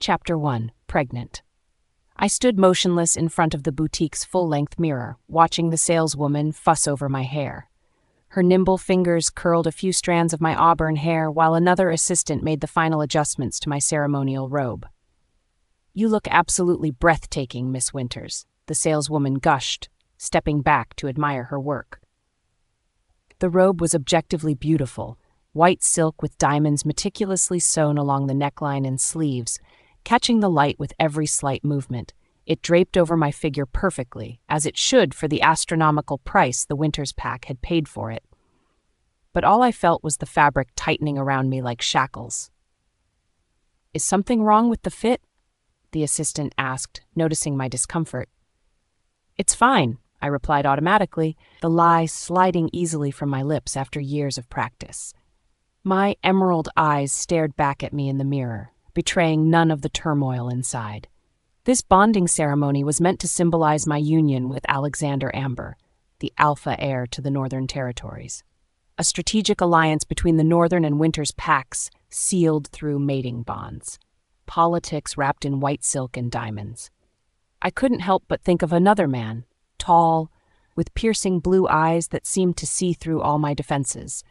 Chapter 1. Pregnant. I stood motionless in front of the boutique's full-length mirror, watching the saleswoman fuss over my hair. Her nimble fingers curled a few strands of my auburn hair while another assistant made the final adjustments to my ceremonial robe. "You look absolutely breathtaking, Miss Winters," the saleswoman gushed, stepping back to admire her work. The robe was objectively beautiful, white silk with diamonds meticulously sewn along the neckline and sleeves, catching the light with every slight movement. It draped over my figure perfectly, as it should for the astronomical price the Winters Pack had paid for it. But all I felt was the fabric tightening around me like shackles. "Is something wrong with the fit?" the assistant asked, noticing my discomfort. "It's fine," I replied automatically, the lie sliding easily from my lips after years of practice. My emerald eyes stared back at me in the mirror, betraying none of the turmoil inside. This bonding ceremony was meant to symbolize my union with Alexander Amber, the alpha heir to the Northern Territories. A strategic alliance between the Northern and Winters Packs, sealed through mating bonds. Politics wrapped in white silk and diamonds. I couldn't help but think of another man, tall, with piercing blue eyes that seemed to see through all my defenses.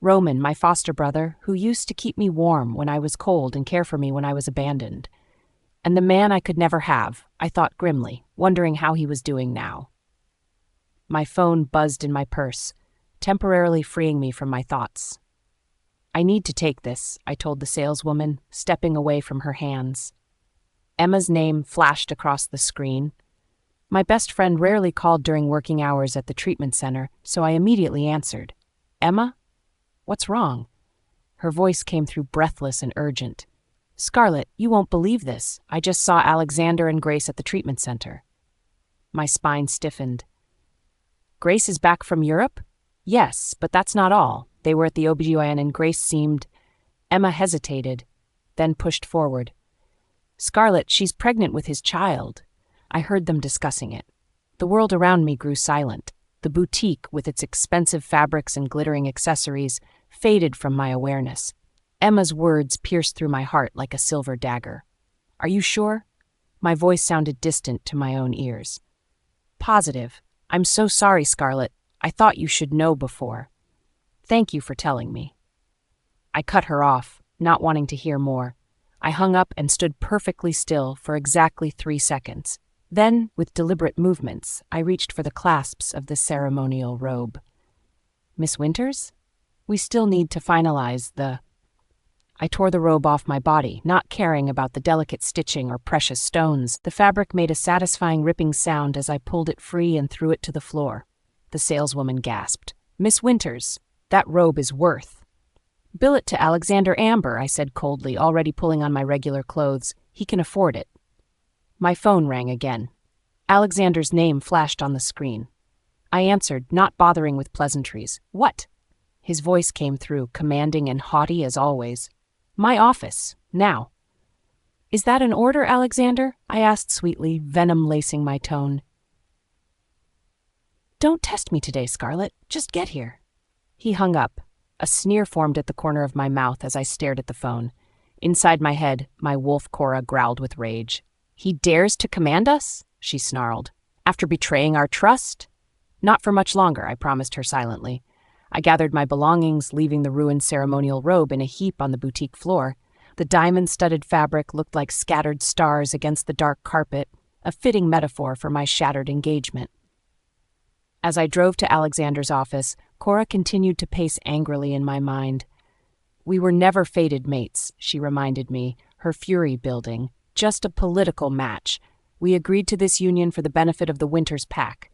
Roman, my foster brother, who used to keep me warm when I was cold and care for me when I was abandoned. And the man I could never have, I thought grimly, wondering how he was doing now. My phone buzzed in my purse, temporarily freeing me from my thoughts. "I need to take this," I told the saleswoman, stepping away from her hands. Emma's name flashed across the screen. My best friend rarely called during working hours at the treatment center, so I immediately answered. "Emma? What's wrong?" Her voice came through breathless and urgent. "Scarlett, you won't believe this. I just saw Alexander and Grace at the treatment center." My spine stiffened. "Grace is back from Europe?" "Yes, but that's not all. They were at the OBGYN and Grace seemed—" Emma hesitated, then pushed forward. "Scarlett, she's pregnant with his child." I heard them discussing it. The world around me grew silent. The boutique, with its expensive fabrics and glittering accessories, faded from my awareness. Emma's words pierced through my heart like a silver dagger. "Are you sure?" My voice sounded distant to my own ears. "Positive. I'm so sorry, Scarlett. I thought you should know before. Thank you for telling me." I cut her off, not wanting to hear more. I hung up and stood perfectly still for exactly 3 seconds. Then, with deliberate movements, I reached for the clasps of the ceremonial robe. "Miss Winters? We still need to finalize the—" I tore the robe off my body, not caring about the delicate stitching or precious stones. The fabric made a satisfying ripping sound as I pulled it free and threw it to the floor. The saleswoman gasped. "Miss Winters, that robe is worth—" "Bill it to Alexander Amber," I said coldly, already pulling on my regular clothes. "He can afford it." My phone rang again. Alexander's name flashed on the screen. I answered, not bothering with pleasantries. "What?" His voice came through, commanding and haughty as always. "My office, now." "Is that an order, Alexander?" I asked sweetly, venom lacing my tone. "Don't test me today, Scarlett. Just get here." He hung up. A sneer formed at the corner of my mouth as I stared at the phone. Inside my head, my wolf Cora growled with rage. "He dares to command us?" she snarled. "After betraying our trust?" "Not for much longer," I promised her silently. I gathered my belongings, leaving the ruined ceremonial robe in a heap on the boutique floor. The diamond-studded fabric looked like scattered stars against the dark carpet, a fitting metaphor for my shattered engagement. As I drove to Alexander's office, Cora continued to pace angrily in my mind. "We were never fated mates," she reminded me, her fury building. "Just a political match. We agreed to this union for the benefit of the Winters Pack."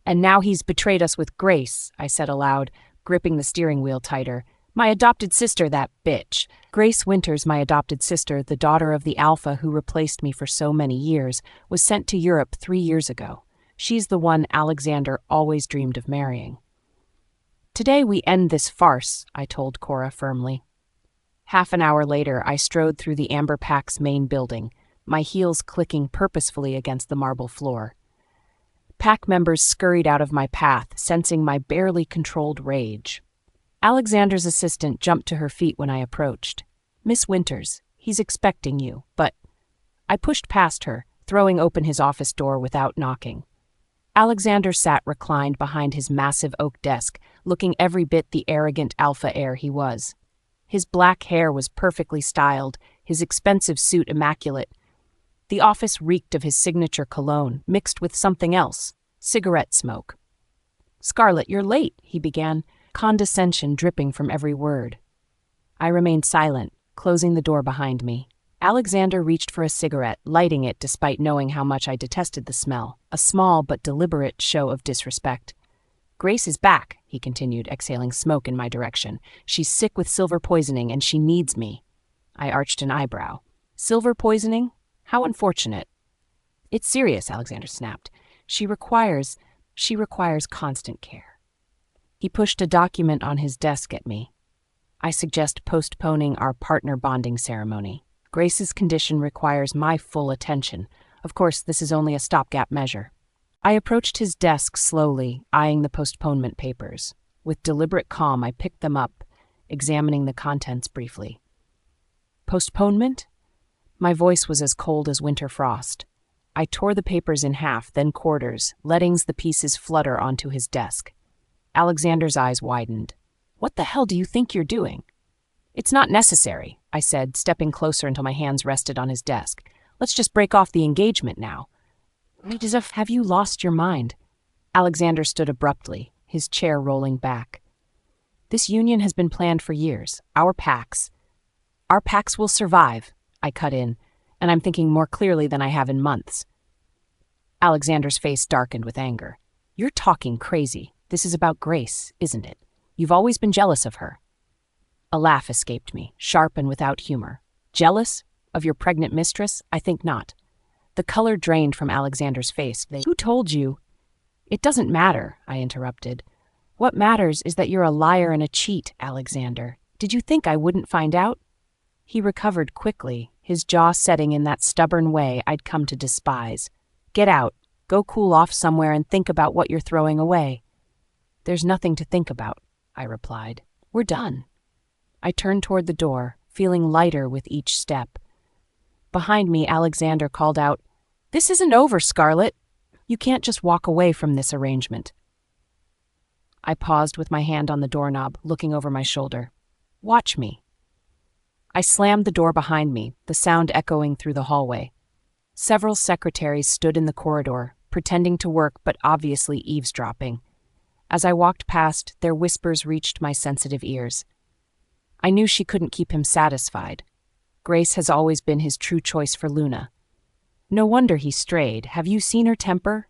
"And now he's betrayed us with Grace," I said aloud, gripping the steering wheel tighter. "My adopted sister, that bitch." Grace Winters, my adopted sister, the daughter of the alpha who replaced me for so many years, was sent to Europe 3 years ago. She's the one Alexander always dreamed of marrying. "Today we end this farce," I told Cora firmly. Half an hour later, I strode through the Amber Pack's main building, my heels clicking purposefully against the marble floor. Pack members scurried out of my path, sensing my barely controlled rage. Alexander's assistant jumped to her feet when I approached. "Miss Winters," He's expecting you, but—" I pushed past her, throwing open his office door without knocking. Alexander sat reclined behind his massive oak desk, looking every bit the arrogant alpha heir he was. His black hair was perfectly styled, his expensive suit immaculate. The office reeked of his signature cologne, mixed with something else, cigarette smoke. "Scarlett, you're late," he began, condescension dripping from every word. I remained silent, closing the door behind me. Alexander reached for a cigarette, lighting it despite knowing how much I detested the smell, a small but deliberate show of disrespect. "Grace is back," he continued, exhaling smoke in my direction. "She's sick with silver poisoning and she needs me." I arched an eyebrow. "Silver poisoning? How unfortunate." "It's serious," Alexander snapped. She requires constant care." He pushed a document on his desk at me. "I suggest postponing our partner bonding ceremony. Grace's condition requires my full attention. Of course, this is only a stopgap measure." I approached his desk slowly, eyeing the postponement papers. With deliberate calm, I picked them up, examining the contents briefly. "Postponement?" My voice was as cold as winter frost. I tore the papers in half, then quarters, letting the pieces flutter onto his desk. Alexander's eyes widened. "What the hell do you think you're doing?" "It's not necessary," I said, stepping closer until my hands rested on his desk. "Let's just break off the engagement now." "Have you lost your mind?" Alexander stood abruptly, his chair rolling back. "This union has been planned for years. Our packs will survive," I cut in, and I'm thinking more clearly than I have in months. Alexander's face darkened with anger. "You're talking crazy. This is about Grace, isn't it? You've always been jealous of her." A laugh escaped me, sharp and without humor. "Jealous? Of your pregnant mistress? I think not." The color drained from Alexander's face. "Who told you?" "It doesn't matter," I interrupted. "What matters is that you're a liar and a cheat, Alexander. Did you think I wouldn't find out?" He recovered quickly, his jaw setting in that stubborn way I'd come to despise. "Get out. Go cool off somewhere and think about what you're throwing away." "There's nothing to think about," I replied. "We're done." I turned toward the door, feeling lighter with each step. Behind me, Alexander called out, "This isn't over, Scarlett. You can't just walk away from this arrangement." I paused with my hand on the doorknob, looking over my shoulder. "Watch me." I slammed the door behind me, the sound echoing through the hallway. Several secretaries stood in the corridor, pretending to work but obviously eavesdropping. As I walked past, their whispers reached my sensitive ears. I knew she couldn't keep him satisfied. Grace has always been his true choice for Luna. No wonder he strayed. Have you seen her temper?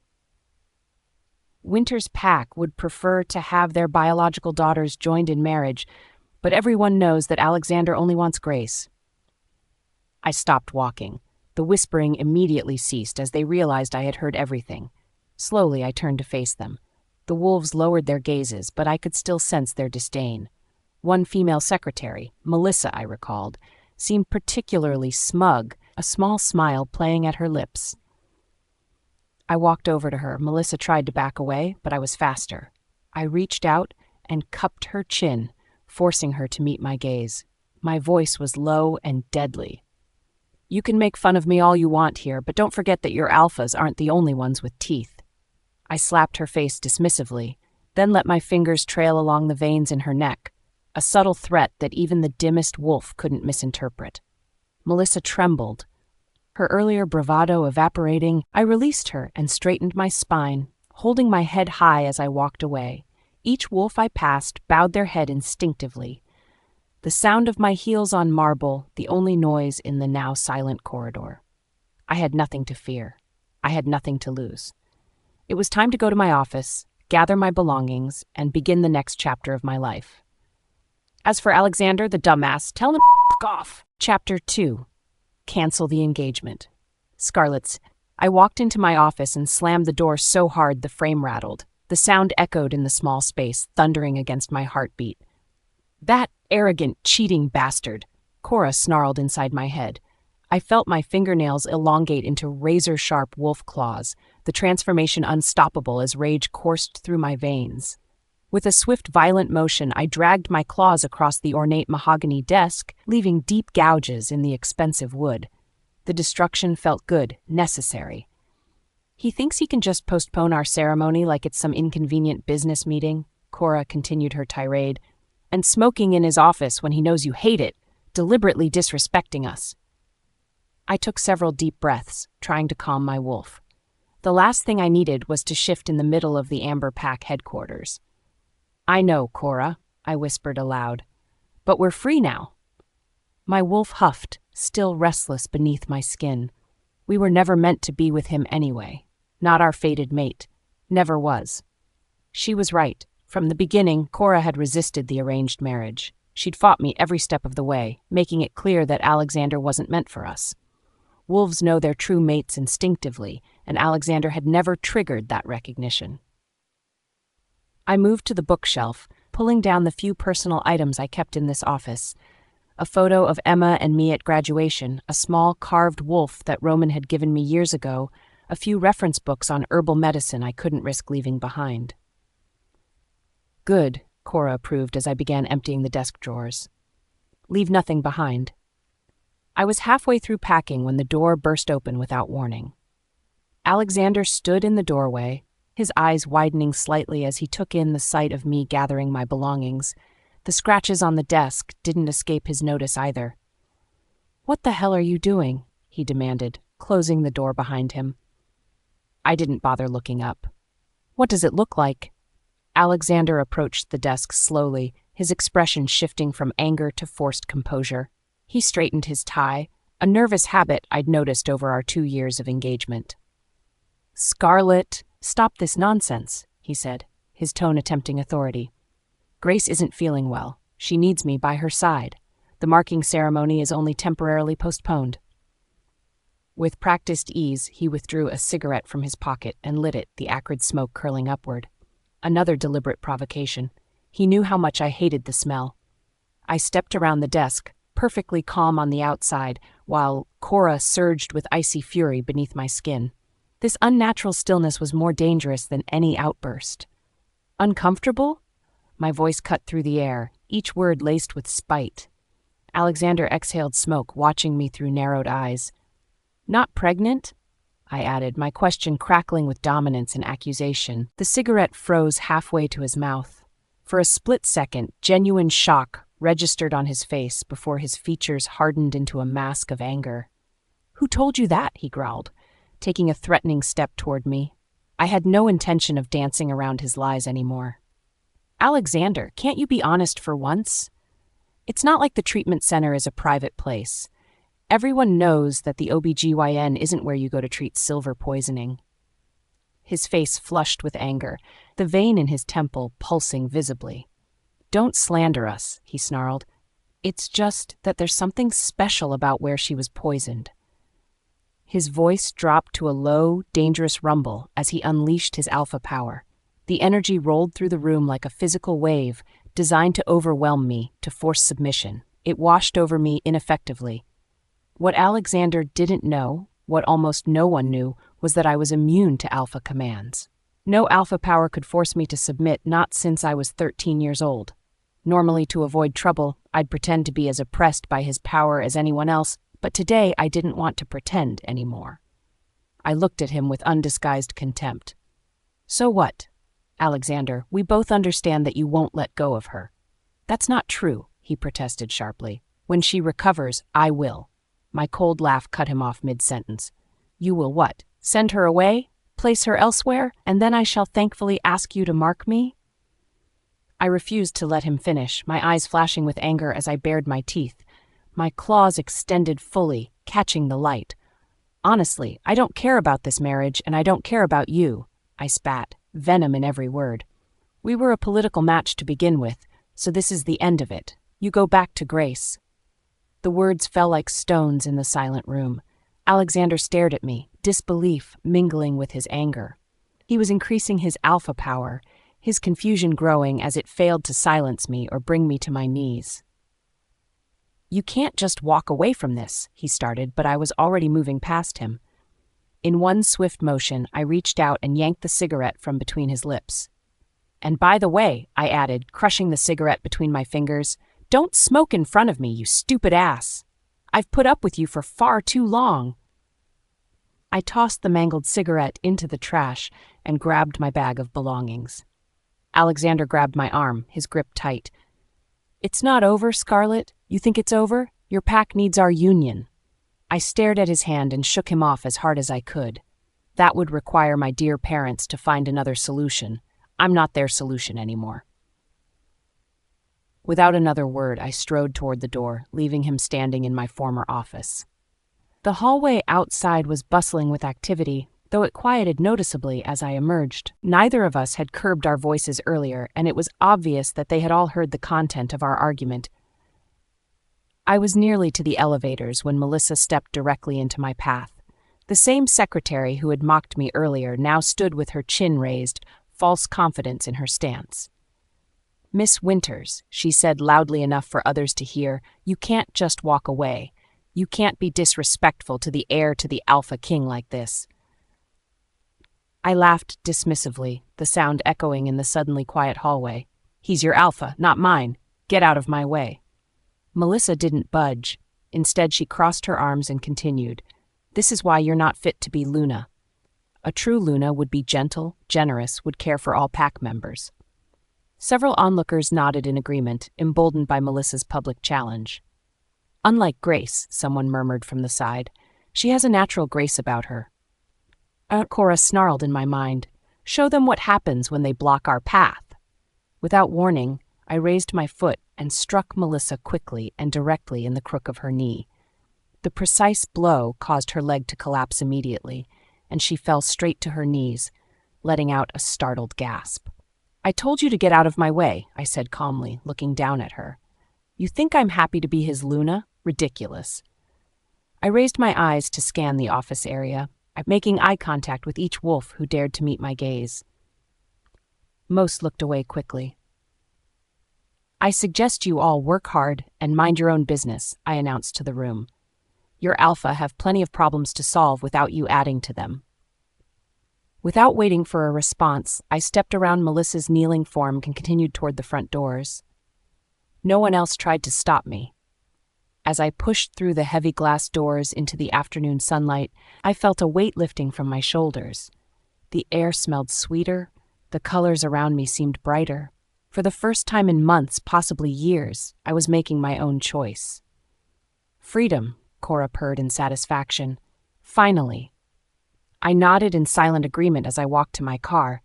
Winters' pack would prefer to have their biological daughters joined in marriage, but everyone knows that Alexander only wants Grace. I stopped walking. The whispering immediately ceased as they realized I had heard everything. Slowly, I turned to face them. The wolves lowered their gazes, but I could still sense their disdain. One female secretary, Melissa I recalled, seemed particularly smug, a small smile playing at her lips. I walked over to her. Melissa tried to back away, but I was faster. I reached out and cupped her chin, forcing her to meet my gaze. My voice was low and deadly. "You can make fun of me all you want here, but don't forget that your alphas aren't the only ones with teeth." I slapped her face dismissively, then let my fingers trail along the veins in her neck, a subtle threat that even the dimmest wolf couldn't misinterpret. Melissa trembled. Her earlier bravado evaporating, I released her and straightened my spine, holding my head high as I walked away. Each wolf I passed bowed their head instinctively. The sound of my heels on marble, the only noise in the now silent corridor. I had nothing to fear. I had nothing to lose. It was time to go to my office, gather my belongings, and begin the next chapter of my life. As for Alexander, the dumbass, tell him to f*** off. Chapter 2. Cancel the engagement. Scarlett's. I walked into my office and slammed the door so hard the frame rattled. The sound echoed in the small space, thundering against my heartbeat. "That arrogant, cheating bastard," Cora snarled inside my head. I felt my fingernails elongate into razor-sharp wolf claws, the transformation unstoppable as rage coursed through my veins. With a swift, violent motion, I dragged my claws across the ornate mahogany desk, leaving deep gouges in the expensive wood. The destruction felt good, necessary. "He thinks he can just postpone our ceremony like it's some inconvenient business meeting," Cora continued her tirade, "and smoking in his office when he knows you hate it, deliberately disrespecting us." I took several deep breaths, trying to calm my wolf. The last thing I needed was to shift in the middle of the Amber Pack headquarters. "I know, Cora," I whispered aloud, "but we're free now." My wolf huffed, still restless beneath my skin. We were never meant to be with him anyway. Not our fated mate. Never was. She was right. From the beginning, Cora had resisted the arranged marriage. She'd fought me every step of the way, making it clear that Alexander wasn't meant for us. Wolves know their true mates instinctively, and Alexander had never triggered that recognition. I moved to the bookshelf, pulling down the few personal items I kept in this office. A photo of Emma and me at graduation, a small carved wolf that Roman had given me years ago, a few reference books on herbal medicine I couldn't risk leaving behind. "Good," Cora approved as I began emptying the desk drawers. "Leave nothing behind." I was halfway through packing when the door burst open without warning. Alexander stood in the doorway, his eyes widening slightly as he took in the sight of me gathering my belongings. The scratches on the desk didn't escape his notice either. "What the hell are you doing?" he demanded, closing the door behind him. I didn't bother looking up. "What does it look like?" Alexander approached the desk slowly, his expression shifting from anger to forced composure. He straightened his tie, a nervous habit I'd noticed over our 2 years of engagement. "Scarlett, stop this nonsense," he said, his tone attempting authority. "Grace isn't feeling well. She needs me by her side. The marking ceremony is only temporarily postponed." With practiced ease, he withdrew a cigarette from his pocket and lit it, the acrid smoke curling upward. Another deliberate provocation. He knew how much I hated the smell. I stepped around the desk, perfectly calm on the outside, while Cora surged with icy fury beneath my skin. This unnatural stillness was more dangerous than any outburst. "Uncomfortable?" My voice cut through the air, each word laced with spite. Alexander exhaled smoke, watching me through narrowed eyes. "Not pregnant?" I added, my question crackling with dominance and accusation. The cigarette froze halfway to his mouth. For a split second, genuine shock registered on his face before his features hardened into a mask of anger. "Who told you that?" he growled, taking a threatening step toward me. I had no intention of dancing around his lies anymore. "Alexander, can't you be honest for once? It's not like the treatment center is a private place. Everyone knows that the OBGYN isn't where you go to treat silver poisoning." His face flushed with anger, the vein in his temple pulsing visibly. "Don't slander us," he snarled. "It's just that there's something special about where she was poisoned." His voice dropped to a low, dangerous rumble as he unleashed his alpha power. The energy rolled through the room like a physical wave, designed to overwhelm me, to force submission. It washed over me ineffectively. What Alexander didn't know, what almost no one knew, was that I was immune to alpha commands. No alpha power could force me to submit, not since I was 13 years old. Normally, to avoid trouble, I'd pretend to be as oppressed by his power as anyone else, but today I didn't want to pretend anymore. I looked at him with undisguised contempt. "So what? Alexander, we both understand that you won't let go of her." "That's not true," he protested sharply. "When she recovers, I will." My cold laugh cut him off mid-sentence. "You will what? Send her away? Place her elsewhere? And then I shall thankfully ask you to mark me?" I refused to let him finish, my eyes flashing with anger as I bared my teeth. My claws extended fully, catching the light. "Honestly, I don't care about this marriage, and I don't care about you," I spat, venom in every word. "We were a political match to begin with, so this is the end of it. You go back to Grace." The words fell like stones in the silent room. Alexander stared at me, disbelief mingling with his anger. He was increasing his alpha power, his confusion growing as it failed to silence me or bring me to my knees. "You can't just walk away from this," he started, but I was already moving past him. In one swift motion, I reached out and yanked the cigarette from between his lips. And by the way, I added, crushing the cigarette between my fingers, don't smoke in front of me, you stupid ass. I've put up with you for far too long. I tossed the mangled cigarette into the trash and grabbed my bag of belongings. Alexander grabbed my arm, his grip tight. It's not over, Scarlett. You think it's over? Your pack needs our union. I stared at his hand and shook him off as hard as I could. That would require my dear parents to find another solution. I'm not their solution anymore. Without another word, I strode toward the door, leaving him standing in my former office. The hallway outside was bustling with activity, though it quieted noticeably as I emerged. Neither of us had curbed our voices earlier, and it was obvious that they had all heard the content of our argument. I was nearly to the elevators when Melissa stepped directly into my path. The same secretary who had mocked me earlier now stood with her chin raised, false confidence in her stance. Miss Winters, she said loudly enough for others to hear, you can't just walk away. You can't be disrespectful to the heir to the Alpha King like this. I laughed dismissively, the sound echoing in the suddenly quiet hallway. He's your alpha, not mine. Get out of my way. Melissa didn't budge. Instead, she crossed her arms and continued. This is why you're not fit to be Luna. A true Luna would be gentle, generous, would care for all pack members. Several onlookers nodded in agreement, emboldened by Melissa's public challenge. Unlike Grace, someone murmured from the side, she has a natural grace about her. Cora snarled in my mind, show them what happens when they block our path. Without warning, I raised my foot and struck Melissa quickly and directly in the crook of her knee. The precise blow caused her leg to collapse immediately, and she fell straight to her knees, letting out a startled gasp. I told you to get out of my way, I said calmly, looking down at her. You think I'm happy to be his Luna? Ridiculous. I raised my eyes to scan the office area, making eye contact with each wolf who dared to meet my gaze. Most looked away quickly. I suggest you all work hard and mind your own business, I announced to the room. Your alpha have plenty of problems to solve without you adding to them. Without waiting for a response, I stepped around Melissa's kneeling form and continued toward the front doors. No one else tried to stop me. As I pushed through the heavy glass doors into the afternoon sunlight, I felt a weight lifting from my shoulders. The air smelled sweeter, the colors around me seemed brighter. For the first time in months, possibly years, I was making my own choice. Freedom, Cora purred in satisfaction. Finally. I nodded in silent agreement as I walked to my car.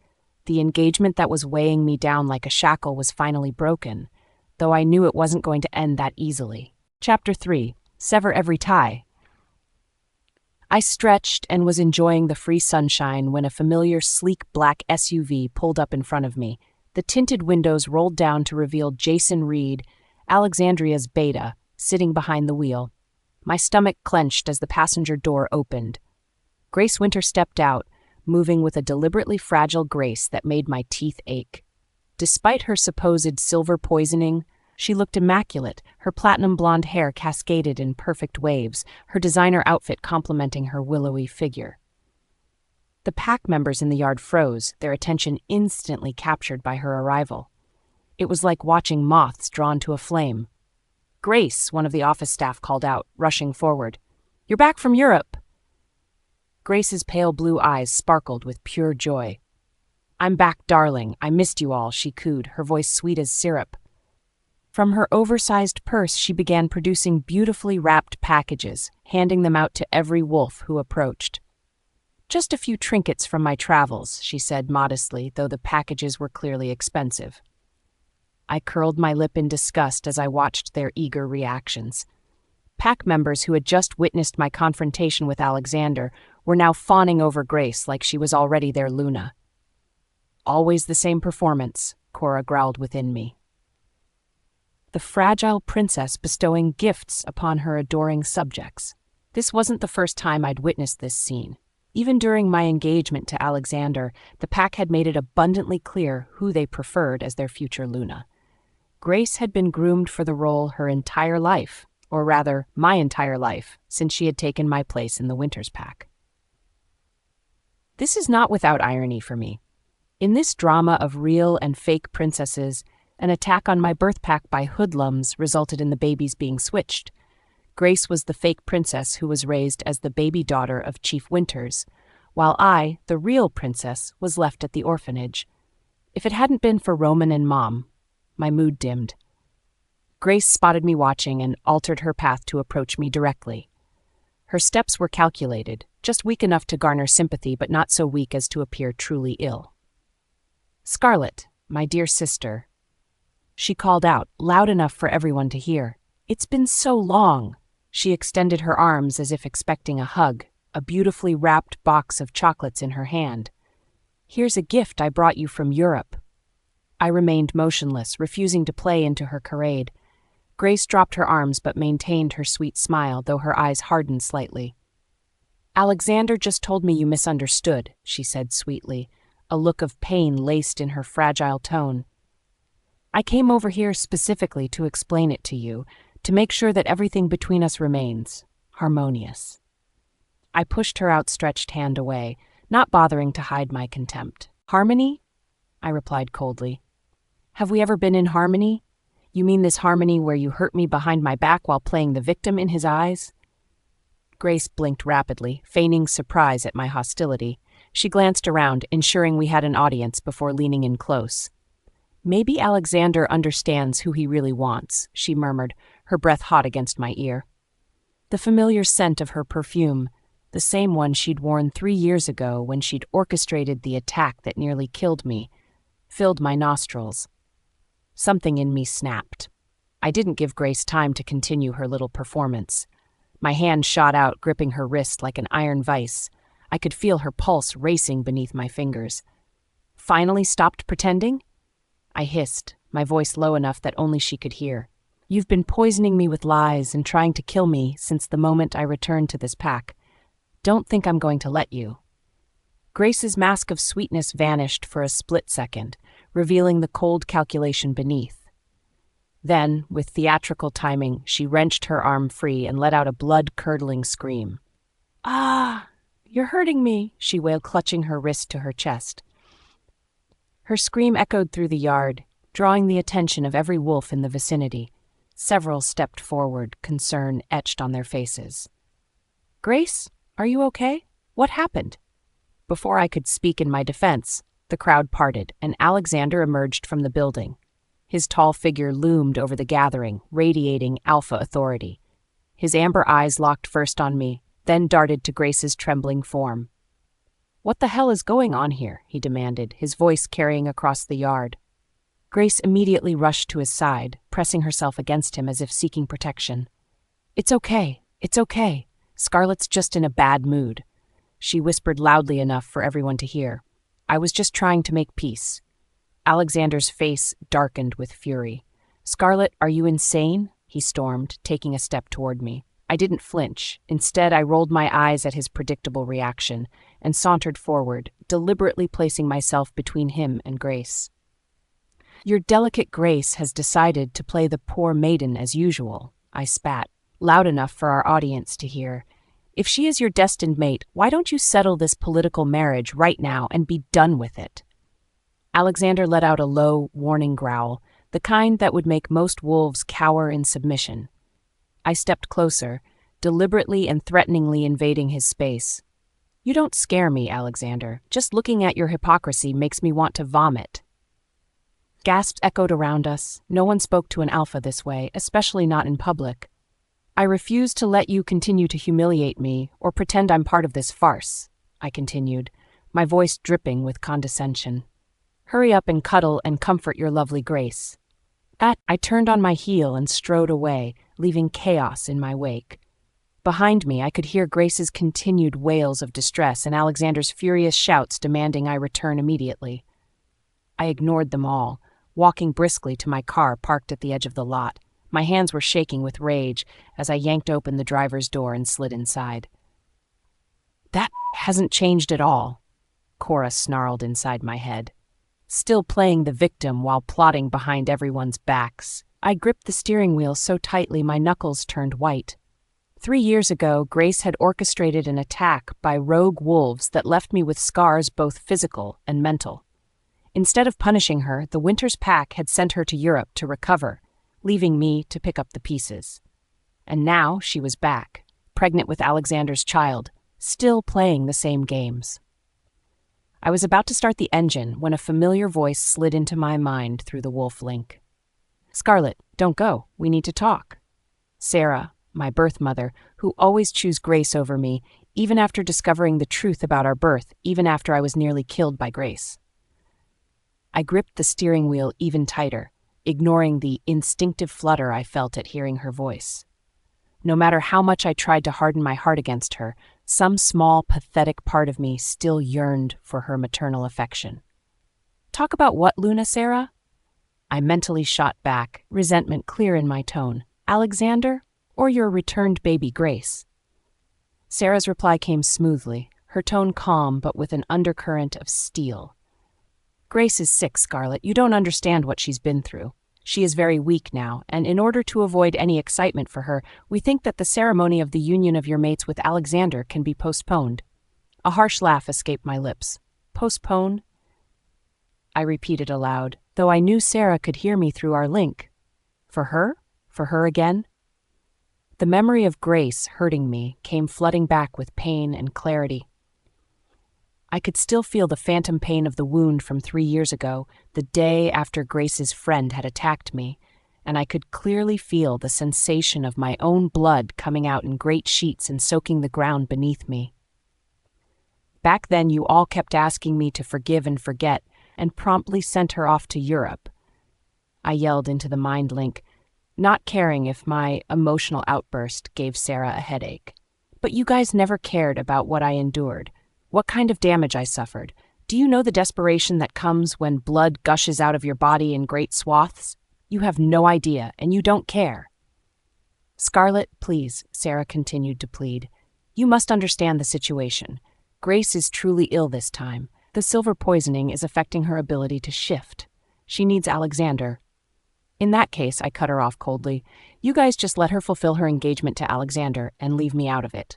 The engagement that was weighing me down like a shackle was finally broken, though I knew it wasn't going to end that easily. Chapter 3. Sever every tie. I stretched and was enjoying the free sunshine when a familiar sleek black SUV pulled up in front of me. The tinted windows rolled down to reveal Jason Reed, Alexandria's beta, sitting behind the wheel. My stomach clenched as the passenger door opened. Grace Winter stepped out, moving with a deliberately fragile grace that made my teeth ache. Despite her supposed silver poisoning, she looked immaculate, her platinum blonde hair cascaded in perfect waves, her designer outfit complementing her willowy figure. The pack members in the yard froze, their attention instantly captured by her arrival. It was like watching moths drawn to a flame. Grace, one of the office staff called out, rushing forward. You're back from Europe. Grace's pale blue eyes sparkled with pure joy. I'm back, darling. I missed you all, she cooed, her voice sweet as syrup. From her oversized purse, she began producing beautifully wrapped packages, handing them out to every wolf who approached. Just a few trinkets from my travels, she said modestly, though the packages were clearly expensive. I curled my lip in disgust as I watched their eager reactions. Pack members who had just witnessed my confrontation with Alexander were now fawning over Grace like she was already their Luna. Always the same performance, Cora growled within me. The fragile princess bestowing gifts upon her adoring subjects. This wasn't the first time I'd witnessed this scene. Even during my engagement to Alexander, the pack had made it abundantly clear who they preferred as their future Luna. Grace had been groomed for the role her entire life, or rather, my entire life, since she had taken my place in the Winters pack. This is not without irony for me. In this drama of real and fake princesses, an attack on my birth pack by hoodlums resulted in the babies being switched. Grace was the fake princess who was raised as the baby daughter of Chief Winters, while I, the real princess, was left at the orphanage. If it hadn't been for Roman and Mom, my mood dimmed. Grace spotted me watching and altered her path to approach me directly. Her steps were calculated, just weak enough to garner sympathy but not so weak as to appear truly ill. "Scarlett, my dear sister," she called out, loud enough for everyone to hear. "It's been so long." She extended her arms as if expecting a hug, a beautifully wrapped box of chocolates in her hand. "Here's a gift I brought you from Europe." I remained motionless, refusing to play into her charade. Grace dropped her arms but maintained her sweet smile, though her eyes hardened slightly. "Alexander just told me you misunderstood," she said sweetly, a look of pain laced in her fragile tone. "I came over here specifically to explain it to you, to make sure that everything between us remains harmonious." I pushed her outstretched hand away, not bothering to hide my contempt. "Harmony?" I replied coldly. "Have we ever been in harmony? You mean this harmony where you hurt me behind my back while playing the victim in his eyes?" Grace blinked rapidly, feigning surprise at my hostility. She glanced around, ensuring we had an audience before leaning in close. "Maybe Alexander understands who he really wants," she murmured, her breath hot against my ear. The familiar scent of her perfume, the same one she'd worn 3 years ago when she'd orchestrated the attack that nearly killed me, filled my nostrils. Something in me snapped. I didn't give Grace time to continue her little performance. My hand shot out, gripping her wrist like an iron vice. I could feel her pulse racing beneath my fingers. "Finally stopped pretending?" I hissed, my voice low enough that only she could hear. "You've been poisoning me with lies and trying to kill me since the moment I returned to this pack. Don't think I'm going to let you." Grace's mask of sweetness vanished for a split second, revealing the cold calculation beneath. Then, with theatrical timing, she wrenched her arm free and let out a blood-curdling scream. "Ah, you're hurting me," she wailed, clutching her wrist to her chest. Her scream echoed through the yard, drawing the attention of every wolf in the vicinity. Several stepped forward, concern etched on their faces. "Grace, are you okay? What happened?" Before I could speak in my defense, the crowd parted, and Alexander emerged from the building. His tall figure loomed over the gathering, radiating alpha authority. His amber eyes locked first on me, then darted to Grace's trembling form. "What the hell is going on here?" he demanded, his voice carrying across the yard. Grace immediately rushed to his side, pressing herself against him as if seeking protection. It's okay. Scarlett's just in a bad mood," she whispered loudly enough for everyone to hear. "I was just trying to make peace." Alexander's face darkened with fury. "Scarlett, are you insane?" he stormed, taking a step toward me. I didn't flinch. Instead, I rolled my eyes at his predictable reaction and sauntered forward, deliberately placing myself between him and Grace. "Your delicate Grace has decided to play the poor maiden as usual," I spat, loud enough for our audience to hear. "If she is your destined mate, why don't you settle this political marriage right now and be done with it?" Alexander let out a low, warning growl, the kind that would make most wolves cower in submission. I stepped closer, deliberately and threateningly invading his space. "You don't scare me, Alexander. Just looking at your hypocrisy makes me want to vomit." Gasps echoed around us. No one spoke to an alpha this way, especially not in public. "I refuse to let you continue to humiliate me or pretend I'm part of this farce," I continued, my voice dripping with condescension. "Hurry up and cuddle and comfort your lovely Grace." I turned on my heel and strode away, leaving chaos in my wake. Behind me, I could hear Grace's continued wails of distress and Alexander's furious shouts demanding I return immediately. I ignored them all, walking briskly to my car parked at the edge of the lot. My hands were shaking with rage as I yanked open the driver's door and slid inside. "That hasn't changed at all," Cora snarled inside my head. Still playing the victim while plotting behind everyone's backs. I gripped the steering wheel so tightly my knuckles turned white. 3 years ago, Grace had orchestrated an attack by rogue wolves that left me with scars both physical and mental. Instead of punishing her, the Winters pack had sent her to Europe to recover, leaving me to pick up the pieces. And now she was back, pregnant with Alexander's child, still playing the same games. I was about to start the engine when a familiar voice slid into my mind through the wolf link. "Scarlett, don't go. We need to talk." Sarah, my birth mother, who always chose Grace over me, even after discovering the truth about our birth, even after I was nearly killed by Grace. I gripped the steering wheel even tighter, ignoring the instinctive flutter I felt at hearing her voice. No matter how much I tried to harden my heart against her, some small, pathetic part of me still yearned for her maternal affection. "Talk about what, Luna, Sarah?" I mentally shot back, resentment clear in my tone. "Alexander, or your returned baby Grace?" Sarah's reply came smoothly, her tone calm but with an undercurrent of steel. "Grace is sick, Scarlett. You don't understand what she's been through. She is very weak now, and in order to avoid any excitement for her, we think that the ceremony of the union of your mates with Alexander can be postponed." A harsh laugh escaped my lips. "Postpone?" I repeated aloud, though I knew Sarah could hear me through our link. "For her? For her again?" The memory of Grace hurting me came flooding back with pain and clarity. I could still feel the phantom pain of the wound from 3 years ago, the day after Grace's friend had attacked me, and I could clearly feel the sensation of my own blood coming out in great sheets and soaking the ground beneath me. Back then you all kept asking me to forgive and forget, and promptly sent her off to Europe. I yelled into the mind link, not caring if my emotional outburst gave Sarah a headache. But you guys never cared about what I endured. What kind of damage I suffered. Do you know the desperation that comes when blood gushes out of your body in great swaths? You have no idea, and you don't care. "Scarlett, please," Sarah continued to plead. "You must understand the situation. Grace is truly ill this time. The silver poisoning is affecting her ability to shift. She needs Alexander." "In that case," I cut her off coldly, "you guys just let her fulfill her engagement to Alexander and leave me out of it."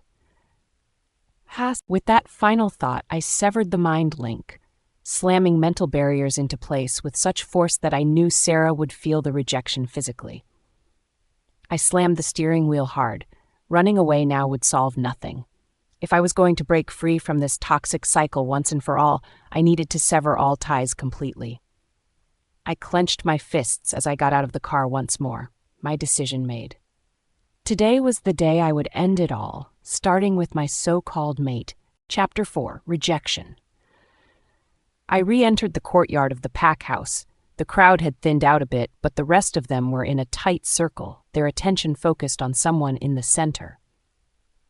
With that final thought, I severed the mind link, slamming mental barriers into place with such force that I knew Sarah would feel the rejection physically. I slammed the steering wheel hard. Running away now would solve nothing. If I was going to break free from this toxic cycle once and for all, I needed to sever all ties completely. I clenched my fists as I got out of the car once more, my decision made. Today was the day I would end it all, starting with my so-called mate. Chapter 4, Rejection. I re-entered the courtyard of the pack house. The crowd had thinned out a bit, but the rest of them were in a tight circle, their attention focused on someone in the center.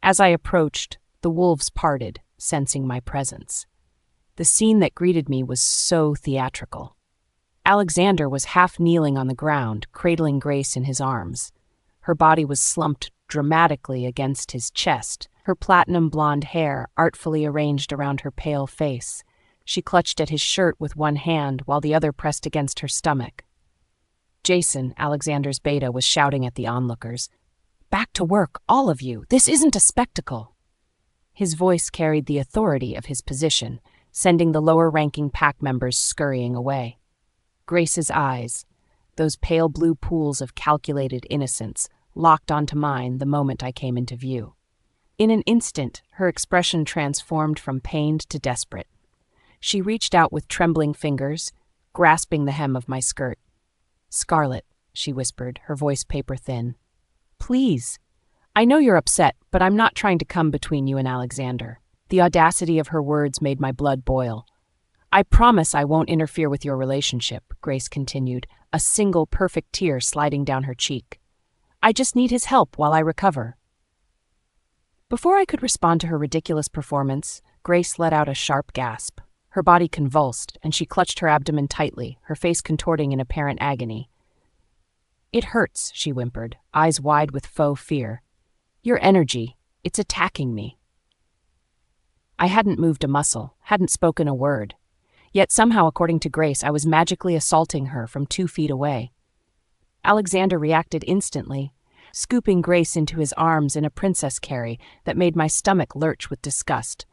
As I approached, the wolves parted, sensing my presence. The scene that greeted me was so theatrical. Alexander was half kneeling on the ground, cradling Grace in his arms. Her body was slumped dramatically against his chest, her platinum blonde hair artfully arranged around her pale face. She clutched at his shirt with one hand while the other pressed against her stomach. Jason, Alexander's beta, was shouting at the onlookers, "Back to work, all of you! This isn't a spectacle!" His voice carried the authority of his position, sending the lower-ranking pack members scurrying away. Grace's eyes, those pale blue pools of calculated innocence, locked onto mine the moment I came into view. In an instant, her expression transformed from pained to desperate. She reached out with trembling fingers, grasping the hem of my skirt. "Scarlett," she whispered, her voice paper-thin. "Please. I know you're upset, but I'm not trying to come between you and Alexander." The audacity of her words made my blood boil. "I promise I won't interfere with your relationship," Grace continued, a single perfect tear sliding down her cheek. "I just need his help while I recover." Before I could respond to her ridiculous performance, Grace let out a sharp gasp. Her body convulsed, and she clutched her abdomen tightly, her face contorting in apparent agony. "It hurts," she whimpered, eyes wide with faux fear. "Your energy, it's attacking me." I hadn't moved a muscle, hadn't spoken a word. Yet somehow, according to Grace, I was magically assaulting her from 2 feet away. Alexander reacted instantly, scooping Grace into his arms in a princess carry that made my stomach lurch with disgust.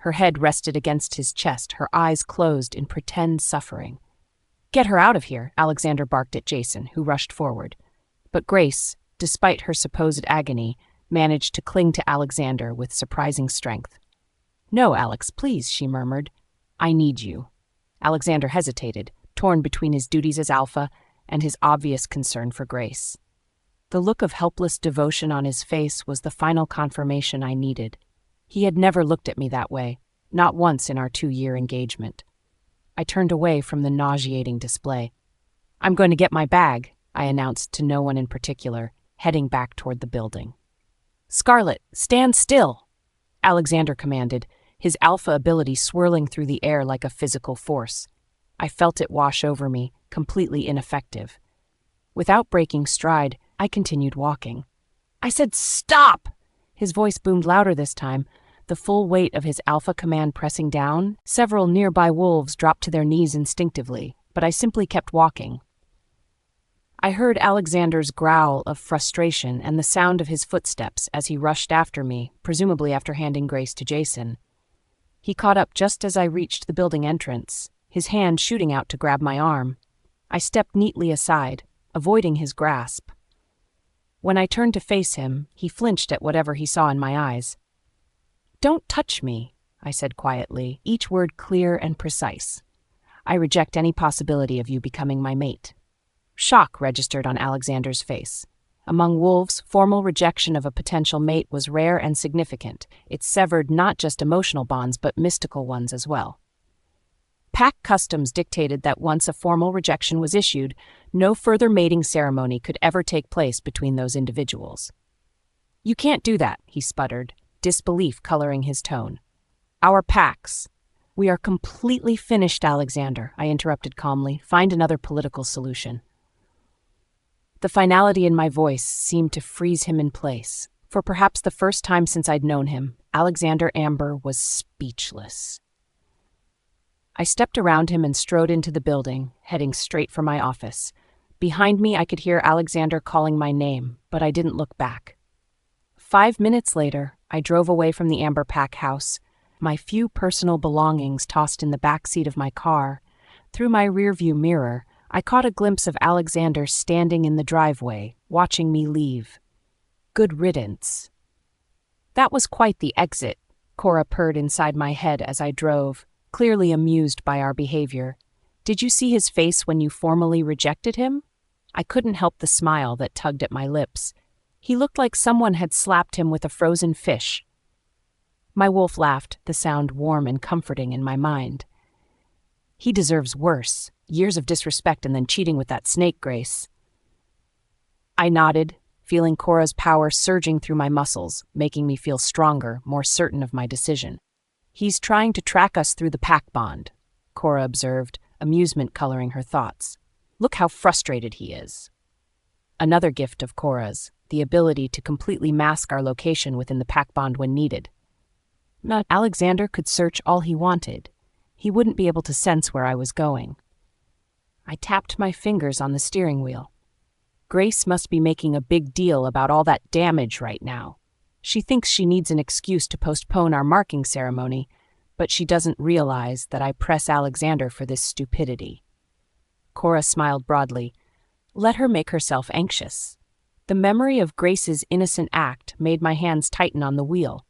Her head rested against his chest, her eyes closed in pretend suffering. "Get her out of here," Alexander barked at Jason, who rushed forward. But Grace, despite her supposed agony, managed to cling to Alexander with surprising strength. "No, Alex, please," she murmured. "I need you." Alexander hesitated, torn between his duties as alpha and his obvious concern for Grace. The look of helpless devotion on his face was the final confirmation I needed. He had never looked at me that way, not once in our 2-year engagement. I turned away from the nauseating display. "I'm going to get my bag," I announced to no one in particular, heading back toward the building. "Scarlett, stand still!" Alexander commanded, his alpha ability swirling through the air like a physical force. I felt it wash over me, completely ineffective. Without breaking stride, I continued walking. "I said stop!" His voice boomed louder this time, the full weight of his alpha command pressing down. Several nearby wolves dropped to their knees instinctively, but I simply kept walking. I heard Alexander's growl of frustration and the sound of his footsteps as he rushed after me, presumably after handing Grace to Jason. He caught up just as I reached the building entrance, his hand shooting out to grab my arm. I stepped neatly aside, avoiding his grasp. When I turned to face him, he flinched at whatever he saw in my eyes. "Don't touch me," I said quietly, each word clear and precise. "I reject any possibility of you becoming my mate." Shock registered on Alexander's face. Among wolves, formal rejection of a potential mate was rare and significant. It severed not just emotional bonds but mystical ones as well. Pack customs dictated that once a formal rejection was issued, no further mating ceremony could ever take place between those individuals. "You can't do that," he sputtered, disbelief coloring his tone. "Our packs." "We are completely finished, Alexander," I interrupted calmly. "Find another political solution." The finality in my voice seemed to freeze him in place. For perhaps the first time since I'd known him, Alexander Amber was speechless. I stepped around him and strode into the building, heading straight for my office. Behind me, I could hear Alexander calling my name, but I didn't look back. 5 minutes later, I drove away from the Amber Pack house, my few personal belongings tossed in the back seat of my car. Through my rearview mirror, I caught a glimpse of Alexander standing in the driveway, watching me leave. Good riddance. That was quite the exit, Cora purred inside my head as I drove, clearly amused by our behavior. "Did you see his face when you formally rejected him?" I couldn't help the smile that tugged at my lips. He looked like someone had slapped him with a frozen fish. My wolf laughed, the sound warm and comforting in my mind. "He deserves worse. Years of disrespect and then cheating with that snake, Grace." I nodded, feeling Cora's power surging through my muscles, making me feel stronger, more certain of my decision. "He's trying to track us through the pack bond," Cora observed, amusement coloring her thoughts. "Look how frustrated he is." Another gift of Cora's, the ability to completely mask our location within the pack bond when needed. Alexander could search all he wanted. He wouldn't be able to sense where I was going. I tapped my fingers on the steering wheel. Grace must be making a big deal about all that damage right now. She thinks she needs an excuse to postpone our marking ceremony, but she doesn't realize that I press Alexander for this stupidity. Cora smiled broadly. Let her make herself anxious. The memory of Grace's innocent act made my hands tighten on the wheel.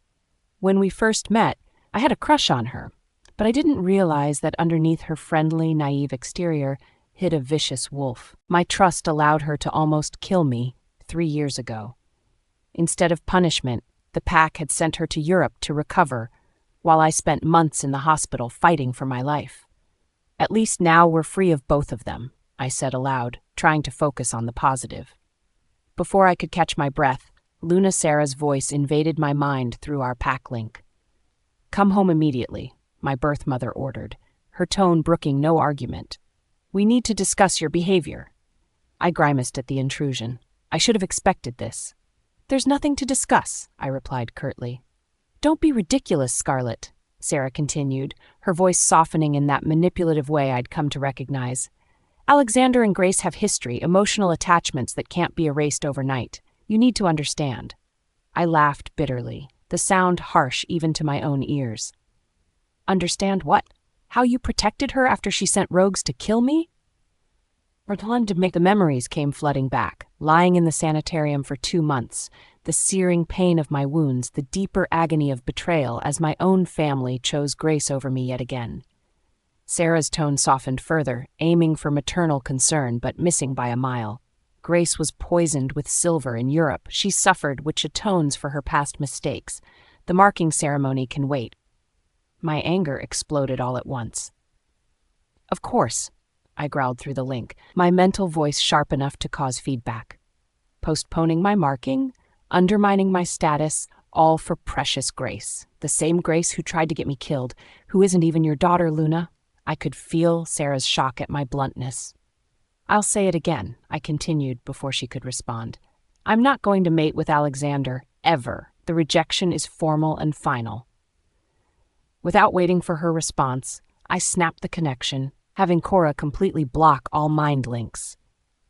When we first met, I had a crush on her, but I didn't realize that underneath her friendly, naive exterior hid a vicious wolf. My trust allowed her to almost kill me 3 years ago. Instead of punishment, the pack had sent her to Europe to recover, while I spent months in the hospital fighting for my life. "At least now we're free of both of them," I said aloud, trying to focus on the positive. Before I could catch my breath, Luna Sarah's voice invaded my mind through our pack link. "Come home immediately," my birth mother ordered, her tone brooking no argument. "We need to discuss your behavior." I grimaced at the intrusion. I should have expected this. "There's nothing to discuss," I replied curtly. "Don't be ridiculous, Scarlett," Sarah continued, her voice softening in that manipulative way I'd come to recognize. "Alexander and Grace have history, emotional attachments that can't be erased overnight. You need to understand." I laughed bitterly, the sound harsh even to my own ears. Understand what? How you protected her after she sent rogues to kill me? The memories came flooding back, lying in the sanitarium for 2 months, the searing pain of my wounds, the deeper agony of betrayal as my own family chose Grace over me yet again. Sarah's tone softened further, aiming for maternal concern but missing by a mile. Grace was poisoned with silver in Europe. She suffered, which atones for her past mistakes. The marking ceremony can wait. My anger exploded all at once. Of course, I growled through the link, my mental voice sharp enough to cause feedback. Postponing my marking, undermining my status, all for precious Grace. The same Grace who tried to get me killed, who isn't even your daughter, Luna. I could feel Sarah's shock at my bluntness. I'll say it again, I continued before she could respond. I'm not going to mate with Alexander, ever. The rejection is formal and final. Without waiting for her response, I snapped the connection, having Cora completely block all mind links.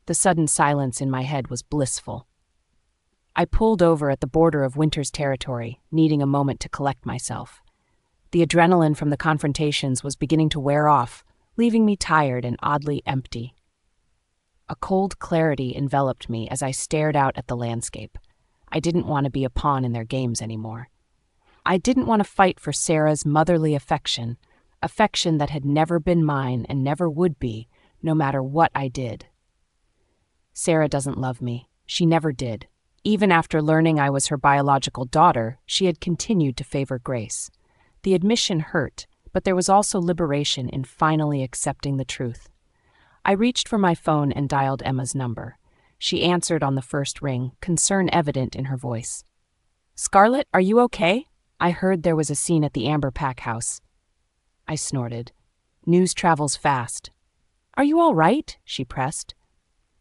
The sudden silence in my head was blissful. I pulled over at the border of Winters' territory, needing a moment to collect myself. The adrenaline from the confrontations was beginning to wear off, leaving me tired and oddly empty. A cold clarity enveloped me as I stared out at the landscape. I didn't want to be a pawn in their games anymore. I didn't want to fight for Sarah's motherly affection that had never been mine and never would be, no matter what I did. Sarah doesn't love me. She never did. Even after learning I was her biological daughter, she had continued to favor Grace. The admission hurt, but there was also liberation in finally accepting the truth. I reached for my phone and dialed Emma's number. She answered on the first ring, concern evident in her voice. "Scarlett, are you okay? I heard there was a scene at the Amber Pack house." I snorted. News travels fast. "Are you all right?" she pressed.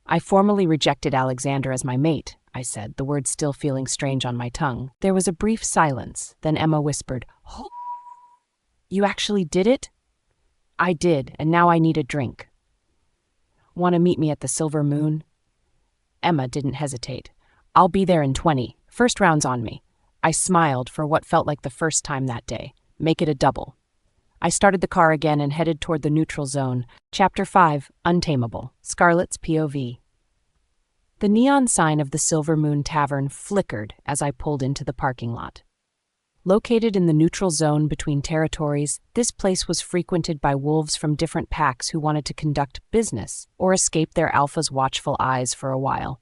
"I formally rejected Alexander as my mate," I said, the words still feeling strange on my tongue. There was a brief silence, then Emma whispered, "Oh, you actually did it?" "I did, and now I need a drink." "Want to meet me at the Silver Moon?" Emma didn't hesitate. "I'll be there in 20. First round's on me." I smiled for what felt like the first time that day. Make it a double. I started the car again and headed toward the neutral zone. Chapter 5, Untamable, Scarlett's POV. The neon sign of the Silver Moon Tavern flickered as I pulled into the parking lot. Located in the neutral zone between territories, this place was frequented by wolves from different packs who wanted to conduct business or escape their alpha's watchful eyes for a while.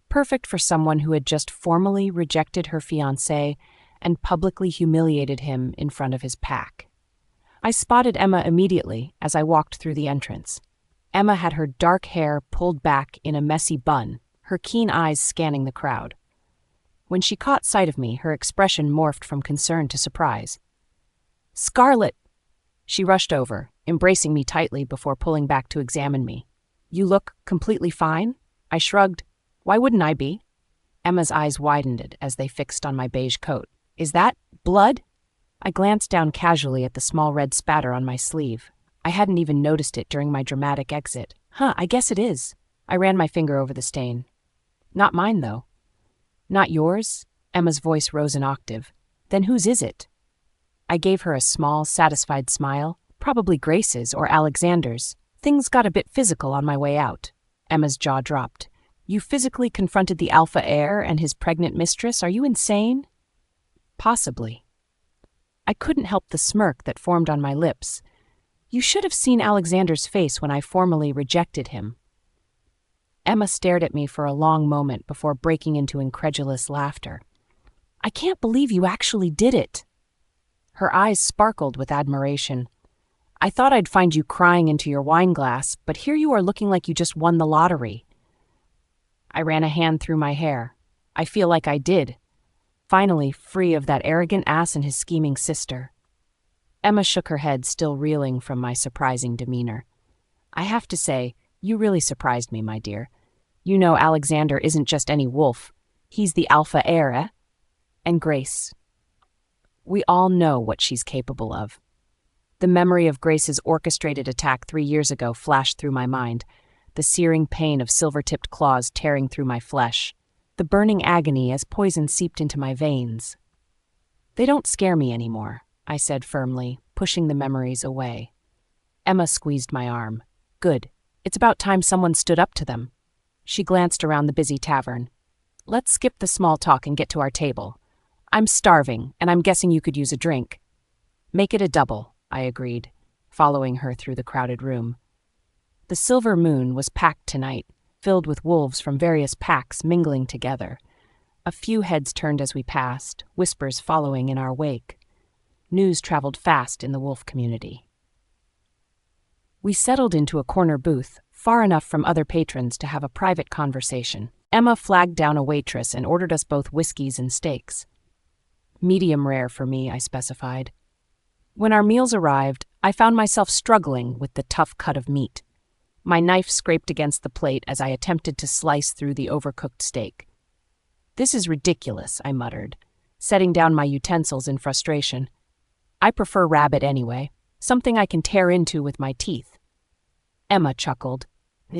Perfect for someone who had just formally rejected her fiancé and publicly humiliated him in front of his pack. I spotted Emma immediately as I walked through the entrance. Emma had her dark hair pulled back in a messy bun, her keen eyes scanning the crowd. When she caught sight of me, her expression morphed from concern to surprise. "Scarlett!" She rushed over, embracing me tightly before pulling back to examine me. "You look completely fine?" I shrugged. "Why wouldn't I be?" Emma's eyes widened as they fixed on my beige coat. "Is that blood?" I glanced down casually at the small red spatter on my sleeve. I hadn't even noticed it during my dramatic exit. I guess it is." I ran my finger over the stain. "Not mine, though." "Not yours?" Emma's voice rose an octave. "Then whose is it?" I gave her a small, satisfied smile. "Probably Grace's or Alexander's. Things got a bit physical on my way out." Emma's jaw dropped. "You physically confronted the alpha heir and his pregnant mistress? Are you insane?" "Possibly." I couldn't help the smirk that formed on my lips. "You should have seen Alexander's face when I formally rejected him." Emma stared at me for a long moment before breaking into incredulous laughter. "I can't believe you actually did it." Her eyes sparkled with admiration. "I thought I'd find you crying into your wine glass, but here you are looking like you just won the lottery." I ran a hand through my hair. I feel like I did. Finally, free of that arrogant ass and his scheming sister. Emma shook her head, still reeling from my surprising demeanor. "I have to say, you really surprised me, my dear. You know Alexander isn't just any wolf. He's the alpha heir, eh? And Grace. We all know what she's capable of." The memory of Grace's orchestrated attack 3 years ago flashed through my mind, the searing pain of silver-tipped claws tearing through my flesh, the burning agony as poison seeped into my veins. "They don't scare me anymore," I said firmly, pushing the memories away. Emma squeezed my arm. Good. It's about time someone stood up to them. She glanced around the busy tavern. Let's skip the small talk and get to our table. I'm starving, and I'm guessing you could use a drink. Make it a double, I agreed, following her through the crowded room. The silver moon was packed tonight, filled with wolves from various packs mingling together. A few heads turned as we passed, whispers following in our wake. News traveled fast in the wolf community. We settled into a corner booth, far enough from other patrons to have a private conversation. Emma flagged down a waitress and ordered us both whiskeys and steaks. Medium rare for me, I specified. When our meals arrived, I found myself struggling with the tough cut of meat. My knife scraped against the plate as I attempted to slice through the overcooked steak. This is ridiculous, I muttered, setting down my utensils in frustration. I prefer rabbit anyway, something I can tear into with my teeth. Emma chuckled.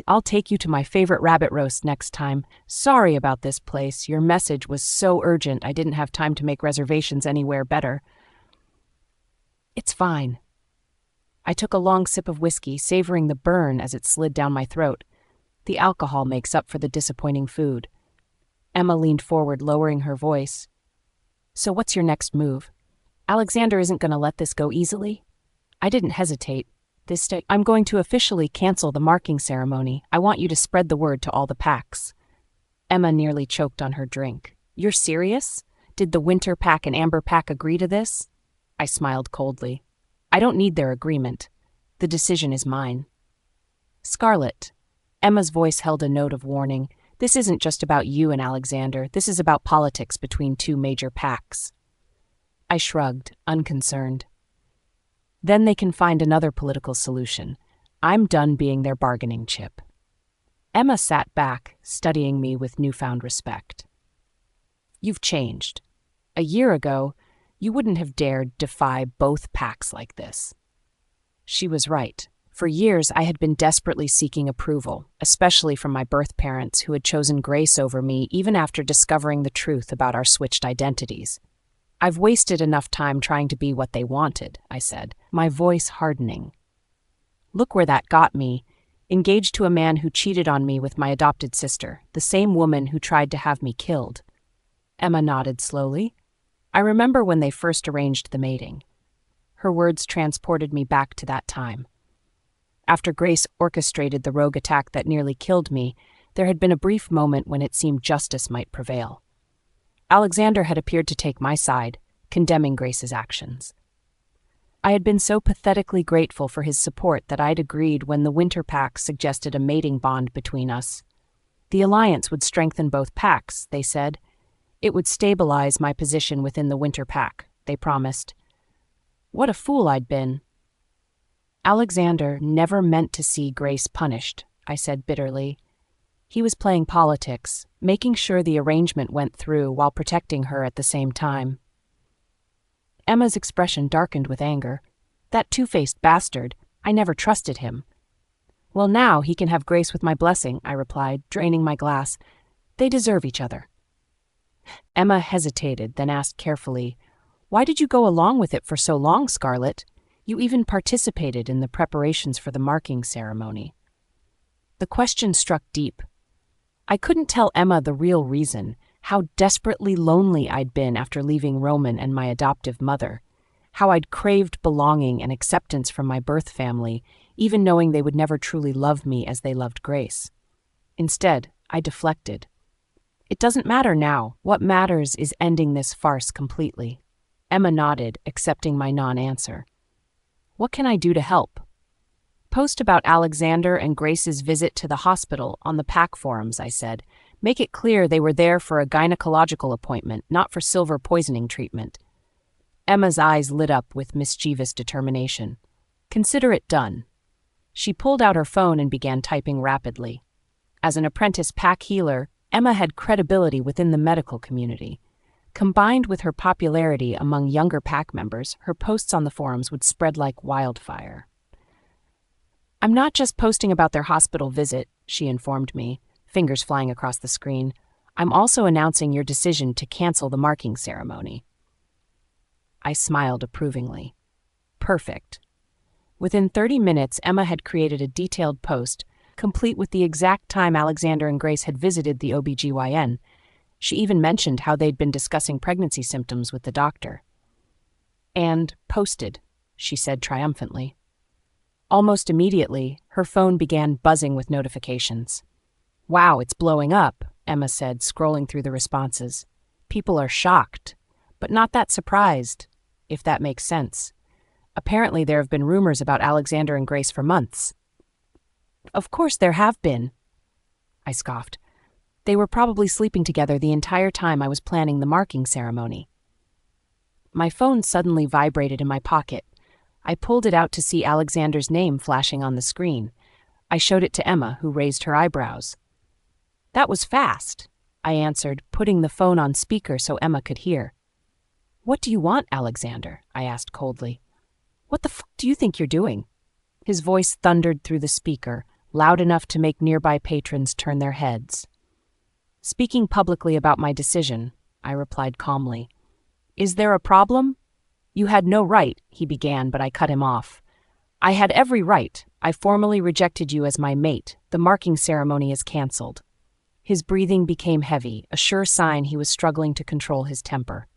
I'll take you to my favorite rabbit roast next time. Sorry about this place. Your message was so urgent I didn't have time to make reservations anywhere better. It's fine. I took a long sip of whiskey, savoring the burn as it slid down my throat. The alcohol makes up for the disappointing food. Emma leaned forward, lowering her voice. So what's your next move? Alexander isn't going to let this go easily? I didn't hesitate. I'm going to officially cancel the marking ceremony. I want you to spread the word to all the packs. Emma nearly choked on her drink. You're serious? Did the Winter Pack and Amber Pack agree to this? I smiled coldly. I don't need their agreement. The decision is mine. Scarlett. Emma's voice held a note of warning. This isn't just about you and Alexander. This is about politics between two major packs. I shrugged, unconcerned. Then they can find another political solution. I'm done being their bargaining chip. Emma sat back, studying me with newfound respect. You've changed. A year ago, you wouldn't have dared defy both packs like this. She was right. For years, I had been desperately seeking approval, especially from my birth parents who had chosen Grace over me even after discovering the truth about our switched identities. I've wasted enough time trying to be what they wanted, I said, my voice hardening. Look where that got me, engaged to a man who cheated on me with my adopted sister, the same woman who tried to have me killed. Emma nodded slowly. I remember when they first arranged the mating. Her words transported me back to that time. After Grace orchestrated the rogue attack that nearly killed me, there had been a brief moment when it seemed justice might prevail. Alexander had appeared to take my side, condemning Grace's actions. I had been so pathetically grateful for his support that I'd agreed when the Winter Pack suggested a mating bond between us. The alliance would strengthen both packs, they said. It would stabilize my position within the Winter Pack, they promised. What a fool I'd been. Alexander never meant to see Grace punished, I said bitterly. He was playing politics, making sure the arrangement went through while protecting her at the same time. Emma's expression darkened with anger. That two-faced bastard, I never trusted him. Well, now he can have Grace with my blessing, I replied, draining my glass. They deserve each other. Emma hesitated, then asked carefully, Why did you go along with it for so long, Scarlett? You even participated in the preparations for the marking ceremony. The question struck deep. I couldn't tell Emma the real reason, how desperately lonely I'd been after leaving Roman and my adoptive mother, how I'd craved belonging and acceptance from my birth family, even knowing they would never truly love me as they loved Grace. Instead, I deflected. It doesn't matter now. What matters is ending this farce completely. Emma nodded, accepting my non-answer. What can I do to help? Post about Alexander and Grace's visit to the hospital on the pack forums, I said. Make it clear they were there for a gynecological appointment, not for silver poisoning treatment. Emma's eyes lit up with mischievous determination. Consider it done. She pulled out her phone and began typing rapidly. As an apprentice pack healer, Emma had credibility within the medical community. Combined with her popularity among younger pack members, her posts on the forums would spread like wildfire. I'm not just posting about their hospital visit, she informed me, fingers flying across the screen. I'm also announcing your decision to cancel the marking ceremony. I smiled approvingly. Perfect. Within 30 minutes, Emma had created a detailed post, complete with the exact time Alexander and Grace had visited the OBGYN. She even mentioned how they'd been discussing pregnancy symptoms with the doctor. "And posted," she said triumphantly. Almost immediately, her phone began buzzing with notifications. "Wow, it's blowing up," Emma said, scrolling through the responses. "People are shocked, but not that surprised, if that makes sense. Apparently there have been rumors about Alexander and Grace for months." "Of course there have been," I scoffed. "They were probably sleeping together the entire time I was planning the marking ceremony." My phone suddenly vibrated in my pocket. I pulled it out to see Alexander's name flashing on the screen. I showed it to Emma, who raised her eyebrows. "That was fast," I answered, putting the phone on speaker so Emma could hear. "What do you want, Alexander?" I asked coldly. "What the f*** do you think you're doing?" His voice thundered through the speaker, loud enough to make nearby patrons turn their heads. "Speaking publicly about my decision," I replied calmly. "Is there a problem?" "You had no right," he began, but I cut him off. "I had every right. I formally rejected you as my mate. The marking ceremony is cancelled." His breathing became heavy, a sure sign he was struggling to control his temper.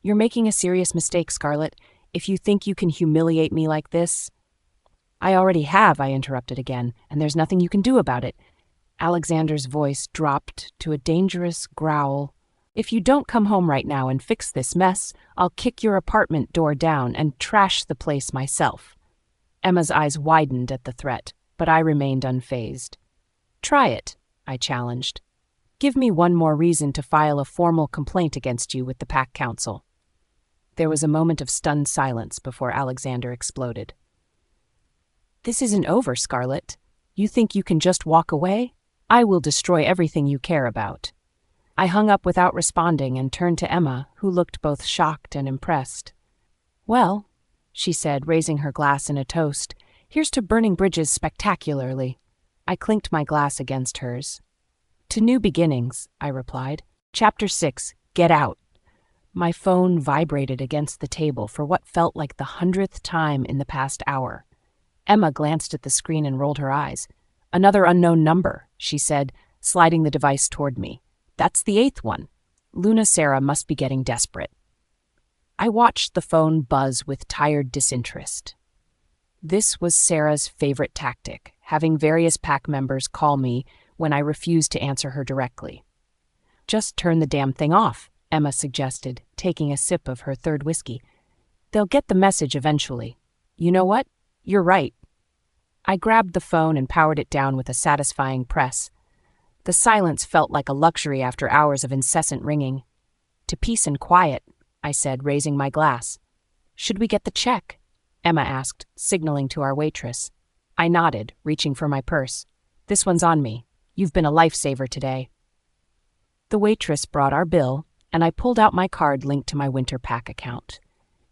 "You're making a serious mistake, Scarlett, if you think you can humiliate me like this." "I already have," I interrupted again, "and there's nothing you can do about it." Alexander's voice dropped to a dangerous growl. "If you don't come home right now and fix this mess, I'll kick your apartment door down and trash the place myself." Emma's eyes widened at the threat, but I remained unfazed. "Try it," I challenged. "Give me one more reason to file a formal complaint against you with the Pack Council." There was a moment of stunned silence before Alexander exploded. "This isn't over, Scarlett. You think you can just walk away? I will destroy everything you care about." I hung up without responding and turned to Emma, who looked both shocked and impressed. "Well," she said, raising her glass in a toast, "here's to burning bridges spectacularly." I clinked my glass against hers. "To new beginnings," I replied. Chapter 6, Get Out. My phone vibrated against the table for what felt like the 100th time in the past hour. Emma glanced at the screen and rolled her eyes. "Another unknown number," she said, sliding the device toward me. "That's the 8th one. Luna Sarah must be getting desperate." I watched the phone buzz with tired disinterest. This was Sarah's favorite tactic, having various Pack members call me when I refused to answer her directly. "Just turn the damn thing off," Emma suggested, taking a sip of her third whiskey. "They'll get the message eventually." "You know what? You're right." I grabbed the phone and powered it down with a satisfying press. The silence felt like a luxury after hours of incessant ringing. "To peace and quiet," I said, raising my glass. "Should we get the check?" Emma asked, signaling to our waitress. I nodded, reaching for my purse. "This one's on me. You've been a lifesaver today." The waitress brought our bill, and I pulled out my card linked to my Winter Pack account.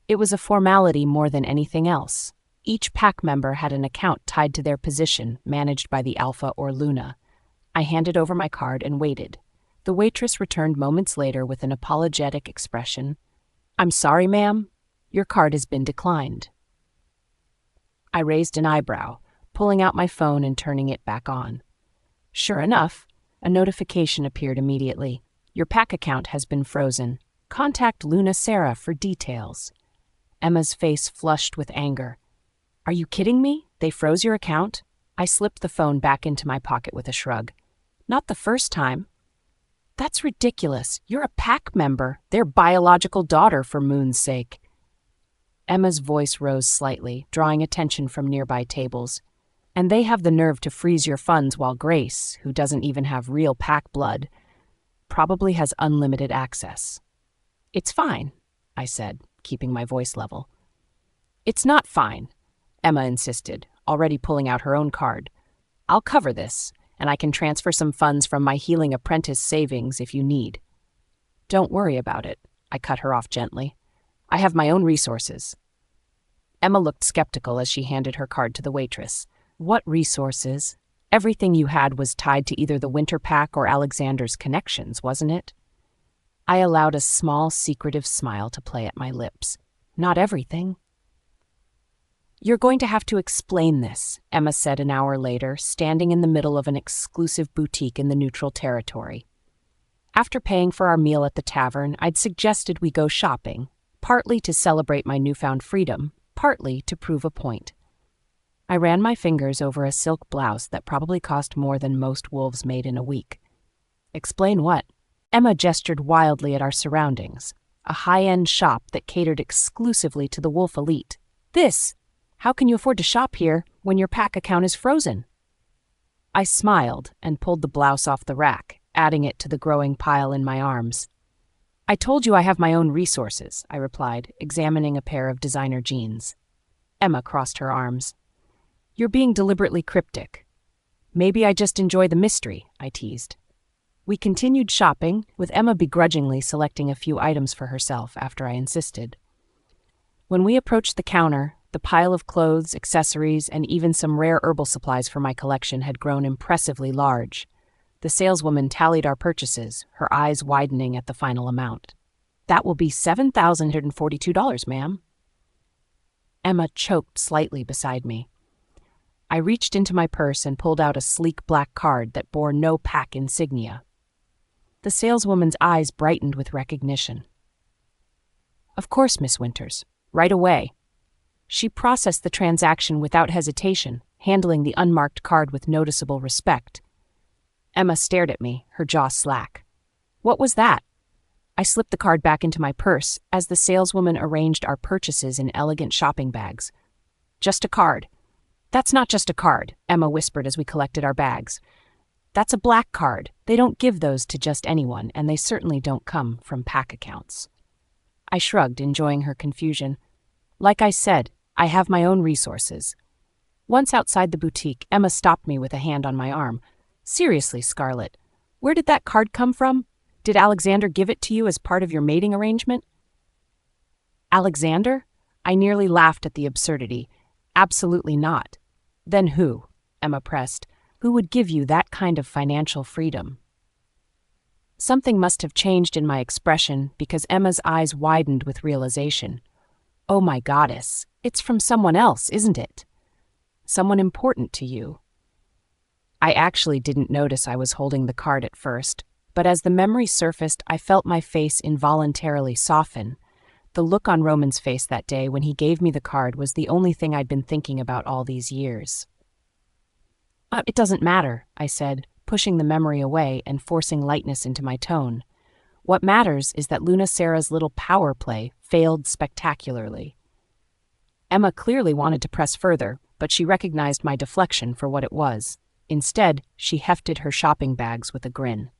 It was a formality more than anything else. Each Pack member had an account tied to their position, managed by the Alpha or Luna. I handed over my card and waited. The waitress returned moments later with an apologetic expression. "I'm sorry, ma'am. Your card has been declined." I raised an eyebrow, pulling out my phone and turning it back on. Sure enough, a notification appeared immediately. "Your Pack account has been frozen. Contact Luna Sarah for details." Emma's face flushed with anger. "Are you kidding me? They froze your account?" I slipped the phone back into my pocket with a shrug. "Not the first time." "That's ridiculous. You're a Pack member, their biological daughter, for moon's sake." Emma's voice rose slightly, drawing attention from nearby tables. "And they have the nerve to freeze your funds while Grace, who doesn't even have real Pack blood, probably has unlimited access." "It's fine," I said, keeping my voice level. "It's not fine," Emma insisted, already pulling out her own card. "I'll cover this, and I can transfer some funds from my Healing Apprentice savings if you need." "Don't worry about it," I cut her off gently. "I have my own resources." Emma looked skeptical as she handed her card to the waitress. "What resources? Everything you had was tied to either the Winter Pack or Alexander's connections, wasn't it?" I allowed a small, secretive smile to play at my lips. "Not everything." You're going to have to explain this, Emma said an hour later, standing in the middle of an exclusive boutique in the neutral territory. After paying for our meal at the tavern, I'd suggested we go shopping, partly to celebrate my newfound freedom, partly to prove a point. I ran my fingers over a silk blouse that probably cost more than most wolves made in a week. Explain what? Emma gestured wildly at our surroundings, a high-end shop that catered exclusively to the wolf elite. This! How can you afford to shop here when your pack account is frozen? I smiled and pulled the blouse off the rack, adding it to the growing pile in my arms. I told you I have my own resources, I replied, examining a pair of designer jeans. Emma crossed her arms. You're being deliberately cryptic. Maybe I just enjoy the mystery, I teased. We continued shopping, with Emma begrudgingly selecting a few items for herself after I insisted. When we approached the counter, the pile of clothes, accessories, and even some rare herbal supplies for my collection had grown impressively large. The saleswoman tallied our purchases, her eyes widening at the final amount. That will be $7,142, ma'am. Emma choked slightly beside me. I reached into my purse and pulled out a sleek black card that bore no pack insignia. The saleswoman's eyes brightened with recognition. Of course, Miss Winters. Right away. She processed the transaction without hesitation, handling the unmarked card with noticeable respect. Emma stared at me, her jaw slack. What was that? I slipped the card back into my purse as the saleswoman arranged our purchases in elegant shopping bags. Just a card. That's not just a card, Emma whispered as we collected our bags. That's a black card. They don't give those to just anyone, and they certainly don't come from pack accounts. I shrugged, enjoying her confusion. Like I said, I have my own resources. Once outside the boutique, Emma stopped me with a hand on my arm. Seriously, Scarlett, where did that card come from? Did Alexander give it to you as part of your mating arrangement? Alexander? I nearly laughed at the absurdity. Absolutely not. Then who? Emma pressed. Who would give you that kind of financial freedom? Something must have changed in my expression because Emma's eyes widened with realization. Oh my goddess, it's from someone else, isn't it? Someone important to you. I actually didn't notice I was holding the card at first, but as the memory surfaced, I felt my face involuntarily soften. The look on Roman's face that day when he gave me the card was the only thing I'd been thinking about all these years. It doesn't matter, I said, pushing the memory away and forcing lightness into my tone. What matters is that Luna Sarah's little power play failed spectacularly. Emma clearly wanted to press further, but she recognized my deflection for what it was. Instead, she hefted her shopping bags with a grin.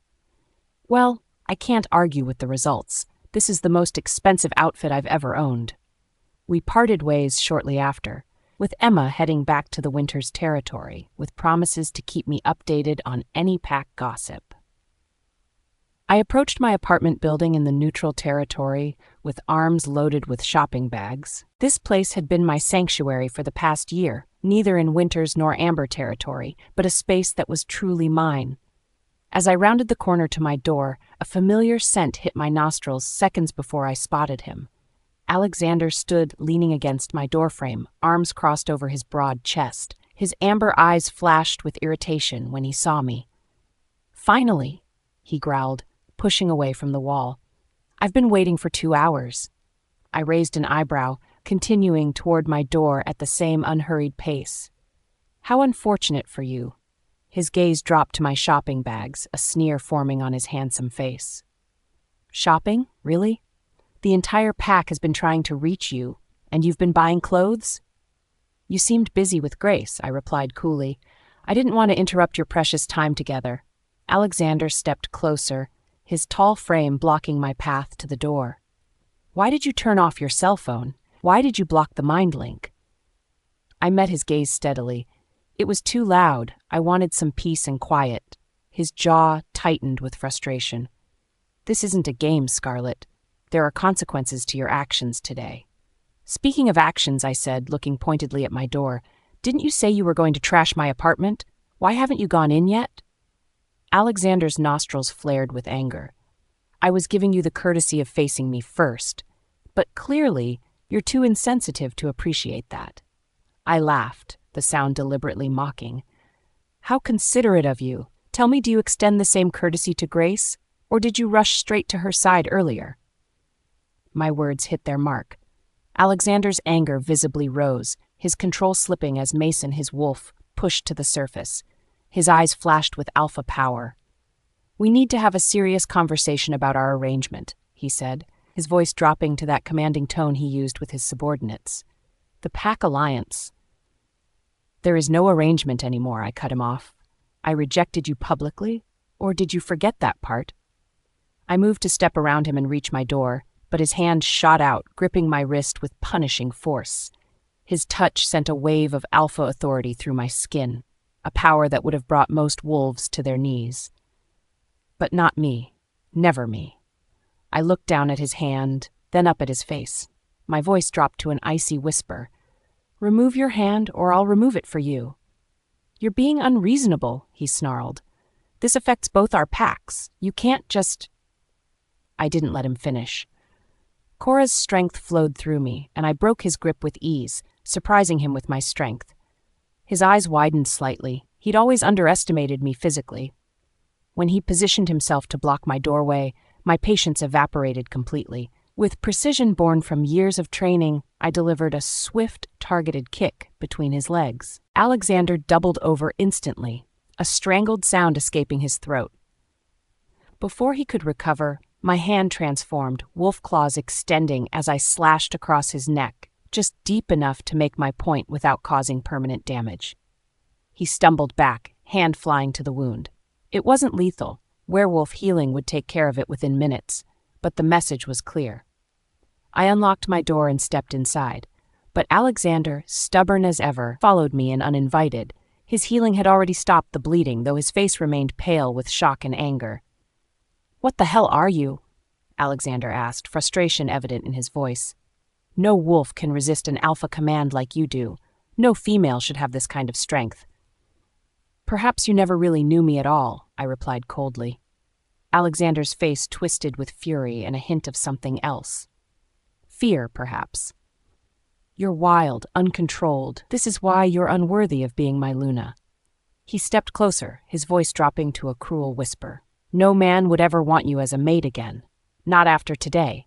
Well, I can't argue with the results. This is the most expensive outfit I've ever owned. We parted ways shortly after, with Emma heading back to the Winters territory, with promises to keep me updated on any pack gossip. I approached my apartment building in the neutral territory with arms loaded with shopping bags. This place had been my sanctuary for the past year, neither in Winters nor Amber territory, but a space that was truly mine. As I rounded the corner to my door, a familiar scent hit my nostrils seconds before I spotted him. Alexander stood leaning against my doorframe, arms crossed over his broad chest. His amber eyes flashed with irritation when he saw me. Finally, he growled, pushing away from the wall. I've been waiting for 2 hours. I raised an eyebrow, continuing toward my door at the same unhurried pace. How unfortunate for you. His gaze dropped to my shopping bags, a sneer forming on his handsome face. Shopping? Really? The entire pack has been trying to reach you, and you've been buying clothes? You seemed busy with Grace, I replied coolly. I didn't want to interrupt your precious time together. Alexander stepped closer, his tall frame blocking my path to the door. Why did you turn off your cell phone? Why did you block the mind link? I met his gaze steadily. It was too loud. I wanted some peace and quiet. His jaw tightened with frustration. This isn't a game, Scarlett. There are consequences to your actions today. Speaking of actions, I said, looking pointedly at my door, didn't you say you were going to trash my apartment? Why haven't you gone in yet? Alexander's nostrils flared with anger. I was giving you the courtesy of facing me first, but clearly you're too insensitive to appreciate that. I laughed, the sound deliberately mocking. How considerate of you. Tell me, do you extend the same courtesy to Grace, or did you rush straight to her side earlier? My words hit their mark. Alexander's anger visibly rose, his control slipping as Mason, his wolf, pushed to the surface. His eyes flashed with alpha power. We need to have a serious conversation about our arrangement, he said, his voice dropping to that commanding tone he used with his subordinates. The Pack Alliance. There is no arrangement anymore, I cut him off. I rejected you publicly, or did you forget that part? I moved to step around him and reach my door, but his hand shot out, gripping my wrist with punishing force. His touch sent a wave of alpha authority through my skin, a power that would have brought most wolves to their knees. But not me. Never me. I looked down at his hand, then up at his face. My voice dropped to an icy whisper. Remove your hand, or I'll remove it for you. You're being unreasonable, he snarled. This affects both our packs. You can't just... I didn't let him finish. Cora's strength flowed through me, and I broke his grip with ease, surprising him with my strength. His eyes widened slightly. He'd always underestimated me physically. When he positioned himself to block my doorway, my patience evaporated completely. With precision born from years of training, I delivered a swift, targeted kick between his legs. Alexander doubled over instantly, a strangled sound escaping his throat. Before he could recover, my hand transformed, wolf claws extending as I slashed across his neck, just deep enough to make my point without causing permanent damage. He stumbled back, hand flying to the wound. It wasn't lethal. Werewolf healing would take care of it within minutes, but the message was clear. I unlocked my door and stepped inside, but Alexander, stubborn as ever, followed me and uninvited. His healing had already stopped the bleeding, though his face remained pale with shock and anger. What the hell are you? Alexander asked, frustration evident in his voice. No wolf can resist an alpha command like you do. No female should have this kind of strength. Perhaps you never really knew me at all, I replied coldly. Alexander's face twisted with fury and a hint of something else. Fear, perhaps. You're wild, uncontrolled. This is why you're unworthy of being my Luna. He stepped closer, his voice dropping to a cruel whisper. No man would ever want you as a mate again. Not after today.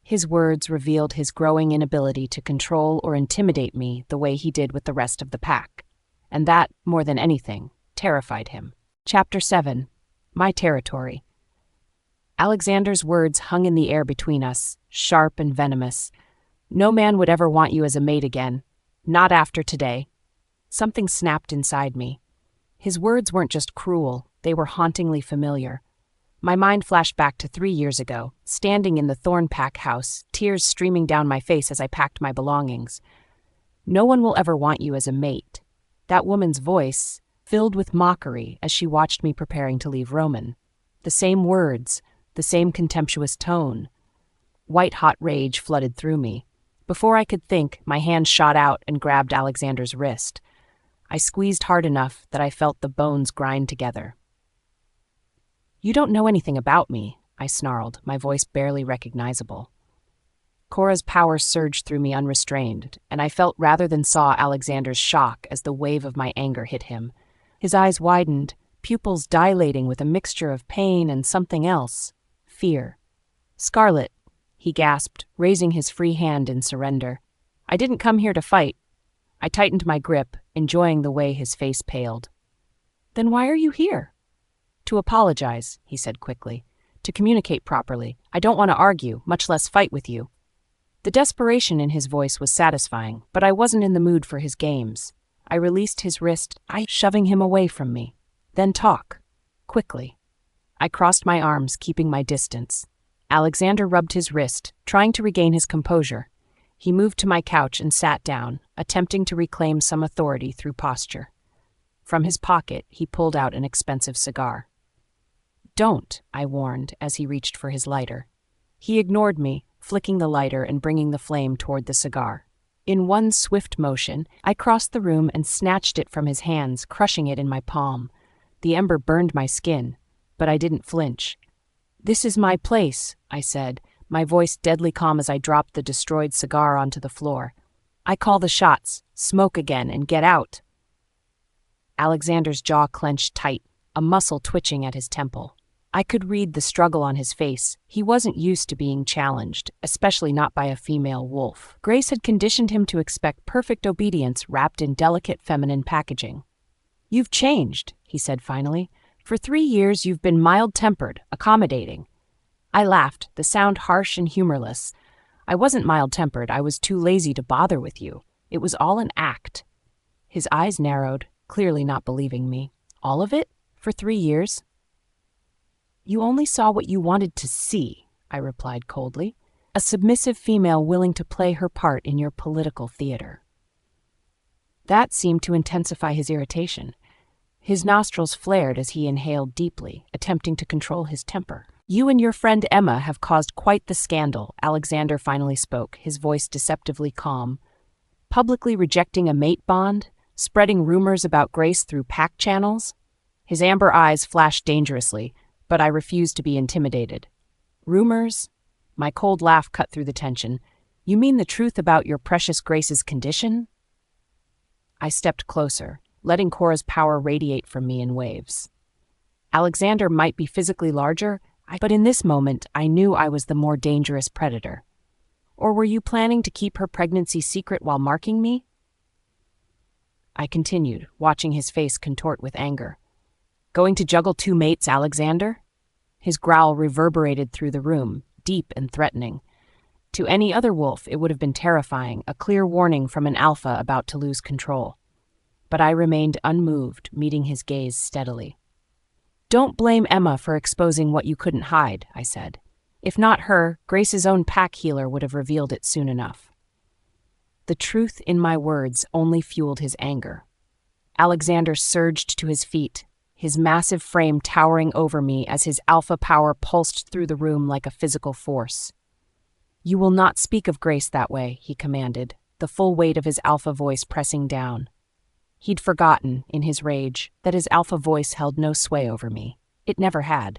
His words revealed his growing inability to control or intimidate me the way he did with the rest of the pack. And that, more than anything, terrified him. Chapter 7. My Territory. Alexander's words hung in the air between us, sharp and venomous. No man would ever want you as a mate again. Not after today. Something snapped inside me. His words weren't just cruel, they were hauntingly familiar. My mind flashed back to 3 years ago, standing in the Thorn Pack house, tears streaming down my face as I packed my belongings. No one will ever want you as a mate. That woman's voice filled with mockery as she watched me preparing to leave Roman. The same words, the same contemptuous tone. White-hot rage flooded through me. Before I could think, my hand shot out and grabbed Alexander's wrist. I squeezed hard enough that I felt the bones grind together. You don't know anything about me, I snarled, my voice barely recognizable. Cora's power surged through me unrestrained, and I felt rather than saw Alexander's shock as the wave of my anger hit him. His eyes widened, pupils dilating with a mixture of pain and something else. Fear. Scarlett, he gasped, raising his free hand in surrender. I didn't come here to fight. I tightened my grip, enjoying the way his face paled. Then why are you here? To apologize, he said quickly. To communicate properly. I don't want to argue, much less fight with you. The desperation in his voice was satisfying, but I wasn't in the mood for his games. I released his wrist, shoving him away from me. Then talk. Quickly. I crossed my arms, keeping my distance. Alexander rubbed his wrist, trying to regain his composure. He moved to my couch and sat down, attempting to reclaim some authority through posture. From his pocket, he pulled out an expensive cigar. Don't, I warned as he reached for his lighter. He ignored me, flicking the lighter and bringing the flame toward the cigar. In one swift motion, I crossed the room and snatched it from his hands, crushing it in my palm. The ember burned my skin, but I didn't flinch. This is my place, I said, my voice deadly calm as I dropped the destroyed cigar onto the floor. I call the shots. Smoke again and get out. Alexander's jaw clenched tight, a muscle twitching at his temple. I could read the struggle on his face. He wasn't used to being challenged, especially not by a female wolf. Grace had conditioned him to expect perfect obedience wrapped in delicate feminine packaging. "You've changed," he said finally. "For 3 years you've been mild-tempered, accommodating." I laughed, the sound harsh and humorless. "I wasn't mild-tempered, I was too lazy to bother with you. It was all an act." His eyes narrowed, clearly not believing me. "All of it? For 3 years?" "You only saw what you wanted to see," I replied coldly. "A submissive female willing to play her part in your political theater." That seemed to intensify his irritation. His nostrils flared as he inhaled deeply, attempting to control his temper. "You and your friend Emma have caused quite the scandal," Alexander finally spoke, his voice deceptively calm. "Publicly rejecting a mate bond? Spreading rumors about Grace through pack channels?" His amber eyes flashed dangerously, but I refused to be intimidated. "Rumors?" My cold laugh cut through the tension. "You mean the truth about your precious Grace's condition?" I stepped closer, letting Cora's power radiate from me in waves. Alexander might be physically larger, but in this moment I knew I was the more dangerous predator. "Or were you planning to keep her pregnancy secret while marking me?" I continued, watching his face contort with anger. "Going to juggle 2 mates, Alexander?" His growl reverberated through the room, deep and threatening. To any other wolf, it would have been terrifying, a clear warning from an alpha about to lose control. But I remained unmoved, meeting his gaze steadily. "Don't blame Emma for exposing what you couldn't hide," I said. "If not her, Grace's own pack healer would have revealed it soon enough." The truth in my words only fueled his anger. Alexander surged to his feet, his massive frame towering over me as his alpha power pulsed through the room like a physical force. "You will not speak of Grace that way," he commanded, the full weight of his alpha voice pressing down. He'd forgotten, in his rage, that his alpha voice held no sway over me. It never had.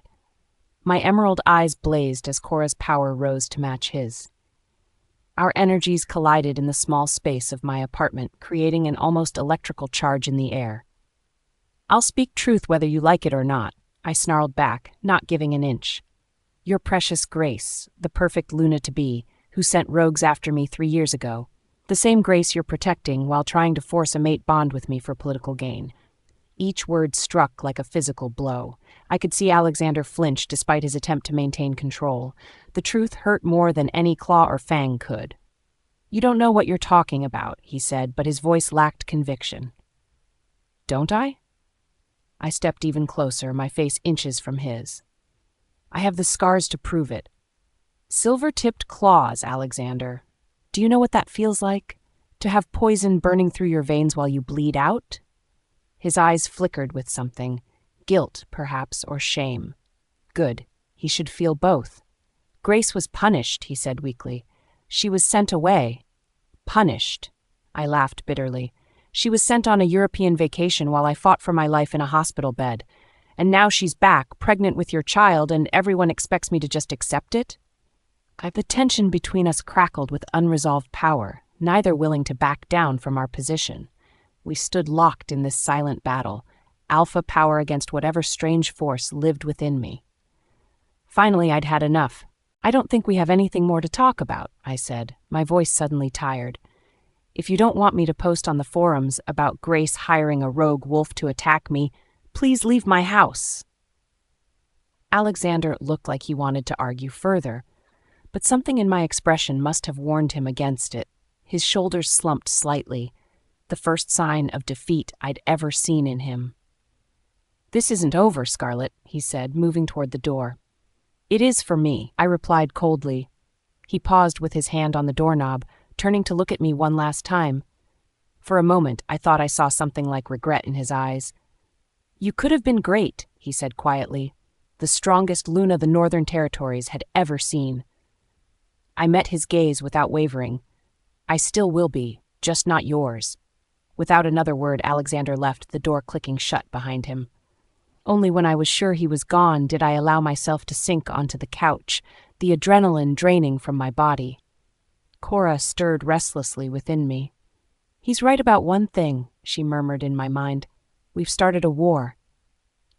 My emerald eyes blazed as Cora's power rose to match his. Our energies collided in the small space of my apartment, creating an almost electrical charge in the air. "I'll speak truth whether you like it or not," I snarled back, not giving an inch. "Your precious Grace, the perfect Luna-to-be, who sent rogues after me 3 years ago. The same Grace you're protecting while trying to force a mate bond with me for political gain." Each word struck like a physical blow. I could see Alexander flinch despite his attempt to maintain control. The truth hurt more than any claw or fang could. "You don't know what you're talking about," he said, but his voice lacked conviction. "Don't I?" I stepped even closer, my face inches from his. "I have the scars to prove it. Silver-tipped claws, Alexander. Do you know what that feels like? To have poison burning through your veins while you bleed out?" His eyes flickered with something. Guilt, perhaps, or shame. Good. He should feel both. "Grace was punished," he said weakly. "She was sent away." "Punished?" I laughed bitterly. "She was sent on a European vacation while I fought for my life in a hospital bed. And now she's back, pregnant with your child, and everyone expects me to just accept it?" The tension between us crackled with unresolved power, neither willing to back down from our position. We stood locked in this silent battle, alpha power against whatever strange force lived within me. Finally, I'd had enough. "I don't think we have anything more to talk about," I said, my voice suddenly tired. "If you don't want me to post on the forums about Grace hiring a rogue wolf to attack me, please leave my house." Alexander looked like he wanted to argue further, but something in my expression must have warned him against it. His shoulders slumped slightly, the first sign of defeat I'd ever seen in him. "This isn't over, Scarlett," he said, moving toward the door. "It is for me," I replied coldly. He paused with his hand on the doorknob, turning to look at me one last time. For a moment, I thought I saw something like regret in his eyes. "You could have been great," he said quietly. "The strongest Luna the Northern Territories had ever seen." I met his gaze without wavering. "I still will be, just not yours." Without another word, Alexander left, the door clicking shut behind him. Only when I was sure he was gone did I allow myself to sink onto the couch, the adrenaline draining from my body. Cora stirred restlessly within me. "He's right about one thing," she murmured in my mind. "We've started a war."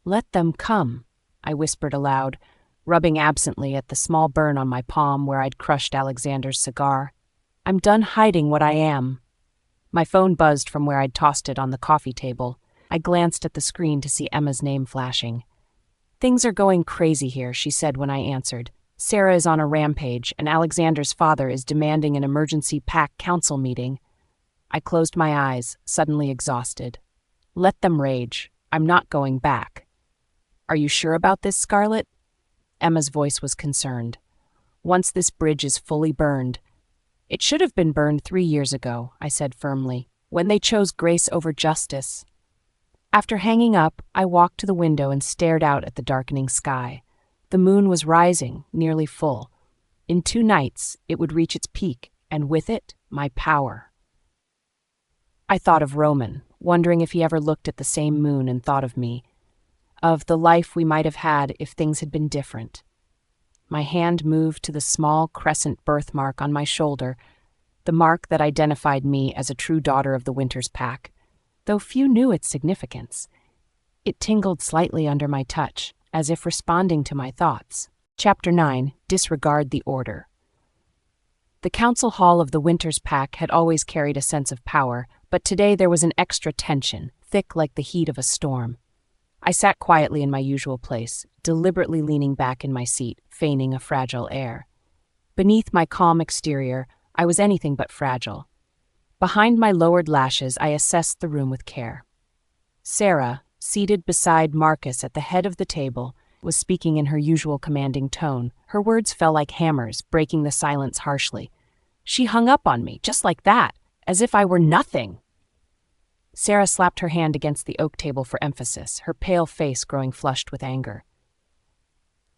"Let them come," I whispered aloud, rubbing absently at the small burn on my palm where I'd crushed Alexander's cigar. "I'm done hiding what I am." My phone buzzed from where I'd tossed it on the coffee table. I glanced at the screen to see Emma's name flashing. "Things are going crazy here," she said when I answered. "Sarah is on a rampage, and Alexander's father is demanding an emergency pack council meeting." I closed my eyes, suddenly exhausted. "Let them rage. I'm not going back." "Are you sure about this, Scarlett?" Emma's voice was concerned. "Once this bridge is fully burned—" "It should have been burned 3 years ago," I said firmly, "when they chose grace over justice." After hanging up, I walked to the window and stared out at the darkening sky. The moon was rising, nearly full. In 2 nights, it would reach its peak, and with it, my power. I thought of Roman, wondering if he ever looked at the same moon and thought of me, of the life we might have had if things had been different. My hand moved to the small crescent birthmark on my shoulder, the mark that identified me as a true daughter of the Winters pack, though few knew its significance. It tingled slightly under my touch, as if responding to my thoughts. Chapter 9. Disregard the Order. The council hall of the Winters pack had always carried a sense of power, but today there was an extra tension, thick like the heat of a storm. I sat quietly in my usual place, deliberately leaning back in my seat, feigning a fragile air. Beneath my calm exterior, I was anything but fragile. Behind my lowered lashes, I assessed the room with care. Sarah, seated beside Marcus at the head of the table, was speaking in her usual commanding tone. Her words fell like hammers, breaking the silence harshly. She hung up on me, just like that, as if I were nothing. Sarah slapped her hand against the oak table for emphasis, her pale face growing flushed with anger.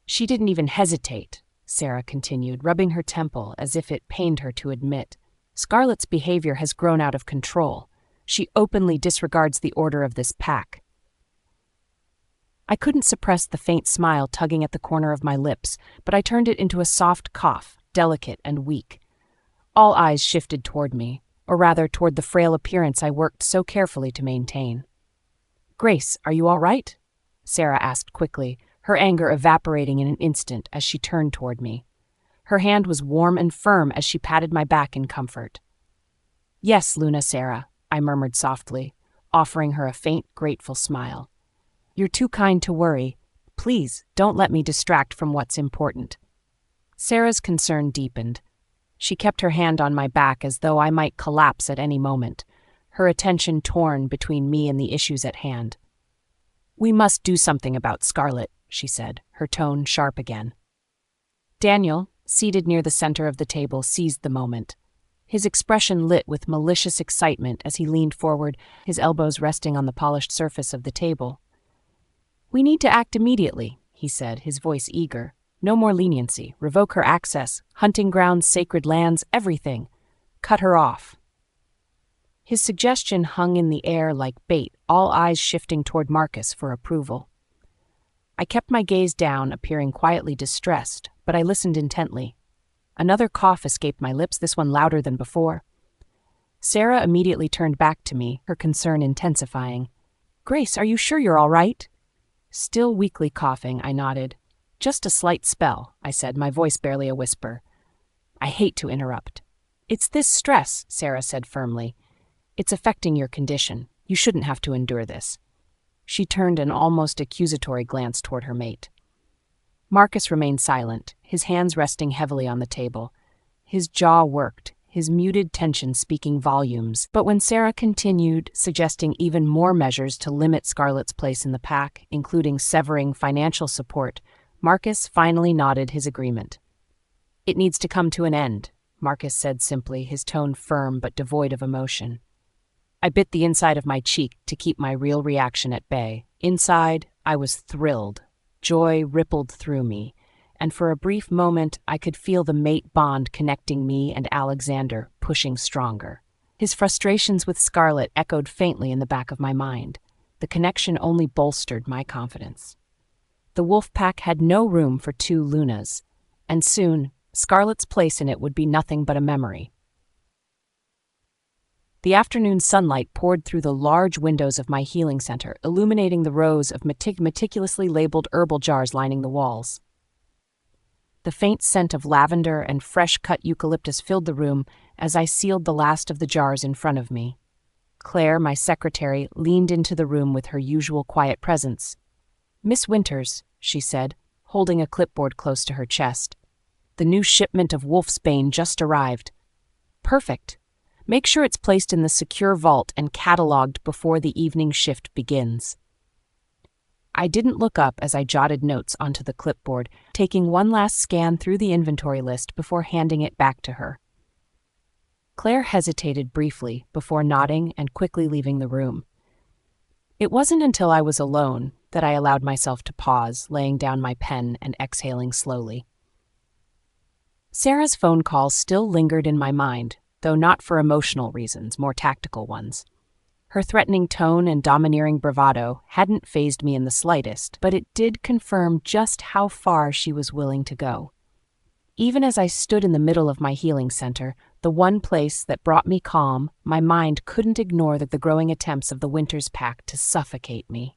"She didn't even hesitate," Sarah continued, rubbing her temple as if it pained her to admit. "Scarlett's behavior has grown out of control. She openly disregards the order of this pack." I couldn't suppress the faint smile tugging at the corner of my lips, but I turned it into a soft cough, delicate and weak. All eyes shifted toward me, or rather toward the frail appearance I worked so carefully to maintain. "Grace, are you all right?" Sarah asked quickly, her anger evaporating in an instant as she turned toward me. Her hand was warm and firm as she patted my back in comfort. "Yes, Luna Sarah," I murmured softly, offering her a faint, grateful smile. "You're too kind to worry. Please, don't let me distract from what's important." Sarah's concern deepened. She kept her hand on my back as though I might collapse at any moment, her attention torn between me and the issues at hand. "We must do something about Scarlett," she said, her tone sharp again. Daniel, seated near the center of the table, seized the moment. His expression lit with malicious excitement as he leaned forward, his elbows resting on the polished surface of the table. "We need to act immediately," he said, his voice eager. "No more leniency. Revoke her access. Hunting grounds, sacred lands, everything. Cut her off." His suggestion hung in the air like bait, all eyes shifting toward Marcus for approval. I kept my gaze down, appearing quietly distressed, but I listened intently. Another cough escaped my lips, this one louder than before. Sarah immediately turned back to me, her concern intensifying. "Grace, are you sure you're all right?" Still weakly coughing, I nodded. "Just a slight spell," I said, my voice barely a whisper. "I hate to interrupt." "It's this stress," Sarah said firmly. "It's affecting your condition. You shouldn't have to endure this." She turned an almost accusatory glance toward her mate. Marcus remained silent, his hands resting heavily on the table. His jaw worked, his muted tension speaking volumes. But when Sarah continued, suggesting even more measures to limit Scarlett's place in the pack, including severing financial support, Marcus finally nodded his agreement. "It needs to come to an end," Marcus said simply, his tone firm but devoid of emotion. I bit the inside of my cheek to keep my real reaction at bay. Inside, I was thrilled. Joy rippled through me, and for a brief moment I could feel the mate bond connecting me and Alexander pushing stronger. His frustrations with Scarlett echoed faintly in the back of my mind. The connection only bolstered my confidence. The wolf pack had no room for 2 Lunas, and soon Scarlett's place in it would be nothing but a memory. The afternoon sunlight poured through the large windows of my healing center, illuminating the rows of meticulously labeled herbal jars lining the walls. The faint scent of lavender and fresh-cut eucalyptus filled the room as I sealed the last of the jars in front of me. Claire, my secretary, leaned into the room with her usual quiet presence. "Miss Winters," she said, holding a clipboard close to her chest. "The new shipment of wolfsbane just arrived." "Perfect. Make sure it's placed in the secure vault and cataloged before the evening shift begins." I didn't look up as I jotted notes onto the clipboard, taking one last scan through the inventory list before handing it back to her. Claire hesitated briefly before nodding and quickly leaving the room. It wasn't until I was alone that I allowed myself to pause, laying down my pen and exhaling slowly. Sarah's phone call still lingered in my mind, though not for emotional reasons, more tactical ones. Her threatening tone and domineering bravado hadn't fazed me in the slightest, but it did confirm just how far she was willing to go. Even as I stood in the middle of my healing center, the one place that brought me calm, my mind couldn't ignore the growing attempts of the Winters Pack to suffocate me.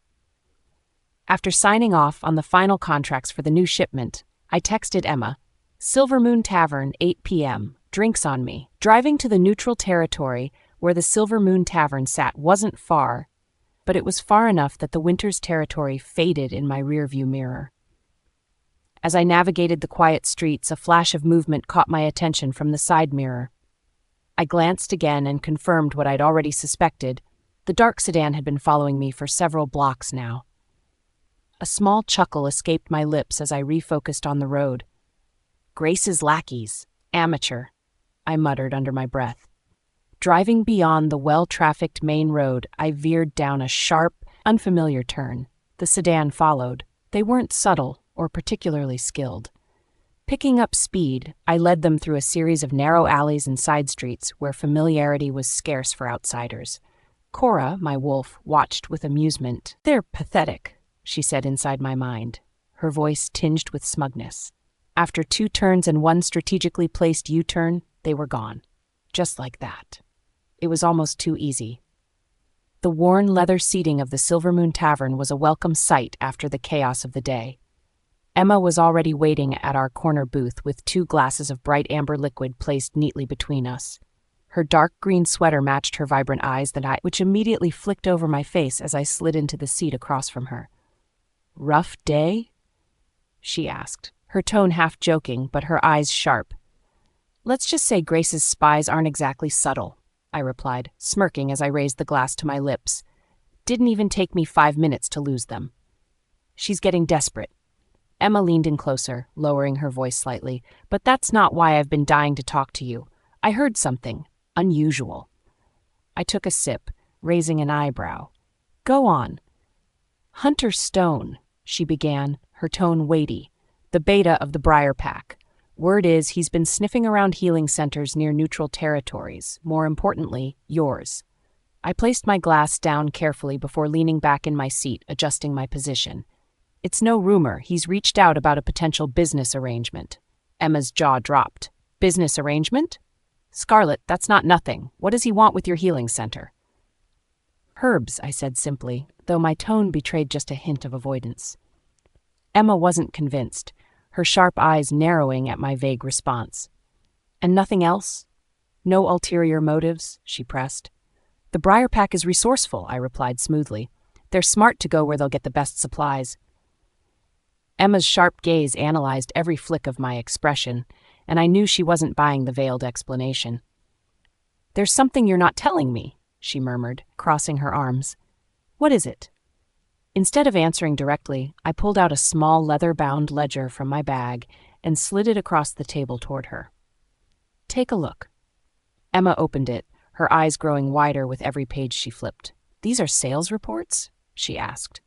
After signing off on the final contracts for the new shipment, I texted Emma, "Silver Moon Tavern, 8 p.m., drinks on me." Driving to the neutral territory where the Silver Moon Tavern sat wasn't far, but it was far enough that the Winters territory faded in my rearview mirror. As I navigated the quiet streets, a flash of movement caught my attention from the side mirror. I glanced again and confirmed what I'd already suspected. The dark sedan had been following me for several blocks now. A small chuckle escaped my lips as I refocused on the road. "Grace's lackeys. Amateur," I muttered under my breath. Driving beyond the well-trafficked main road, I veered down a sharp, unfamiliar turn. The sedan followed. They weren't subtle or particularly skilled. Picking up speed, I led them through a series of narrow alleys and side streets where familiarity was scarce for outsiders. Cora, my wolf, watched with amusement. "They're pathetic," she said inside my mind, her voice tinged with smugness. After 2 turns and 1 strategically placed U-turn, they were gone. Just like that. It was almost too easy. The worn leather seating of the Silver Moon Tavern was a welcome sight after the chaos of the day. Emma was already waiting at our corner booth with 2 glasses of bright amber liquid placed neatly between us. Her dark green sweater matched her vibrant eyes, which immediately flicked over my face as I slid into the seat across from her. "Rough day?" she asked, her tone half joking, but her eyes sharp. "Let's just say Grace's spies aren't exactly subtle," I replied, smirking as I raised the glass to my lips. "Didn't even take me 5 minutes to lose them." "She's getting desperate." Emma leaned in closer, lowering her voice slightly. "But that's not why I've been dying to talk to you. I heard something unusual." I took a sip, raising an eyebrow. "Go on." "Hunter Stone," she began, her tone weighty. "The beta of the Briar Pack. Word is he's been sniffing around healing centers near neutral territories, more importantly, yours." I placed my glass down carefully before leaning back in my seat, adjusting my position. "It's no rumor. He's reached out about a potential business arrangement." Emma's jaw dropped. "Business arrangement? Scarlett, that's not nothing. What does he want with your healing center?" "Herbs," I said simply, though my tone betrayed just a hint of avoidance. Emma wasn't convinced, her sharp eyes narrowing at my vague response. "And nothing else? No ulterior motives?" she pressed. "The Briar Pack is resourceful," I replied smoothly. "They're smart to go where they'll get the best supplies." Emma's sharp gaze analyzed every flick of my expression, and I knew she wasn't buying the veiled explanation. "There's something you're not telling me," she murmured, crossing her arms. "What is it?" Instead of answering directly, I pulled out a small leather-bound ledger from my bag and slid it across the table toward her. "Take a look." Emma opened it, her eyes growing wider with every page she flipped. "These are sales reports?" she asked.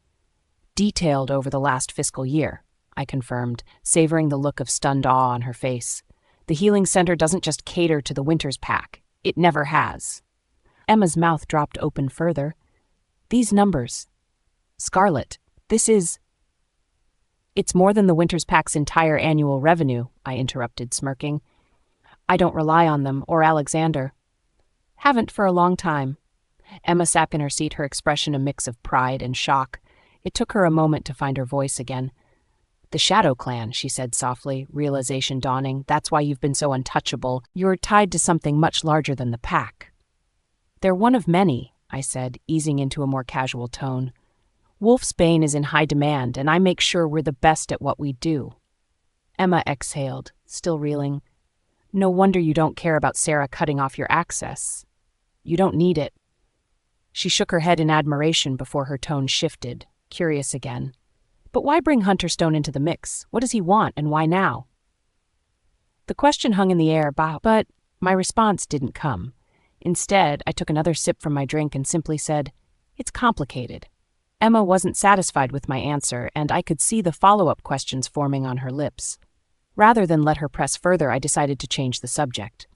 "Detailed over the last fiscal year," I confirmed, savoring the look of stunned awe on her face. "The healing center doesn't just cater to the Winters Pack. It never has." Emma's mouth dropped open further. "These numbers. Scarlett, this is—" "It's more than the Winters Pack's entire annual revenue," I interrupted, smirking. "I don't rely on them, or Alexander." Haven't for a long time. Emma sat in her seat, her expression a mix of pride and shock. It took her a moment to find her voice again. The Shadow Clan, she said softly, realization dawning. That's why you've been so untouchable. You're tied to something much larger than the pack. They're one of many, I said, easing into a more casual tone. Wolf's Bane is in high demand, and I make sure we're the best at what we do. Emma exhaled, still reeling. No wonder you don't care about Sarah cutting off your access. You don't need it. She shook her head in admiration before her tone shifted, curious again. But why bring Hunterstone into the mix? What does he want, and why now? The question hung in the air, but my response didn't come. Instead, I took another sip from my drink and simply said, "It's complicated." Emma wasn't satisfied with my answer, and I could see the follow-up questions forming on her lips. Rather than let her press further, I decided to change the subject.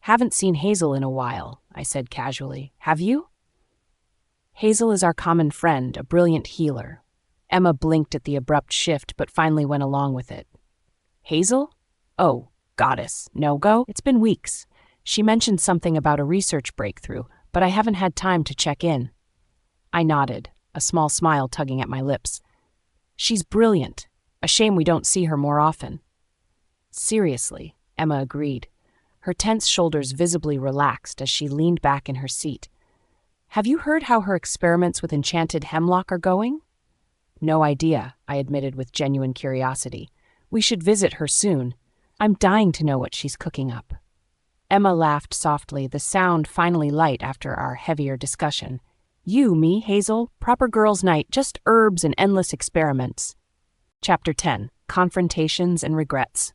"Haven't seen Hazel in a while," I said casually. "Have you?" "Hazel is our common friend, a brilliant healer." Emma blinked at the abrupt shift, but finally went along with it. "Hazel? Oh, goddess, no-go? It's been weeks. She mentioned something about a research breakthrough, but I haven't had time to check in." I nodded, a small smile tugging at my lips. "She's brilliant. A shame we don't see her more often." "Seriously," Emma agreed. Her tense shoulders visibly relaxed as she leaned back in her seat. "Have you heard how her experiments with enchanted hemlock are going?" "No idea," I admitted with genuine curiosity. "We should visit her soon. I'm dying to know what she's cooking up." Emma laughed softly, the sound finally light after our heavier discussion. "You, me, Hazel, proper girls' night, just herbs and endless experiments." Chapter 10. Confrontations and Regrets.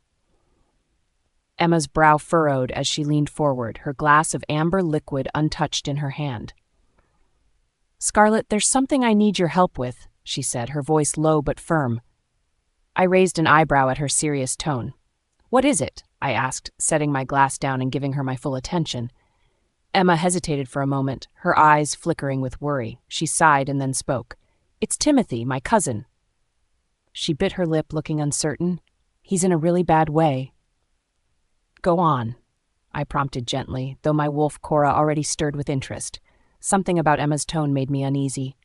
Emma's brow furrowed as she leaned forward, her glass of amber liquid untouched in her hand. "Scarlett, there's something I need your help with," she said, her voice low but firm. I raised an eyebrow at her serious tone. "What is it?" I asked, setting my glass down and giving her my full attention. Emma hesitated for a moment, her eyes flickering with worry. She sighed and then spoke. "It's Timothy, my cousin." She bit her lip, looking uncertain. "He's in a really bad way." "Go on," I prompted gently, though my wolf Cora already stirred with interest. Something about Emma's tone made me uneasy.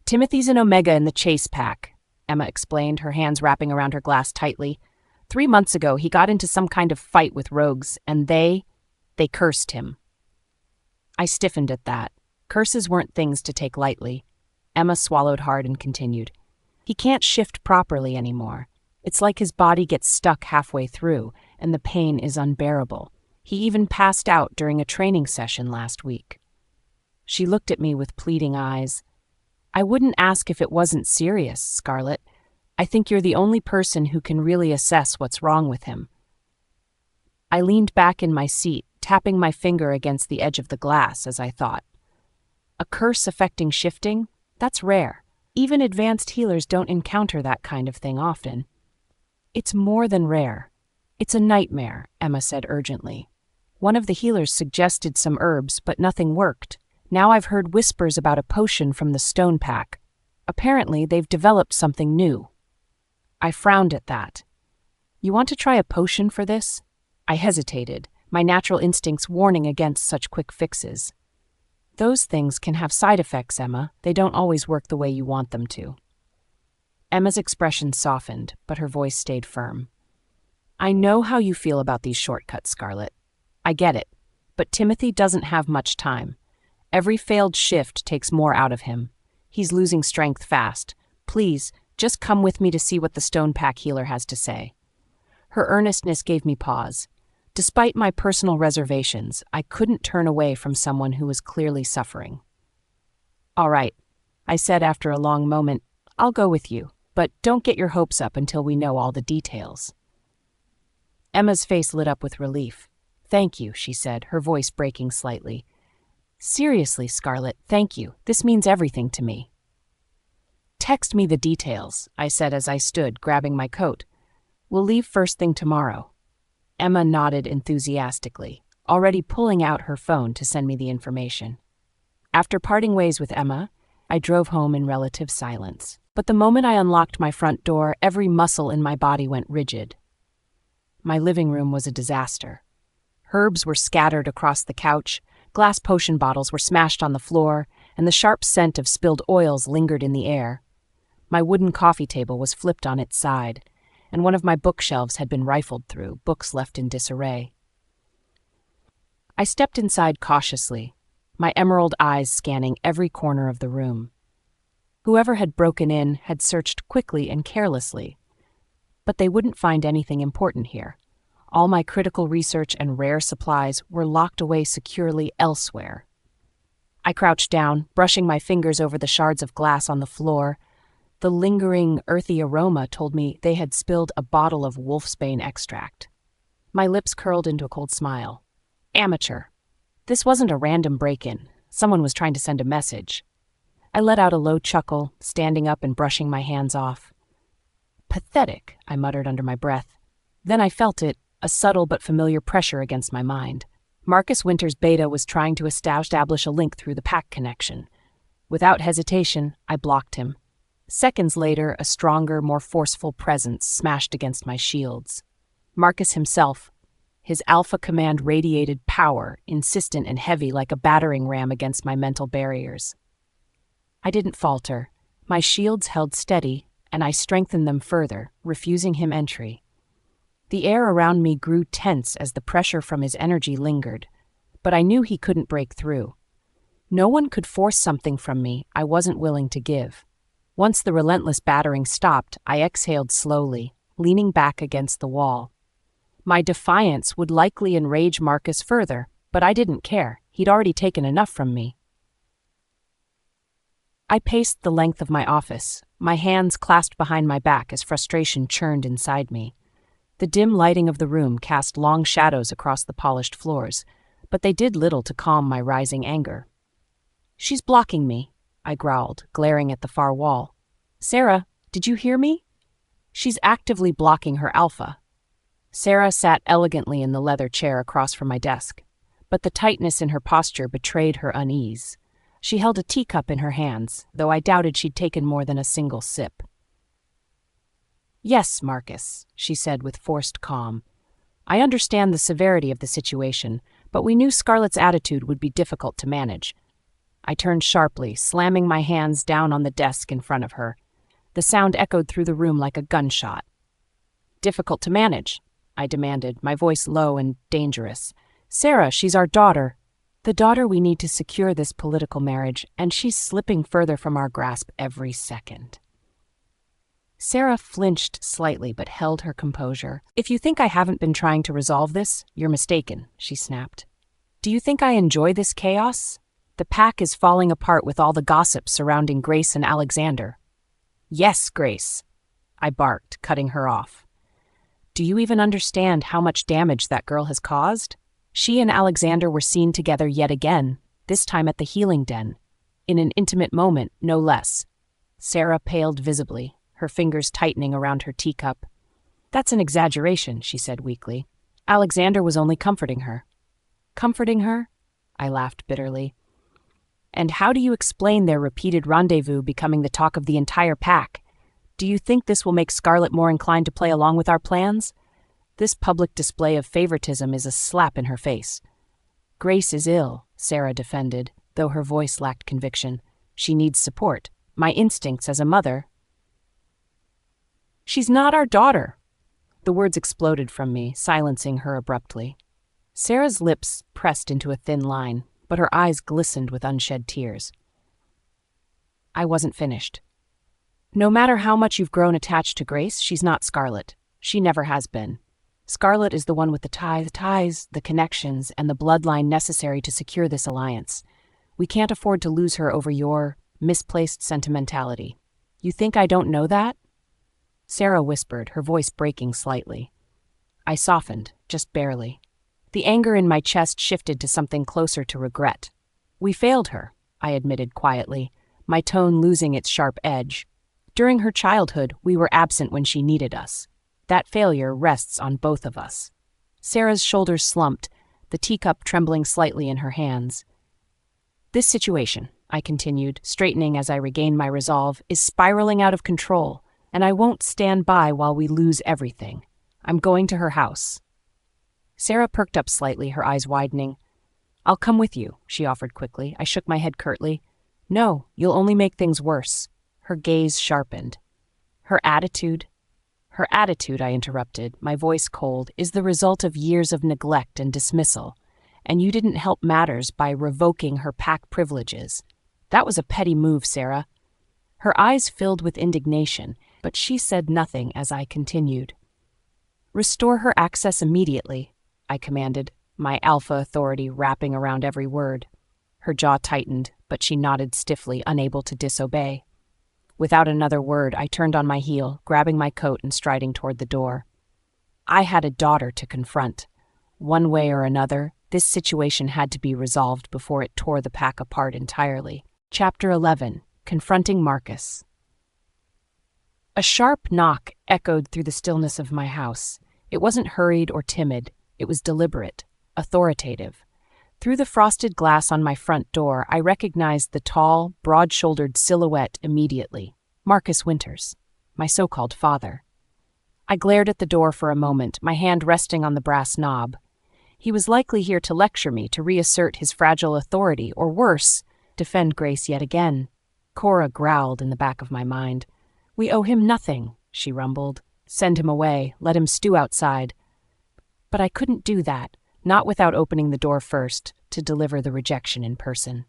"Timothy's an Omega in the Chase Pack," Emma explained, her hands wrapping around her glass tightly. 3 months ago, he got into some kind of fight with rogues, and they cursed him. I stiffened at that. Curses weren't things to take lightly. Emma swallowed hard and continued. "He can't shift properly anymore. It's like his body gets stuck halfway through, and the pain is unbearable. He even passed out during a training session last week." She looked at me with pleading eyes. "I wouldn't ask if it wasn't serious, Scarlett. I think you're the only person who can really assess what's wrong with him." I leaned back in my seat, tapping my finger against the edge of the glass as I thought. A curse affecting shifting? That's rare. Even advanced healers don't encounter that kind of thing often. "It's more than rare. It's a nightmare," Emma said urgently. "One of the healers suggested some herbs, but nothing worked. Now I've heard whispers about a potion from the Stone Pack. Apparently, they've developed something new." I frowned at that. "You want to try a potion for this?" I hesitated, my natural instincts warning against such quick fixes. "Those things can have side effects, Emma. They don't always work the way you want them to." Emma's expression softened, but her voice stayed firm. "I know how you feel about these shortcuts, Scarlett. I get it. But Timothy doesn't have much time. Every failed shift takes more out of him. He's losing strength fast. Please, just come with me to see what the Stone Pack healer has to say." Her earnestness gave me pause. Despite my personal reservations, I couldn't turn away from someone who was clearly suffering. "All right," I said after a long moment. "I'll go with you, but don't get your hopes up until we know all the details." Emma's face lit up with relief. "Thank you," she said, her voice breaking slightly. "Seriously, Scarlett, thank you. This means everything to me." "Text me the details," I said as I stood, grabbing my coat. "We'll leave first thing tomorrow." Emma nodded enthusiastically, already pulling out her phone to send me the information. After parting ways with Emma, I drove home in relative silence. But the moment I unlocked my front door, every muscle in my body went rigid. My living room was a disaster. Herbs were scattered across the couch, glass potion bottles were smashed on the floor, and the sharp scent of spilled oils lingered in the air. My wooden coffee table was flipped on its side, and one of my bookshelves had been rifled through, books left in disarray. I stepped inside cautiously, my emerald eyes scanning every corner of the room. Whoever had broken in had searched quickly and carelessly, but they wouldn't find anything important here. All my critical research and rare supplies were locked away securely elsewhere. I crouched down, brushing my fingers over the shards of glass on the floor. The lingering, earthy aroma told me they had spilled a bottle of wolfsbane extract. My lips curled into a cold smile. Amateur. This wasn't a random break-in. Someone was trying to send a message. I let out a low chuckle, standing up and brushing my hands off. Pathetic, I muttered under my breath. Then I felt it, a subtle but familiar pressure against my mind. Marcus Winters' beta was trying to establish a link through the pack connection. Without hesitation, I blocked him. Seconds later, a stronger, more forceful presence smashed against my shields. Marcus himself. His alpha command radiated power, insistent and heavy like a battering ram against my mental barriers. I didn't falter. My shields held steady, and I strengthened them further, refusing him entry. The air around me grew tense as the pressure from his energy lingered, but I knew he couldn't break through. No one could force something from me I wasn't willing to give. Once the relentless battering stopped, I exhaled slowly, leaning back against the wall. My defiance would likely enrage Marcus further, but I didn't care. He'd already taken enough from me. I paced the length of my office, my hands clasped behind my back as frustration churned inside me. The dim lighting of the room cast long shadows across the polished floors, but they did little to calm my rising anger. "She's blocking me," I growled, glaring at the far wall. "Sarah, did you hear me? She's actively blocking her alpha." Sarah sat elegantly in the leather chair across from my desk, but the tightness in her posture betrayed her unease. She held a teacup in her hands, though I doubted she'd taken more than a single sip. "Yes, Marcus," she said with forced calm. "I understand the severity of the situation, but we knew Scarlett's attitude would be difficult to manage." I turned sharply, slamming my hands down on the desk in front of her. The sound echoed through the room like a gunshot. "Difficult to manage?" I demanded, my voice low and dangerous. "Sarah, she's our daughter. The daughter we need to secure this political marriage, and she's slipping further from our grasp every second." Sarah flinched slightly but held her composure. "If you think I haven't been trying to resolve this, you're mistaken," she snapped. "Do you think I enjoy this chaos? The pack is falling apart with all the gossip surrounding Grace and Alexander." "Yes, Grace," I barked, cutting her off. "Do you even understand how much damage that girl has caused? She and Alexander were seen together yet again, this time at the healing den. In an intimate moment, no less." Sarah paled visibly, her fingers tightening around her teacup. "That's an exaggeration," she said weakly. "Alexander was only comforting her." "Comforting her?" I laughed bitterly. "And how do you explain their repeated rendezvous becoming the talk of the entire pack? Do you think this will make Scarlett more inclined to play along with our plans? This public display of favoritism is a slap in her face." "Grace is ill," Sarah defended, though her voice lacked conviction. "She needs support. My instincts as a mother—" "She's not our daughter." The words exploded from me, silencing her abruptly. Sarah's lips pressed into a thin line, but her eyes glistened with unshed tears. I wasn't finished. "No matter how much you've grown attached to Grace, she's not Scarlett. She never has been. Scarlett is the one with the ties, the connections, and the bloodline necessary to secure this alliance. We can't afford to lose her over your misplaced sentimentality. You think I don't know that?" Sarah whispered, her voice breaking slightly. I softened, just barely. The anger in my chest shifted to something closer to regret. "We failed her," I admitted quietly, my tone losing its sharp edge. "During her childhood, we were absent when she needed us. That failure rests on both of us." Sarah's shoulders slumped, the teacup trembling slightly in her hands. "This situation," I continued, straightening as I regained my resolve, "is spiraling out of control, and I won't stand by while we lose everything. I'm going to her house." Sarah perked up slightly, her eyes widening. "I'll come with you," she offered quickly. I shook my head curtly. "No, you'll only make things worse." Her gaze sharpened. Her attitude, I interrupted, my voice cold, "is the result of years of neglect and dismissal, and you didn't help matters by revoking her pack privileges. That was a petty move, Sarah." Her eyes filled with indignation, but she said nothing as I continued. "Restore her access immediately," I commanded, my alpha authority wrapping around every word. Her jaw tightened, but she nodded stiffly, unable to disobey. Without another word, I turned on my heel, grabbing my coat and striding toward the door. I had a daughter to confront. One way or another, this situation had to be resolved before it tore the pack apart entirely. Chapter 11. Confronting Marcus. A sharp knock echoed through the stillness of my house. It wasn't hurried or timid. It was deliberate, authoritative. Through the frosted glass on my front door, I recognized the tall, broad-shouldered silhouette immediately. Marcus Winters, my so-called father. I glared at the door for a moment, my hand resting on the brass knob. He was likely here to lecture me, to reassert his fragile authority, or worse, defend Grace yet again. Cora growled in the back of my mind. "We owe him nothing," she rumbled. "Send him away, let him stew outside." But I couldn't do that, not without opening the door first, to deliver the rejection in person.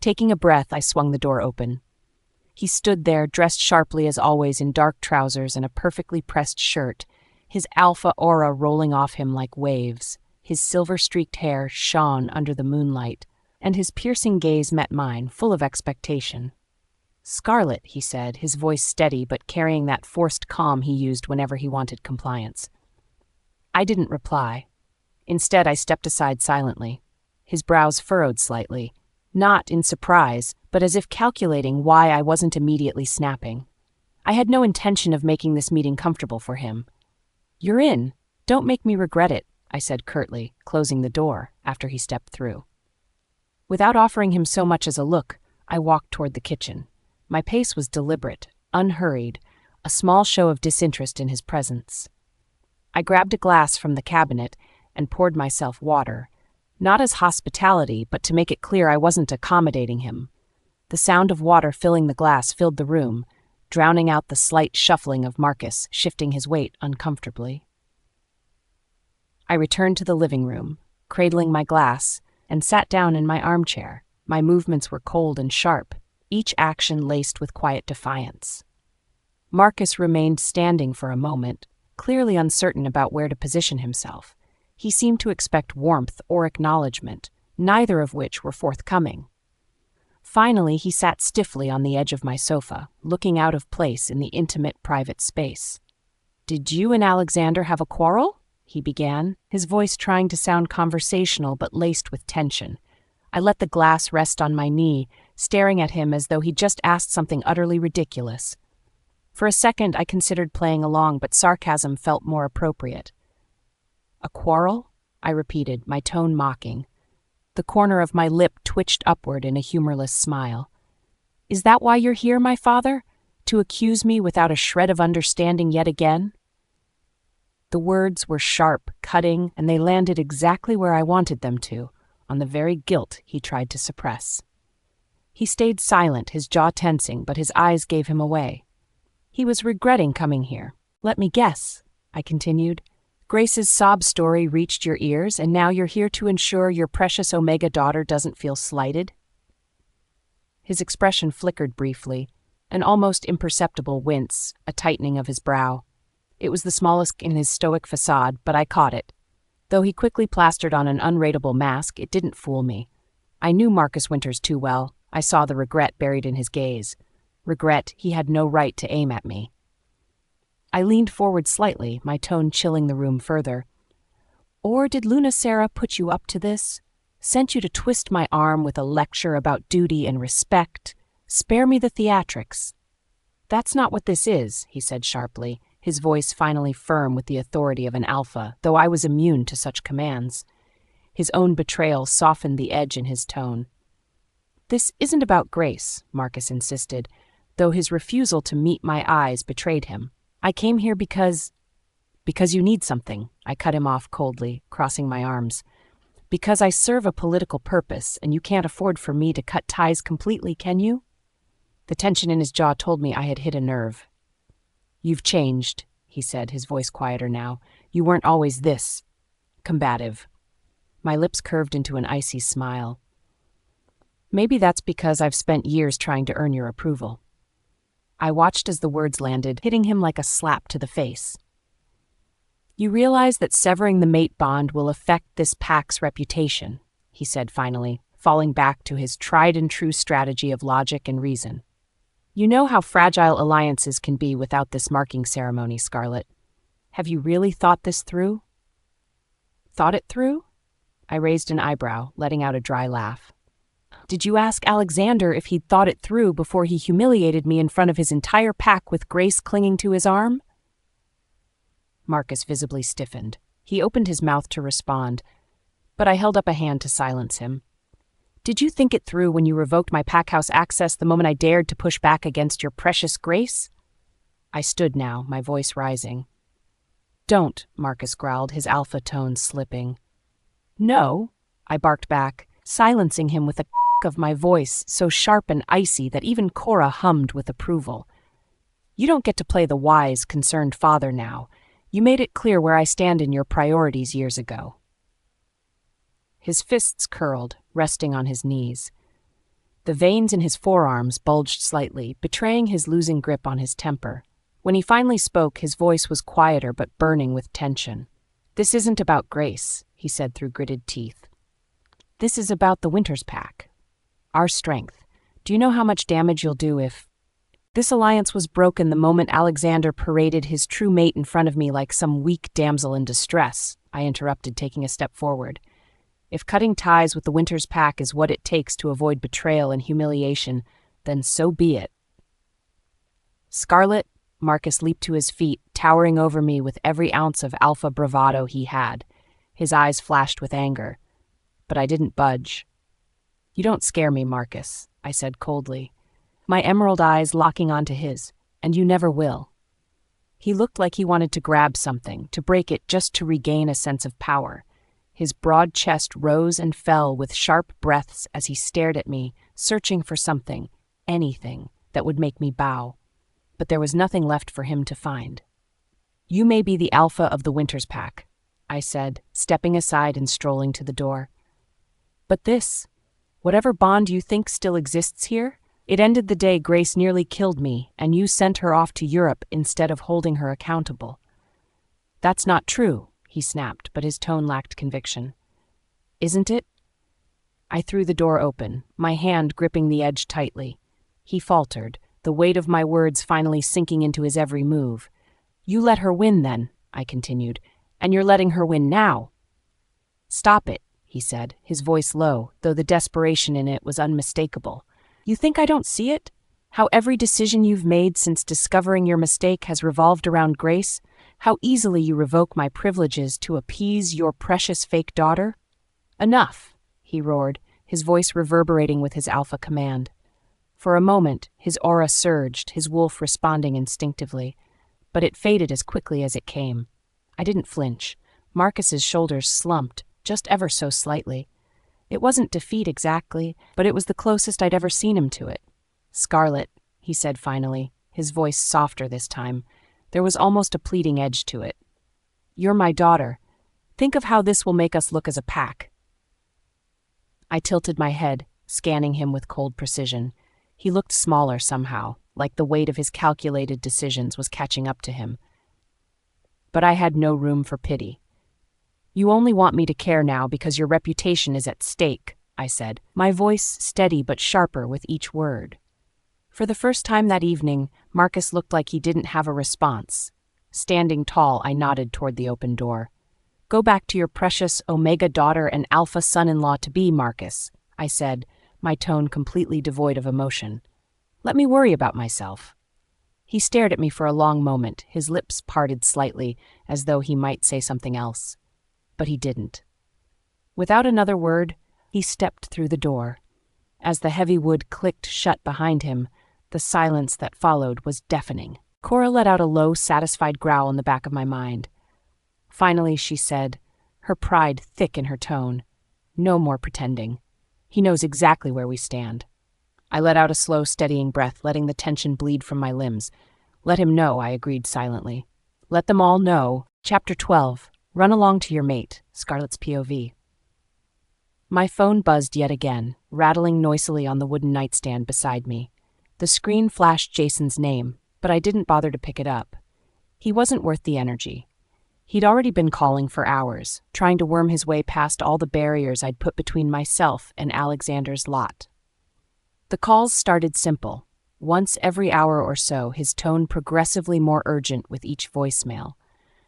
Taking a breath, I swung the door open. He stood there, dressed sharply as always in dark trousers and a perfectly pressed shirt, his alpha aura rolling off him like waves. His silver-streaked hair shone under the moonlight, and his piercing gaze met mine, full of expectation. "Scarlett," he said, his voice steady but carrying that forced calm he used whenever he wanted compliance. I didn't reply. Instead, I stepped aside silently. His brows furrowed slightly, not in surprise, but as if calculating why I wasn't immediately snapping. I had no intention of making this meeting comfortable for him. "You're in. Don't make me regret it," I said curtly, closing the door after he stepped through. Without offering him so much as a look, I walked toward the kitchen. My pace was deliberate, unhurried, a small show of disinterest in his presence. I grabbed a glass from the cabinet and poured myself water, not as hospitality, but to make it clear I wasn't accommodating him. The sound of water filling the glass filled the room, drowning out the slight shuffling of Marcus, shifting his weight uncomfortably. I returned to the living room, cradling my glass, and sat down in my armchair. My movements were cold and sharp, each action laced with quiet defiance. Marcus remained standing for a moment, clearly uncertain about where to position himself. He seemed to expect warmth or acknowledgement, neither of which were forthcoming. Finally, he sat stiffly on the edge of my sofa, looking out of place in the intimate private space. "Did you and Alexander have a quarrel?" he began, his voice trying to sound conversational but laced with tension. I let the glass rest on my knee, staring at him as though he'd just asked something utterly ridiculous. For a second, I considered playing along, but sarcasm felt more appropriate. "A quarrel?" I repeated, my tone mocking. The corner of my lip twitched upward in a humorless smile. "Is that why you're here, my father? To accuse me without a shred of understanding yet again?" The words were sharp, cutting, and they landed exactly where I wanted them to, on the very guilt he tried to suppress. He stayed silent, his jaw tensing, but his eyes gave him away. He was regretting coming here. "Let me guess," I continued. "Grace's sob story reached your ears, and now you're here to ensure your precious Omega daughter doesn't feel slighted?" His expression flickered briefly, an almost imperceptible wince, a tightening of his brow. It was the smallest in his stoic facade, but I caught it. Though he quickly plastered on an unreadable mask, it didn't fool me. I knew Marcus Winters too well. I saw the regret buried in his gaze. Regret he had no right to aim at me. I leaned forward slightly, my tone chilling the room further. "Or did Luna Sarah put you up to this? Sent you to twist my arm with a lecture about duty and respect? Spare me the theatrics." "That's not what this is," he said sharply, his voice finally firm with the authority of an alpha, though I was immune to such commands. His own betrayal softened the edge in his tone. "This isn't about Grace," Marcus insisted, though his refusal to meet my eyes betrayed him. "I came here because—" Because you need something, I cut him off coldly, crossing my arms. Because I serve a political purpose, and you can't afford for me to cut ties completely, can you? The tension in his jaw told me I had hit a nerve. You've changed, he said, his voice quieter now. You weren't always this combative. My lips curved into an icy smile. Maybe that's because I've spent years trying to earn your approval. I watched as the words landed, hitting him like a slap to the face. You realize that severing the mate bond will affect this pack's reputation, he said finally, falling back to his tried-and-true strategy of logic and reason. You know how fragile alliances can be without this marking ceremony, Scarlett. Have you really thought this through? Thought it through? I raised an eyebrow, letting out a dry laugh. Did you ask Alexander if he'd thought it through before he humiliated me in front of his entire pack with Grace clinging to his arm? Marcus visibly stiffened. He opened his mouth to respond, but I held up a hand to silence him. Did you think it through when you revoked my packhouse access the moment I dared to push back against your precious Grace? I stood now, my voice rising. Don't, Marcus growled, his alpha tone slipping. No, I barked back, silencing him with a of my voice so sharp and icy that even Cora hummed with approval. You don't get to play the wise, concerned father now. You made it clear where I stand in your priorities years ago. His fists curled, resting on his knees. The veins in his forearms bulged slightly, betraying his losing grip on his temper. When he finally spoke, his voice was quieter but burning with tension. This isn't about Grace, he said through gritted teeth. This is about the Winters Pack. Our strength. Do you know how much damage you'll do if... This alliance was broken the moment Alexander paraded his true mate in front of me like some weak damsel in distress, I interrupted, taking a step forward. If cutting ties with the Winters Pack is what it takes to avoid betrayal and humiliation, then so be it. Scarlett, Marcus leaped to his feet, towering over me with every ounce of alpha bravado he had. His eyes flashed with anger. But I didn't budge. You don't scare me, Marcus, I said coldly, my emerald eyes locking onto his, and you never will. He looked like he wanted to grab something, to break it just to regain a sense of power. His broad chest rose and fell with sharp breaths as he stared at me, searching for something, anything, that would make me bow. But there was nothing left for him to find. You may be the alpha of the Winters Pack, I said, stepping aside and strolling to the door. But this, whatever bond you think still exists here, it ended the day Grace nearly killed me, and you sent her off to Europe instead of holding her accountable. That's not true, he snapped, but his tone lacked conviction. Isn't it? I threw the door open, my hand gripping the edge tightly. He faltered, the weight of my words finally sinking into his every move. You let her win then, I continued, and you're letting her win now. Stop it, he said, his voice low, though the desperation in it was unmistakable. You think I don't see it? How every decision you've made since discovering your mistake has revolved around Grace? How easily you revoke my privileges to appease your precious fake daughter? Enough, he roared, his voice reverberating with his alpha command. For a moment, his aura surged, his wolf responding instinctively, but it faded as quickly as it came. I didn't flinch. Marcus's shoulders slumped, just ever so slightly. It wasn't defeat exactly, but it was the closest I'd ever seen him to it. Scarlett, he said finally, his voice softer this time. There was almost a pleading edge to it. You're my daughter. Think of how this will make us look as a pack. I tilted my head, scanning him with cold precision. He looked smaller somehow, like the weight of his calculated decisions was catching up to him. But I had no room for pity. You only want me to care now because your reputation is at stake, I said, my voice steady but sharper with each word. For the first time that evening, Marcus looked like he didn't have a response. Standing tall, I nodded toward the open door. Go back to your precious Omega daughter and alpha son-in-law-to-be, Marcus, I said, my tone completely devoid of emotion. Let me worry about myself. He stared at me for a long moment, his lips parted slightly, as though he might say something else. But he didn't. Without another word, he stepped through the door. As the heavy wood clicked shut behind him, the silence that followed was deafening. Cora let out a low, satisfied growl in the back of my mind. Finally, she said, her pride thick in her tone. No more pretending. He knows exactly where we stand. I let out a slow, steadying breath, letting the tension bleed from my limbs. Let him know, I agreed silently. Let them all know. Chapter 12. Run along to your mate. Scarlett's POV. My phone buzzed yet again, rattling noisily on the wooden nightstand beside me. The screen flashed Jason's name, but I didn't bother to pick it up. He wasn't worth the energy. He'd already been calling for hours, trying to worm his way past all the barriers I'd put between myself and Alexander's lot. The calls started simple. Once every hour or so, his tone progressively more urgent with each voicemail.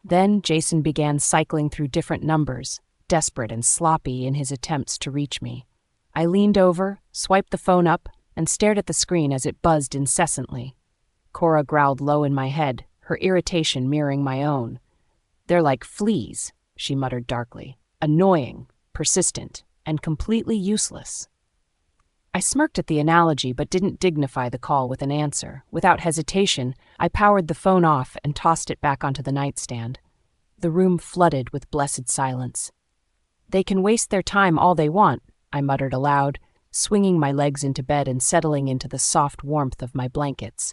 Then Jason began cycling through different numbers, desperate and sloppy in his attempts to reach me. I leaned over, swiped the phone up, and stared at the screen as it buzzed incessantly. Cora growled low in my head, her irritation mirroring my own. "They're like fleas," she muttered darkly. "Annoying, persistent, and completely useless." I smirked at the analogy but didn't dignify the call with an answer. Without hesitation, I powered the phone off and tossed it back onto the nightstand. The room flooded with blessed silence. "They can waste their time all they want," I muttered aloud, swinging my legs into bed and settling into the soft warmth of my blankets.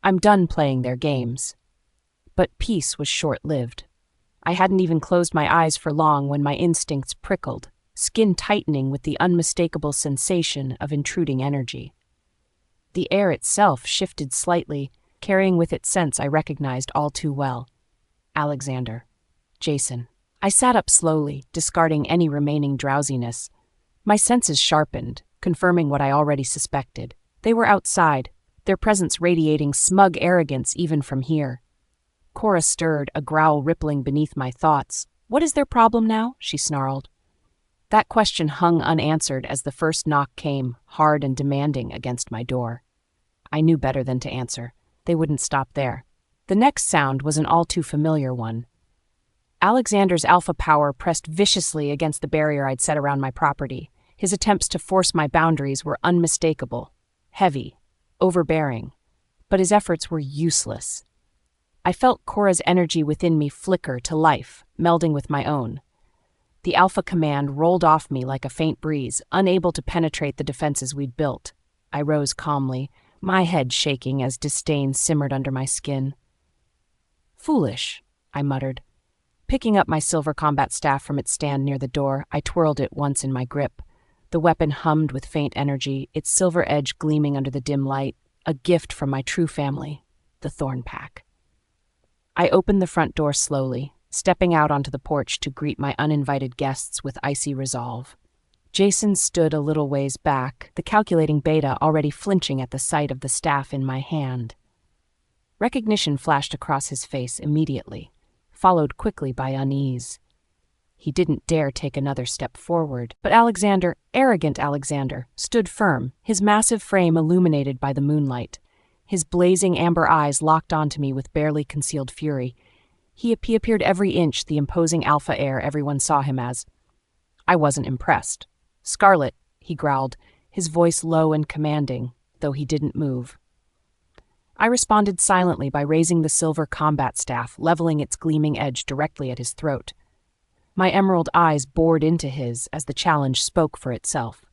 "I'm done playing their games." But peace was short-lived. I hadn't even closed my eyes for long when my instincts prickled, skin tightening with the unmistakable sensation of intruding energy. The air itself shifted slightly, carrying with it scents I recognized all too well. Alexander. Jason. I sat up slowly, discarding any remaining drowsiness. My senses sharpened, confirming what I already suspected. They were outside, their presence radiating smug arrogance even from here. Cora stirred, a growl rippling beneath my thoughts. "What is their problem now?" she snarled. That question hung unanswered as the first knock came, hard and demanding, against my door. I knew better than to answer. They wouldn't stop there. The next sound was an all-too-familiar one. Alexander's alpha power pressed viciously against the barrier I'd set around my property. His attempts to force my boundaries were unmistakable, heavy, overbearing. But his efforts were useless. I felt Cora's energy within me flicker to life, melding with my own. The alpha command rolled off me like a faint breeze, unable to penetrate the defenses we'd built. I rose calmly, my head shaking as disdain simmered under my skin. "Foolish," I muttered. Picking up my silver combat staff from its stand near the door, I twirled it once in my grip. The weapon hummed with faint energy, its silver edge gleaming under the dim light, a gift from my true family, the Thorn Pack. I opened the front door slowly, stepping out onto the porch to greet my uninvited guests with icy resolve. Jason stood a little ways back, the calculating beta already flinching at the sight of the staff in my hand. Recognition flashed across his face immediately, followed quickly by unease. He didn't dare take another step forward, but Alexander, arrogant Alexander, stood firm, his massive frame illuminated by the moonlight. His blazing amber eyes locked onto me with barely concealed fury. He appeared every inch the imposing alpha heir everyone saw him as. I wasn't impressed. "Scarlett," he growled, his voice low and commanding, though he didn't move. I responded silently by raising the silver combat staff, leveling its gleaming edge directly at his throat. My emerald eyes bored into his as the challenge spoke for itself.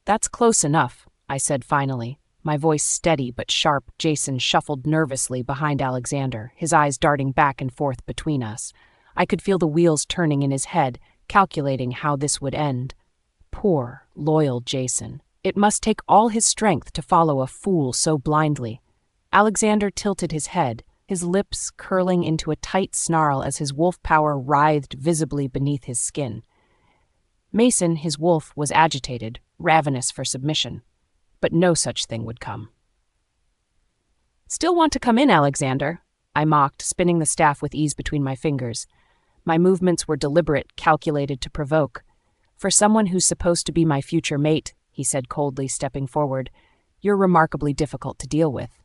"That's close enough," I said finally. My voice steady but sharp. Jason shuffled nervously behind Alexander, his eyes darting back and forth between us. I could feel the wheels turning in his head, calculating how this would end. Poor, loyal Jason. It must take all his strength to follow a fool so blindly. Alexander tilted his head, his lips curling into a tight snarl as his wolf power writhed visibly beneath his skin. Mason, his wolf, was agitated, ravenous for submission. But no such thing would come. "Still want to come in, Alexander?" I mocked, spinning the staff with ease between my fingers. My movements were deliberate, calculated to provoke. "For someone who's supposed to be my future mate," he said coldly, stepping forward, "you're remarkably difficult to deal with."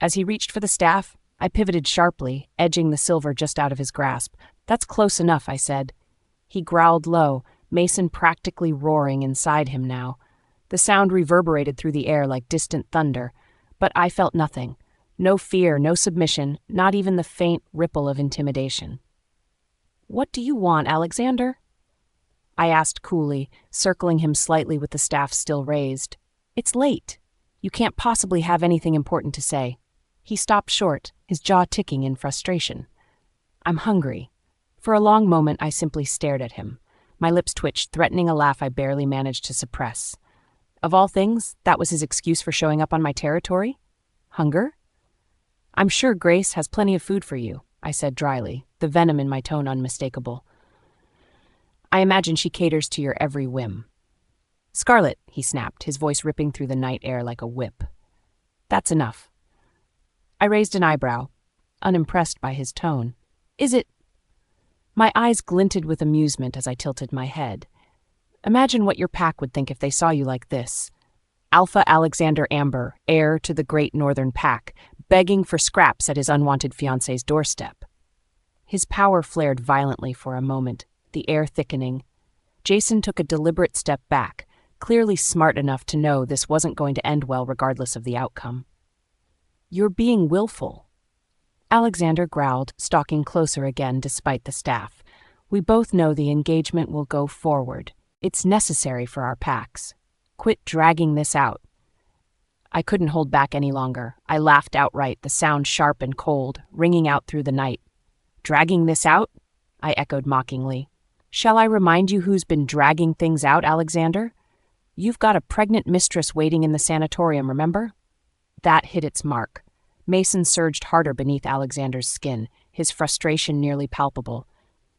As he reached for the staff, I pivoted sharply, edging the silver just out of his grasp. "That's close enough," I said. He growled low, Mason practically roaring inside him now. The sound reverberated through the air like distant thunder, but I felt nothing. No fear, no submission, not even the faint ripple of intimidation. "What do you want, Alexander?" I asked coolly, circling him slightly with the staff still raised. "It's late. You can't possibly have anything important to say." He stopped short, his jaw ticking in frustration. "I'm hungry." For a long moment, I simply stared at him. My lips twitched, threatening a laugh I barely managed to suppress. Of all things, that was his excuse for showing up on my territory? Hunger? "I'm sure Grace has plenty of food for you," I said dryly, the venom in my tone unmistakable. "I imagine she caters to your every whim." "Scarlett," he snapped, his voice ripping through the night air like a whip. "That's enough." I raised an eyebrow, unimpressed by his tone. "Is it—" My eyes glinted with amusement as I tilted my head. "Imagine what your pack would think if they saw you like this. Alpha Alexander Amber, heir to the Great Northern Pack, begging for scraps at his unwanted fiancé's doorstep." His power flared violently for a moment, the air thickening. Jason took a deliberate step back, clearly smart enough to know this wasn't going to end well regardless of the outcome. "You're being willful." Alexander growled, stalking closer again despite the staff. "We both know the engagement will go forward. It's necessary for our packs. Quit dragging this out." I couldn't hold back any longer. I laughed outright, the sound sharp and cold, ringing out through the night. "Dragging this out?" I echoed mockingly. "Shall I remind you who's been dragging things out, Alexander? You've got a pregnant mistress waiting in the sanatorium, remember?" That hit its mark. Mason surged harder beneath Alexander's skin, his frustration nearly palpable.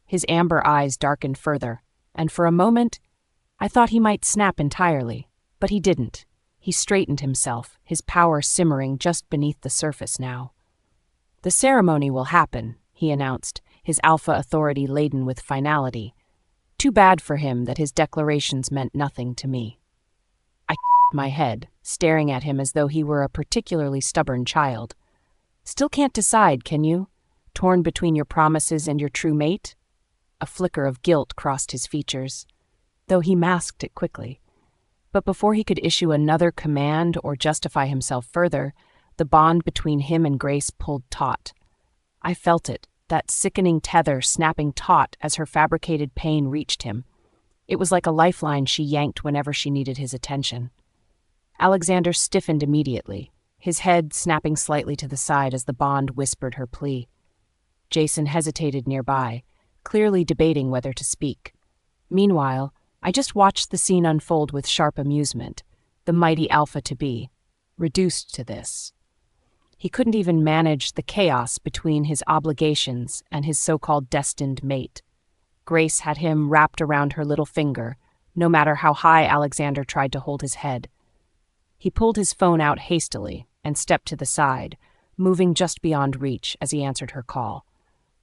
His amber eyes darkened further, and for a moment, I thought he might snap entirely, but he didn't. He straightened himself, his power simmering just beneath the surface now. "The ceremony will happen," he announced, his alpha authority laden with finality. Too bad for him that his declarations meant nothing to me. I my head, staring at him as though he were a particularly stubborn child. "Still can't decide, can you? Torn between your promises and your true mate?" A flicker of guilt crossed his features, though he masked it quickly. But before he could issue another command or justify himself further, the bond between him and Grace pulled taut. I felt it, that sickening tether snapping taut as her fabricated pain reached him. It was like a lifeline she yanked whenever she needed his attention. Alexander stiffened immediately, his head snapping slightly to the side as the bond whispered her plea. Jason hesitated nearby, clearly debating whether to speak. Meanwhile, I just watched the scene unfold with sharp amusement, the mighty alpha-to-be, reduced to this. He couldn't even manage the chaos between his obligations and his so-called destined mate. Grace had him wrapped around her little finger, no matter how high Alexander tried to hold his head. He pulled his phone out hastily and stepped to the side, moving just beyond reach as he answered her call.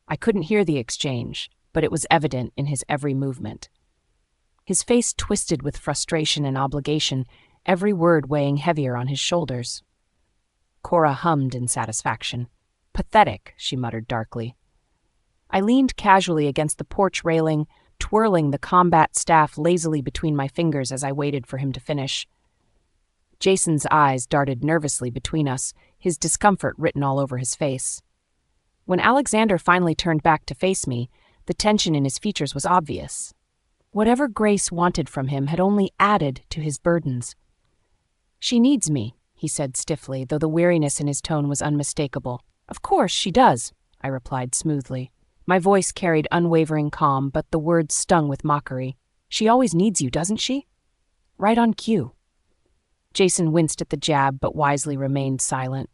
I couldn't hear the exchange, but it was evident in his every movement. His face twisted with frustration and obligation, every word weighing heavier on his shoulders. Cora hummed in satisfaction. "Pathetic," she muttered darkly. I leaned casually against the porch railing, twirling the combat staff lazily between my fingers as I waited for him to finish. Jason's eyes darted nervously between us, his discomfort written all over his face. When Alexander finally turned back to face me, the tension in his features was obvious. Whatever Grace wanted from him had only added to his burdens. "She needs me," he said stiffly, though the weariness in his tone was unmistakable. "Of course she does," I replied smoothly. My voice carried unwavering calm, but the words stung with mockery. "She always needs you, doesn't she?" "Right on cue." Jason winced at the jab, but wisely remained silent.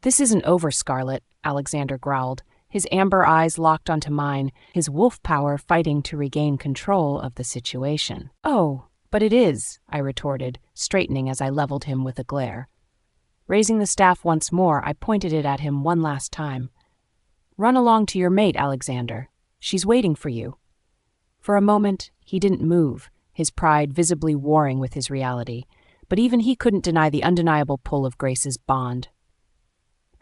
"This isn't over, Scarlett," Alexander growled, his amber eyes locked onto mine, his wolf power fighting to regain control of the situation. "Oh, but it is," I retorted, straightening as I leveled him with a glare. Raising the staff once more, I pointed it at him one last time. "Run along to your mate, Alexander. She's waiting for you." For a moment, he didn't move, his pride visibly warring with his reality, but even he couldn't deny the undeniable pull of Grace's bond.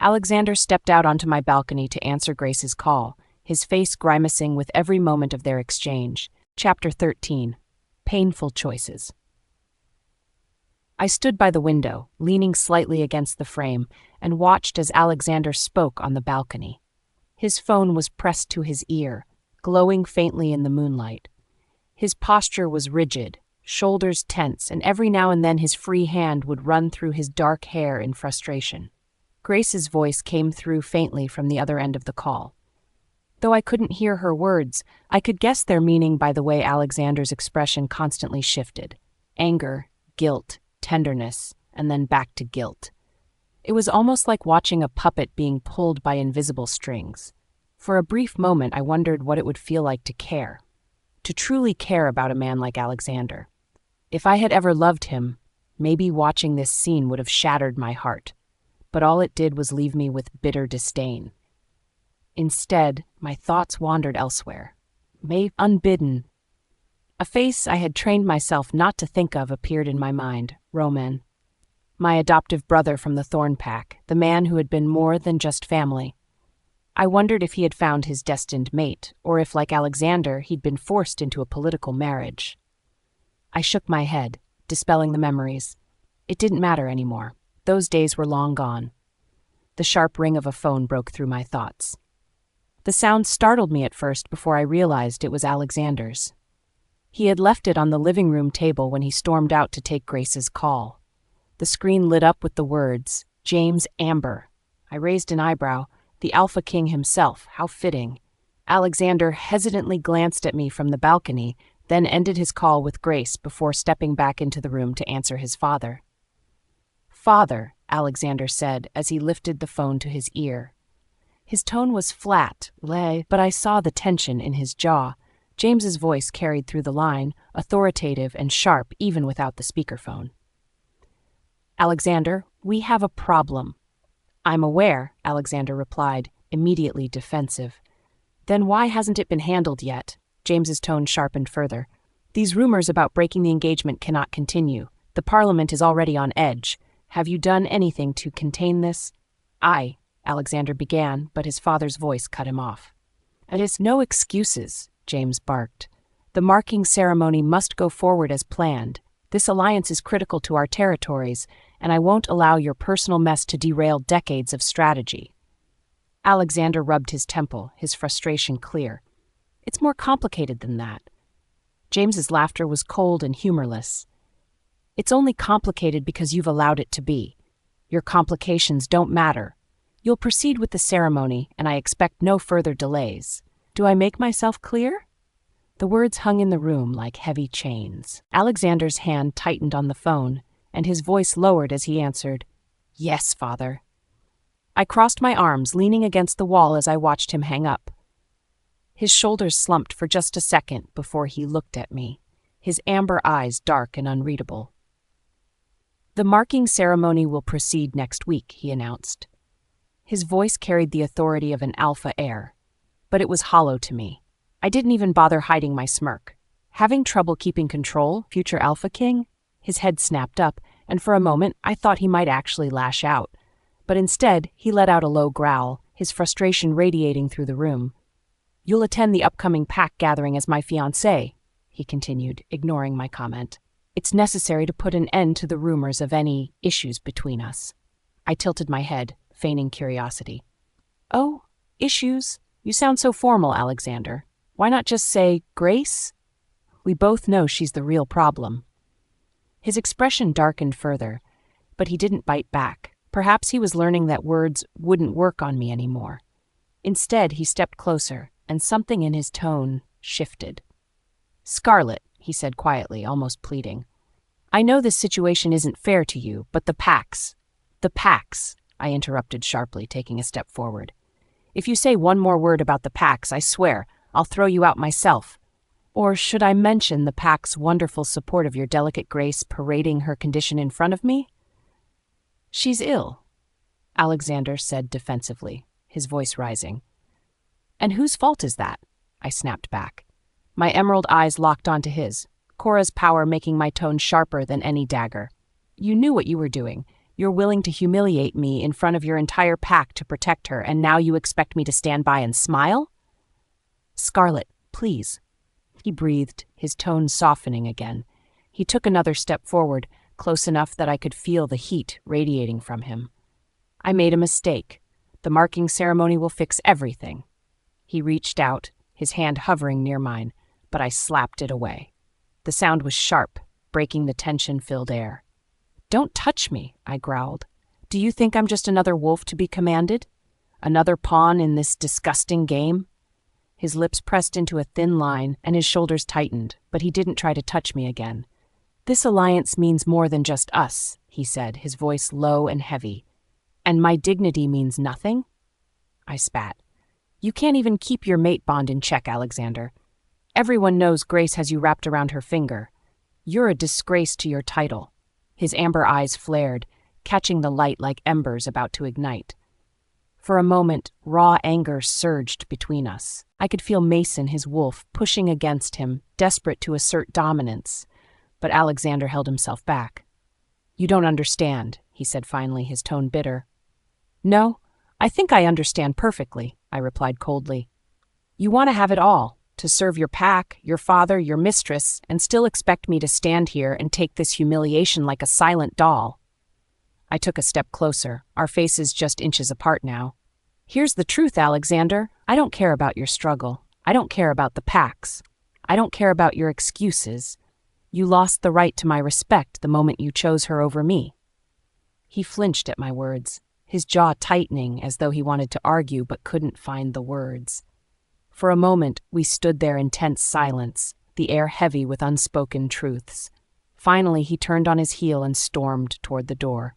Alexander stepped out onto my balcony to answer Grace's call, his face grimacing with every moment of their exchange. Chapter 13. Painful Choices. I stood by the window, leaning slightly against the frame, and watched as Alexander spoke on the balcony. His phone was pressed to his ear, glowing faintly in the moonlight. His posture was rigid, shoulders tense, and every now and then his free hand would run through his dark hair in frustration. Grace's voice came through faintly from the other end of the call. Though I couldn't hear her words, I could guess their meaning by the way Alexander's expression constantly shifted. Anger, guilt, tenderness, and then back to guilt. It was almost like watching a puppet being pulled by invisible strings. For a brief moment, I wondered what it would feel like to care. To truly care about a man like Alexander. If I had ever loved him, maybe watching this scene would have shattered my heart. But all it did was leave me with bitter disdain. Instead, my thoughts wandered elsewhere. Unbidden. A face I had trained myself not to think of appeared in my mind, Roman. My adoptive brother from the Thorn Pack, the man who had been more than just family. I wondered if he had found his destined mate, or if, like Alexander, he'd been forced into a political marriage. I shook my head, dispelling the memories. It didn't matter anymore. Those days were long gone. The sharp ring of a phone broke through my thoughts. The sound startled me at first before I realized it was Alexander's. He had left it on the living room table when he stormed out to take Grace's call. The screen lit up with the words, James Amber. I raised an eyebrow. The Alpha King himself, how fitting. Alexander hesitantly glanced at me from the balcony, then ended his call with Grace before stepping back into the room to answer his father. Father, Alexander said as he lifted the phone to his ear. His tone was flat, but I saw the tension in his jaw. James's voice carried through the line, authoritative and sharp even without the speakerphone. Alexander, we have a problem. I'm aware, Alexander replied, immediately defensive. Then why hasn't it been handled yet? James's tone sharpened further. These rumors about breaking the engagement cannot continue. The Parliament is already on edge. Have you done anything to contain this? Alexander began, but his father's voice cut him off. It is no excuses, James barked. The marking ceremony must go forward as planned. This alliance is critical to our territories, and I won't allow your personal mess to derail decades of strategy. Alexander rubbed his temple, his frustration clear. It's more complicated than that. James's laughter was cold and humorless. It's only complicated because you've allowed it to be. Your complications don't matter. You'll proceed with the ceremony, and I expect no further delays. Do I make myself clear? The words hung in the room like heavy chains. Alexander's hand tightened on the phone, and his voice lowered as he answered, Yes, Father. I crossed my arms, leaning against the wall as I watched him hang up. His shoulders slumped for just a second before he looked at me, his amber eyes dark and unreadable. The marking ceremony will proceed next week, he announced. His voice carried the authority of an alpha heir, but it was hollow to me. I didn't even bother hiding my smirk. Having trouble keeping control, future Alpha King? His head snapped up, and for a moment I thought he might actually lash out. But instead, he let out a low growl, his frustration radiating through the room. You'll attend the upcoming pack gathering as my fiancé, he continued, ignoring my comment. It's necessary to put an end to the rumors of any issues between us. I tilted my head, feigning curiosity. Oh, issues? You sound so formal, Alexander. Why not just say, Grace? We both know she's the real problem. His expression darkened further, but he didn't bite back. Perhaps he was learning that words wouldn't work on me anymore. Instead, he stepped closer, and something in his tone shifted. Scarlett, he said quietly, almost pleading. I know this situation isn't fair to you, but the packs, I interrupted sharply, taking a step forward. If you say one more word about the packs, I swear, I'll throw you out myself. Or should I mention the pack's wonderful support of your delicate Grace parading her condition in front of me? She's ill, Alexander said defensively, his voice rising. And whose fault is that? I snapped back. My emerald eyes locked onto his, Cora's power making my tone sharper than any dagger. You knew what you were doing. You're willing to humiliate me in front of your entire pack to protect her, and now you expect me to stand by and smile? Scarlett, please. He breathed, his tone softening again. He took another step forward, close enough that I could feel the heat radiating from him. I made a mistake. The marking ceremony will fix everything. He reached out, his hand hovering near mine, but I slapped it away. The sound was sharp, breaking the tension-filled air. "Don't touch me," I growled. "Do you think I'm just another wolf to be commanded? Another pawn in this disgusting game?" His lips pressed into a thin line and his shoulders tightened, but he didn't try to touch me again. "This alliance means more than just us," he said, his voice low and heavy. "And my dignity means nothing?" I spat. "You can't even keep your mate bond in check, Alexander. Everyone knows Grace has you wrapped around her finger. You're a disgrace to your title." His amber eyes flared, catching the light like embers about to ignite. For a moment, raw anger surged between us. I could feel Mason, his wolf, pushing against him, desperate to assert dominance. But Alexander held himself back. "You don't understand," he said finally, his tone bitter. "No, I think I understand perfectly," I replied coldly. "You want to have it all, to serve your pack, your father, your mistress, and still expect me to stand here and take this humiliation like a silent doll." I took a step closer, our faces just inches apart now. "Here's the truth, Alexander. I don't care about your struggle. I don't care about the packs. I don't care about your excuses. You lost the right to my respect the moment you chose her over me." He flinched at my words, his jaw tightening as though he wanted to argue but couldn't find the words. For a moment, we stood there in tense silence, the air heavy with unspoken truths. Finally, he turned on his heel and stormed toward the door.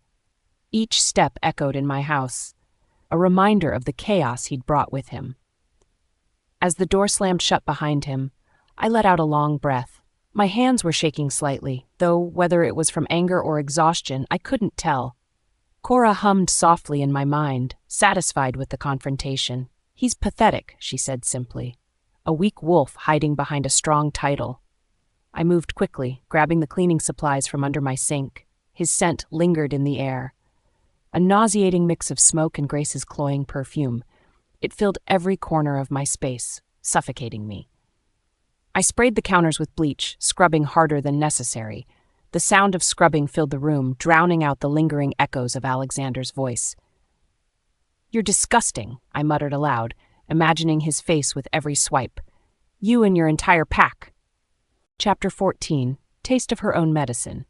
Each step echoed in my house, a reminder of the chaos he'd brought with him. As the door slammed shut behind him, I let out a long breath. My hands were shaking slightly, though whether it was from anger or exhaustion, I couldn't tell. Cora hummed softly in my mind, satisfied with the confrontation. "He's pathetic," she said simply. "A weak wolf hiding behind a strong title." I moved quickly, grabbing the cleaning supplies from under my sink. His scent lingered in the air. A nauseating mix of smoke and Grace's cloying perfume. It filled every corner of my space, suffocating me. I sprayed the counters with bleach, scrubbing harder than necessary. The sound of scrubbing filled the room, drowning out the lingering echoes of Alexander's voice. "You're disgusting," I muttered aloud, imagining his face with every swipe. "You and your entire pack." Chapter 14. Taste of Her Own Medicine.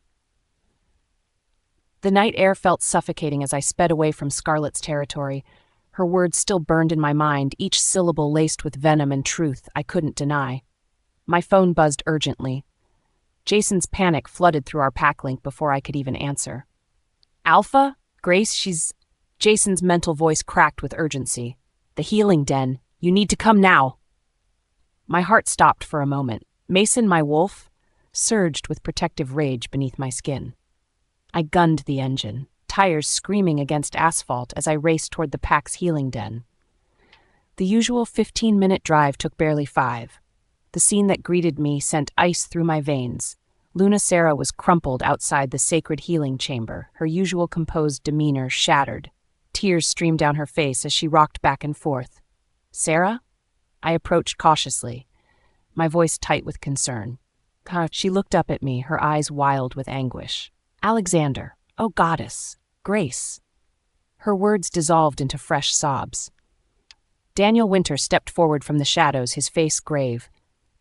The night air felt suffocating as I sped away from Scarlett's territory. Her words still burned in my mind, each syllable laced with venom and truth I couldn't deny. My phone buzzed urgently. Jason's panic flooded through our pack link before I could even answer. "Alpha? Grace, she's..." Jason's mental voice cracked with urgency. "The healing den. You need to come now." My heart stopped for a moment. Mason, my wolf, surged with protective rage beneath my skin. I gunned the engine, tires screaming against asphalt as I raced toward the pack's healing den. The usual 15-minute drive took barely 5. The scene that greeted me sent ice through my veins. Luna Sarah was crumpled outside the sacred healing chamber, her usual composed demeanor shattered. Tears streamed down her face as she rocked back and forth. "Sarah?" I approached cautiously, my voice tight with concern. She looked up at me, her eyes wild with anguish. "Alexander, oh goddess, Grace." Her words dissolved into fresh sobs. Daniel Winter stepped forward from the shadows, his face grave.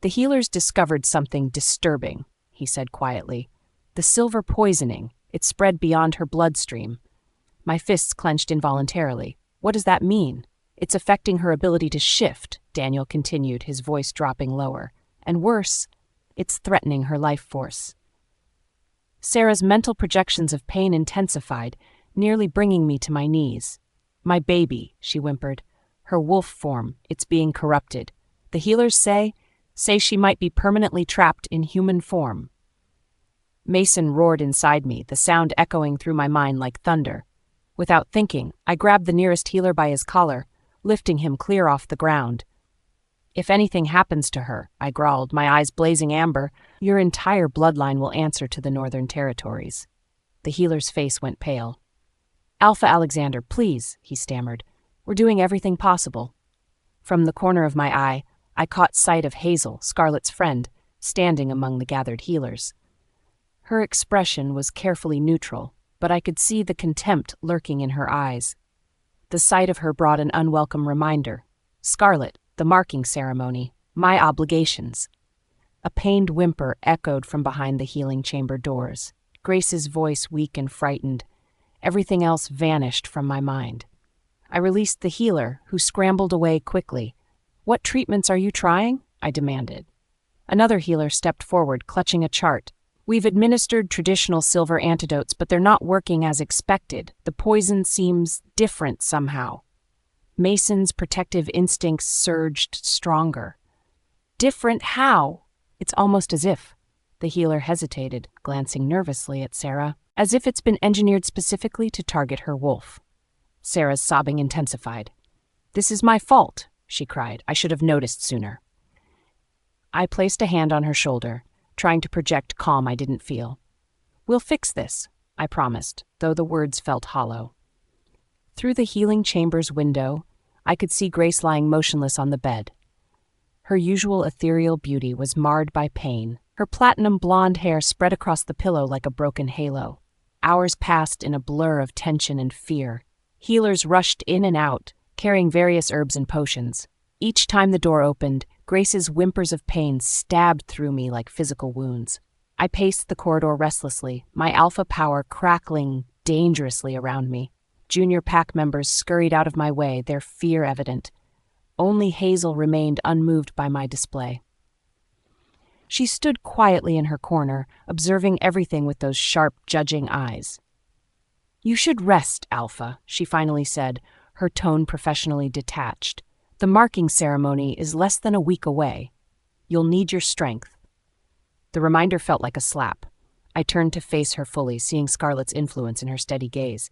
"The healers discovered something disturbing," he said quietly. "The silver poisoning. It spread beyond her bloodstream." My fists clenched involuntarily. "What does that mean?" "It's affecting her ability to shift," Daniel continued, his voice dropping lower. "And worse, it's threatening her life force." Sarah's mental projections of pain intensified, nearly bringing me to my knees. "My baby," she whimpered. "Her wolf form, it's being corrupted. The healers say she might be permanently trapped in human form." Mason roared inside me, the sound echoing through my mind like thunder. Without thinking, I grabbed the nearest healer by his collar, lifting him clear off the ground. "If anything happens to her," I growled, my eyes blazing amber, "your entire bloodline will answer to the Northern Territories." The healer's face went pale. "Alpha Alexander, please," he stammered. "We're doing everything possible." From the corner of my eye, I caught sight of Hazel, Scarlett's friend, standing among the gathered healers. Her expression was carefully neutral, but I could see the contempt lurking in her eyes. The sight of her brought an unwelcome reminder. Scarlett, the marking ceremony. My obligations. A pained whimper echoed from behind the healing chamber doors. Grace's voice weak and frightened. Everything else vanished from my mind. I released the healer, who scrambled away quickly. "What treatments are you trying?" I demanded. Another healer stepped forward, clutching a chart. "We've administered traditional silver antidotes, but they're not working as expected. The poison seems different somehow." Mason's protective instincts surged stronger. "Different how?" "It's almost as if." The healer hesitated, glancing nervously at Sarah, "as if it's been engineered specifically to target her wolf." Sarah's sobbing intensified. "This is my fault," she cried. "I should have noticed sooner." I placed a hand on her shoulder, trying to project calm I didn't feel. "We'll fix this," I promised, though the words felt hollow. Through the healing chamber's window, I could see Grace lying motionless on the bed. Her usual ethereal beauty was marred by pain. Her platinum blonde hair spread across the pillow like a broken halo. Hours passed in a blur of tension and fear. Healers rushed in and out, carrying various herbs and potions. Each time the door opened, Grace's whimpers of pain stabbed through me like physical wounds. I paced the corridor restlessly, my alpha power crackling dangerously around me. Junior pack members scurried out of my way, their fear evident. Only Hazel remained unmoved by my display. She stood quietly in her corner, observing everything with those sharp, judging eyes. "You should rest, Alpha," she finally said, her tone professionally detached. "The marking ceremony is less than a week away. You'll need your strength." The reminder felt like a slap. I turned to face her fully, seeing Scarlett's influence in her steady gaze.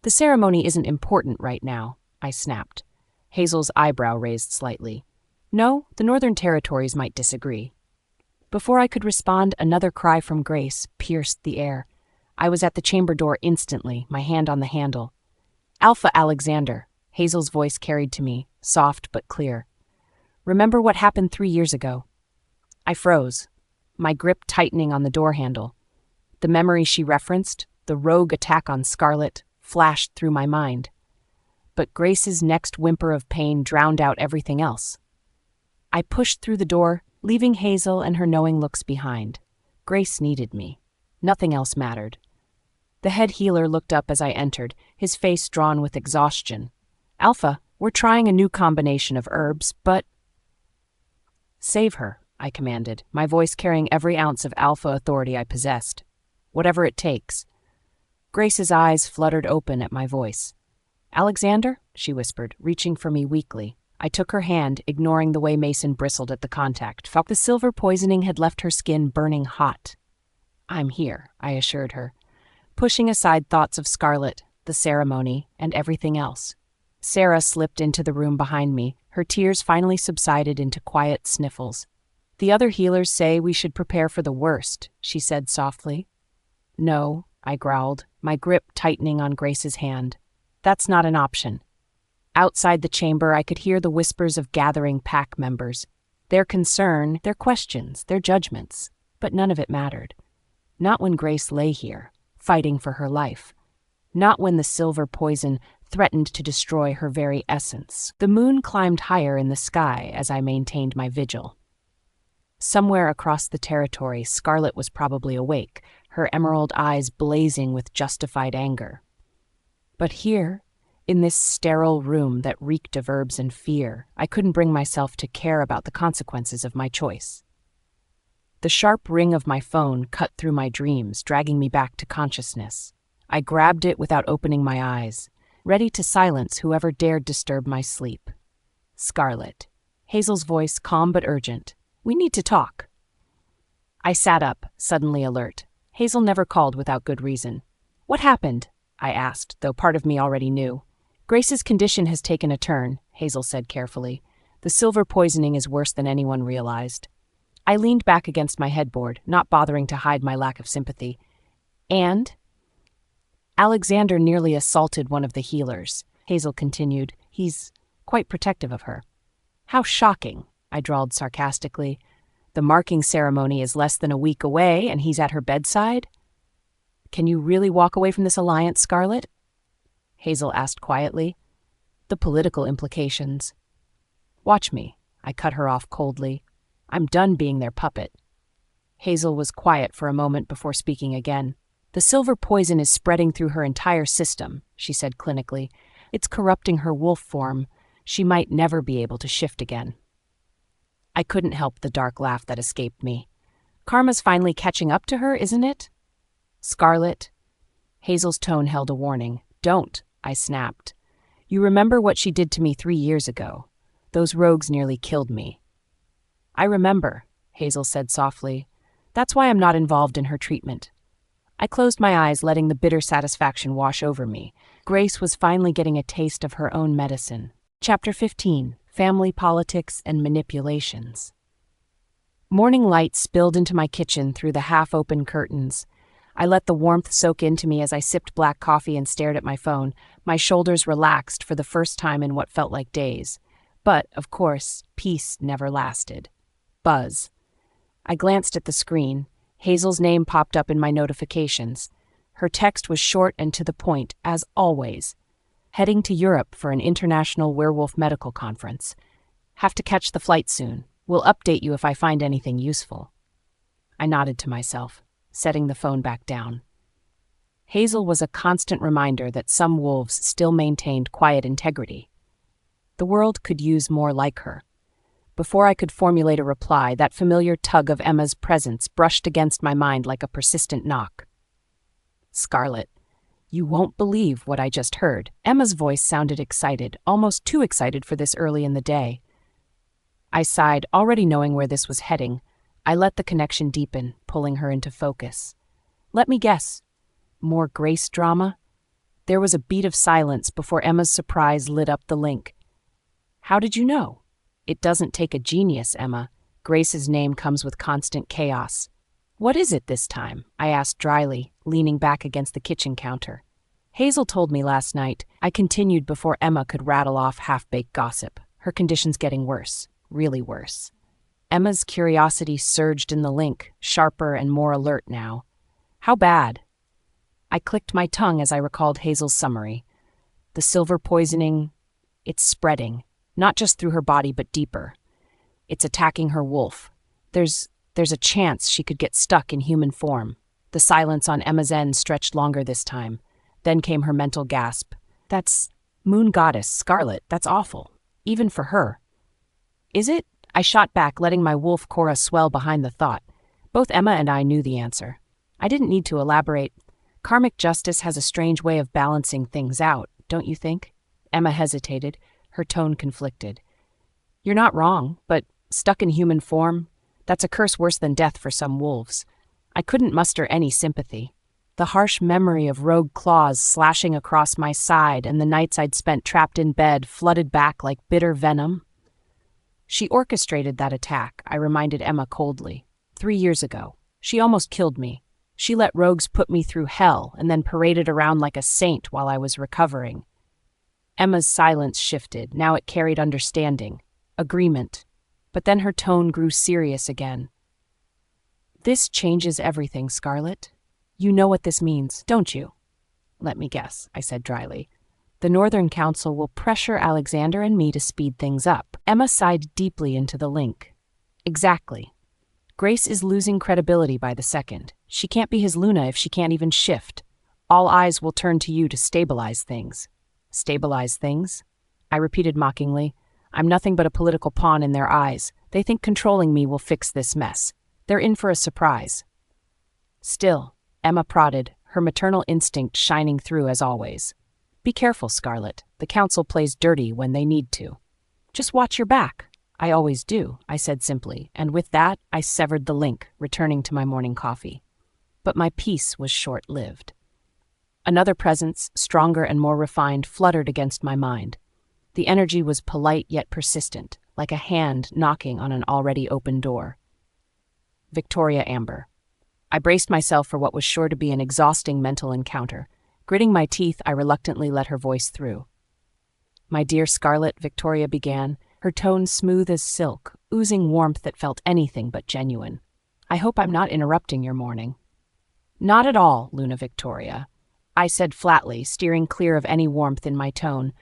"The ceremony isn't important right now," I snapped. Hazel's eyebrow raised slightly. "No, the Northern Territories might disagree." Before I could respond, another cry from Grace pierced the air. I was at the chamber door instantly, my hand on the handle. "Alpha Alexander," Hazel's voice carried to me, soft but clear. "Remember what happened 3 years ago?" I froze, my grip tightening on the door handle. The memory she referenced, the rogue attack on Scarlett, flashed through my mind. But Grace's next whimper of pain drowned out everything else. I pushed through the door, leaving Hazel and her knowing looks behind. Grace needed me. Nothing else mattered. The head healer looked up as I entered, his face drawn with exhaustion. "Alpha, we're trying a new combination of herbs, but—" "Save her," I commanded, my voice carrying every ounce of alpha authority I possessed. "Whatever it takes." Grace's eyes fluttered open at my voice. "Alexander?" she whispered, reaching for me weakly. I took her hand, ignoring the way Mason bristled at the contact. The silver poisoning had left her skin burning hot. "I'm here," I assured her, pushing aside thoughts of Scarlett, the ceremony, and everything else. Sarah slipped into the room behind me, her tears finally subsided into quiet sniffles. "The other healers say we should prepare for the worst," she said softly. "No," I growled, my grip tightening on Grace's hand. "That's not an option." Outside the chamber, I could hear the whispers of gathering pack members. Their concern, their questions, their judgments. But none of it mattered. Not when Grace lay here, fighting for her life. Not when the silver poison threatened to destroy her very essence. The moon climbed higher in the sky as I maintained my vigil. Somewhere across the territory, Scarlett was probably awake, her emerald eyes blazing with justified anger. But here, in this sterile room that reeked of herbs and fear, I couldn't bring myself to care about the consequences of my choice. The sharp ring of my phone cut through my dreams, dragging me back to consciousness. I grabbed it without opening my eyes, ready to silence whoever dared disturb my sleep. "Scarlett." Hazel's voice calm but urgent. "We need to talk." I sat up, suddenly alert. Hazel never called without good reason. "What happened?" I asked, though part of me already knew. "Grace's condition has taken a turn," Hazel said carefully. "The silver poisoning is worse than anyone realized." I leaned back against my headboard, not bothering to hide my lack of sympathy. "And?" "Alexander nearly assaulted one of the healers," Hazel continued. "He's quite protective of her." "How shocking," I drawled sarcastically. "The marking ceremony is less than a week away, and he's at her bedside?" "Can you really walk away from this alliance, Scarlett?" Hazel asked quietly. "The political implications." "Watch me," I cut her off coldly. I'm done being their puppet. Hazel was quiet for a moment before speaking again. The silver poison is spreading through her entire system, she said clinically. It's corrupting her wolf form. She might never be able to shift again. I couldn't help the dark laugh that escaped me. Karma's finally catching up to her, isn't it? Scarlett. Hazel's tone held a warning. Don't, I snapped. You remember what she did to me 3 years ago. Those rogues nearly killed me. I remember, Hazel said softly. That's why I'm not involved in her treatment. I closed my eyes, letting the bitter satisfaction wash over me. Grace was finally getting a taste of her own medicine. Chapter 15. Family Politics and Manipulations. Morning light spilled into my kitchen through the half-open curtains. I let the warmth soak into me as I sipped black coffee and stared at my phone. My shoulders relaxed for the first time in what felt like days. But, of course, peace never lasted. Buzz. I glanced at the screen. Hazel's name popped up in my notifications. Her text was short and to the point, as always. Heading to Europe for an international werewolf medical conference. Have to catch the flight soon. Will update you if I find anything useful. I nodded to myself, setting the phone back down. Hazel was a constant reminder that some wolves still maintained quiet integrity. The world could use more like her. Before I could formulate a reply, that familiar tug of Emma's presence brushed against my mind like a persistent knock. Scarlett, you won't believe what I just heard. Emma's voice sounded excited, almost too excited for this early in the day. I sighed, already knowing where this was heading. I let the connection deepen, pulling her into focus. Let me guess. More Grace drama? There was a beat of silence before Emma's surprise lit up the link. How did you know? It doesn't take a genius, Emma. Grace's name comes with constant chaos. What is it this time? I asked dryly, leaning back against the kitchen counter. Hazel told me last night. I continued before Emma could rattle off half-baked gossip. Her condition's getting worse, really worse. Emma's curiosity surged in the link, sharper and more alert now. How bad? I clicked my tongue as I recalled Hazel's summary. The silver poisoning, it's spreading. Not just through her body, but deeper. It's attacking her wolf. There's a chance she could get stuck in human form. The silence on Emma's end stretched longer this time. Then came her mental gasp. That's Moon Goddess, Scarlett. That's awful. Even for her. Is it? I shot back, letting my wolf Cora swell behind the thought. Both Emma and I knew the answer. I didn't need to elaborate. Karmic justice has a strange way of balancing things out, don't you think? Emma hesitated. Her tone conflicted. You're not wrong, but stuck in human form, that's a curse worse than death for some wolves. I couldn't muster any sympathy. The harsh memory of rogue claws slashing across my side and the nights I'd spent trapped in bed flooded back like bitter venom. She orchestrated that attack, I reminded Emma coldly. 3 years ago. She almost killed me. She let rogues put me through hell and then paraded around like a saint while I was recovering. Emma's silence shifted. Now it carried understanding, agreement. But then her tone grew serious again. This changes everything, Scarlett. You know what this means, don't you? Let me guess, I said dryly. The Northern Council will pressure Alexander and me to speed things up. Emma sighed deeply into the link. Exactly. Grace is losing credibility by the second. She can't be his Luna if she can't even shift. All eyes will turn to you to stabilize things. Stabilize things? I repeated mockingly. I'm nothing but a political pawn in their eyes. They think controlling me will fix this mess. They're in for a surprise. Still, Emma prodded, her maternal instinct shining through as always. Be careful, Scarlett. The council plays dirty when they need to. Just watch your back. I always do, I said simply, and with that, I severed the link, returning to my morning coffee. But my peace was short-lived. Another presence, stronger and more refined, fluttered against my mind. The energy was polite yet persistent, like a hand knocking on an already open door. Victoria Amber. I braced myself for what was sure to be an exhausting mental encounter. Gritting my teeth, I reluctantly let her voice through. My dear Scarlett, Victoria began, her tone smooth as silk, oozing warmth that felt anything but genuine. I hope I'm not interrupting your morning. Not at all, Luna Victoria. I said flatly, steering clear of any warmth in my tone.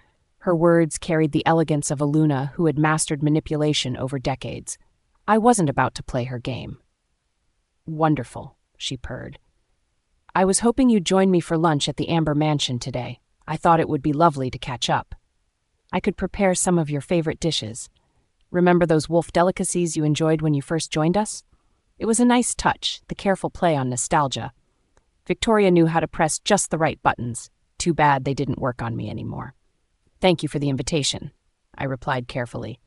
Her words carried the elegance of a Luna who had mastered manipulation over decades. I wasn't about to play her game. "Wonderful," she purred. "I was hoping you'd join me for lunch at the Amber Mansion today. I thought it would be lovely to catch up. I could prepare some of your favorite dishes. Remember those wolf delicacies you enjoyed when you first joined us? It was a nice touch, the careful play on nostalgia. Victoria knew how to press just the right buttons. Too bad they didn't work on me anymore." "Thank you for the invitation," I replied carefully.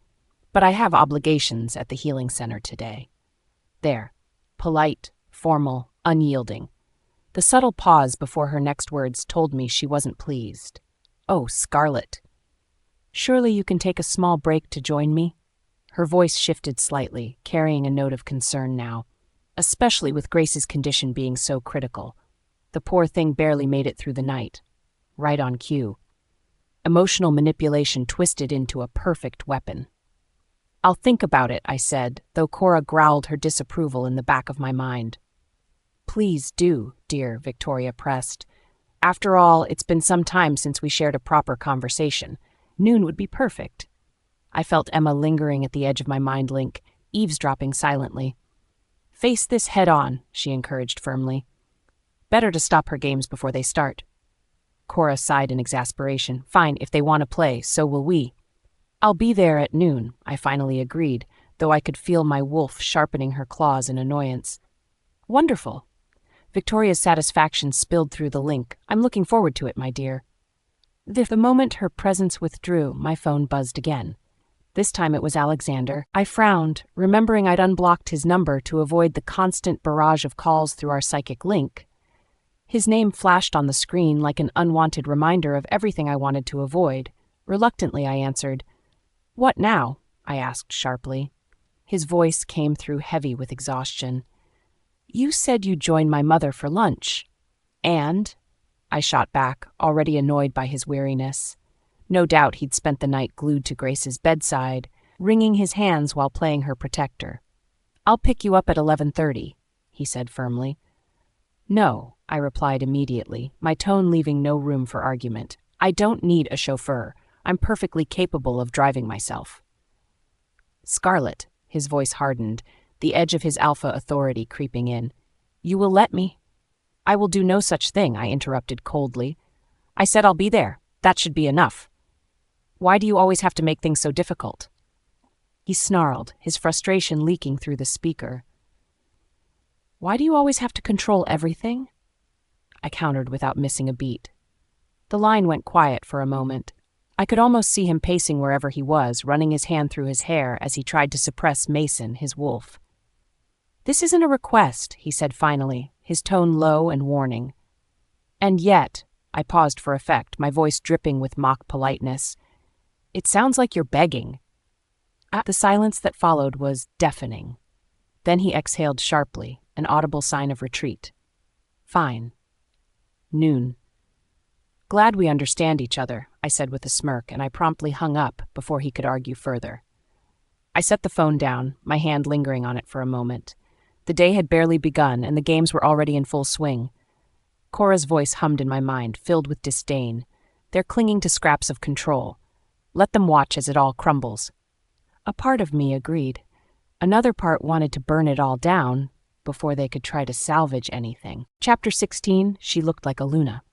"But I have obligations at the healing center today." There, polite, formal, unyielding. The subtle pause before her next words told me she wasn't pleased. "Oh, Scarlett. Surely you can take a small break to join me?" Her voice shifted slightly, carrying a note of concern now, especially with Grace's condition being so critical. The poor thing barely made it through the night. Right on cue. Emotional manipulation twisted into a perfect weapon. "I'll think about it," I said, though Cora growled her disapproval in the back of my mind. "Please do, dear," Victoria pressed. "After all, it's been some time since we shared a proper conversation. Noon would be perfect." I felt Emma lingering at the edge of my mind link, eavesdropping silently. "Face this head on," she encouraged firmly. "Better to stop her games before they start." Cora sighed in exasperation. "Fine, if they want to play, so will we." "I'll be there at noon," I finally agreed, though I could feel my wolf sharpening her claws in annoyance. "Wonderful." Victoria's satisfaction spilled through the link. "I'm looking forward to it, my dear." The moment her presence withdrew, my phone buzzed again. This time it was Alexander. I frowned, remembering I'd unblocked his number to avoid the constant barrage of calls through our psychic link. His name flashed on the screen like an unwanted reminder of everything I wanted to avoid. Reluctantly, I answered. "What now?" I asked sharply. His voice came through heavy with exhaustion. "You said you'd join my mother for lunch." "And?" I shot back, already annoyed by his weariness. No doubt he'd spent the night glued to Grace's bedside, wringing his hands while playing her protector. "I'll pick you up at 11:30, he said firmly. "No," I replied immediately, my tone leaving no room for argument. "I don't need a chauffeur. I'm perfectly capable of driving myself." "Scarlett," his voice hardened, the edge of his alpha authority creeping in. "You will let me?" "I will do no such thing," I interrupted coldly. "I said I'll be there. That should be enough. Why do you always have to make things so difficult?" He snarled, his frustration leaking through the speaker. "Why do you always have to control everything?" I countered without missing a beat. The line went quiet for a moment. I could almost see him pacing wherever he was, running his hand through his hair as he tried to suppress Mason, his wolf. "This isn't a request," he said finally, his tone low and warning. "And yet," I paused for effect, my voice dripping with mock politeness, "it sounds like you're begging." The silence that followed was deafening. Then he exhaled sharply, an audible sign of retreat. "Fine. Noon." "Glad we understand each other," I said with a smirk, and I promptly hung up before he could argue further. I set the phone down, my hand lingering on it for a moment. The day had barely begun, and the games were already in full swing. Cora's voice hummed in my mind, filled with disdain. "They're clinging to scraps of control. Let them watch as it all crumbles." A part of me agreed. Another part wanted to burn it all down before they could try to salvage anything. Chapter 16, she looked like a Luna.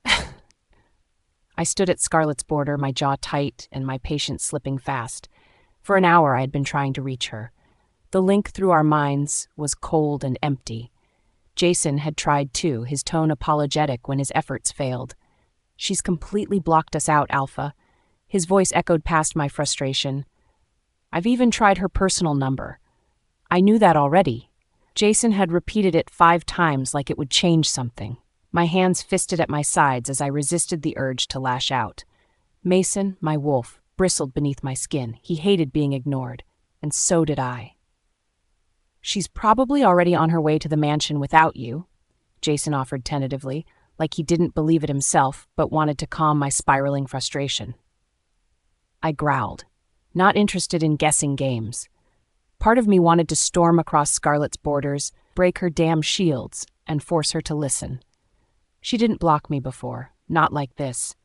I stood at Scarlett's border, my jaw tight and my patience slipping fast. For an hour I had been trying to reach her. The link through our minds was cold and empty. Jason had tried too, his tone apologetic when his efforts failed. "She's completely blocked us out, Alpha." His voice echoed past my frustration. "I've even tried her personal number." I knew that already. Jason had repeated it 5 times like it would change something. My hands fisted at my sides as I resisted the urge to lash out. Mason, my wolf, bristled beneath my skin. He hated being ignored, and so did I. "She's probably already on her way to the mansion without you," Jason offered tentatively, like he didn't believe it himself, but wanted to calm my spiraling frustration. I growled, not interested in guessing games. Part of me wanted to storm across Scarlett's borders, break her damn shields, and force her to listen. She didn't block me before, not like this.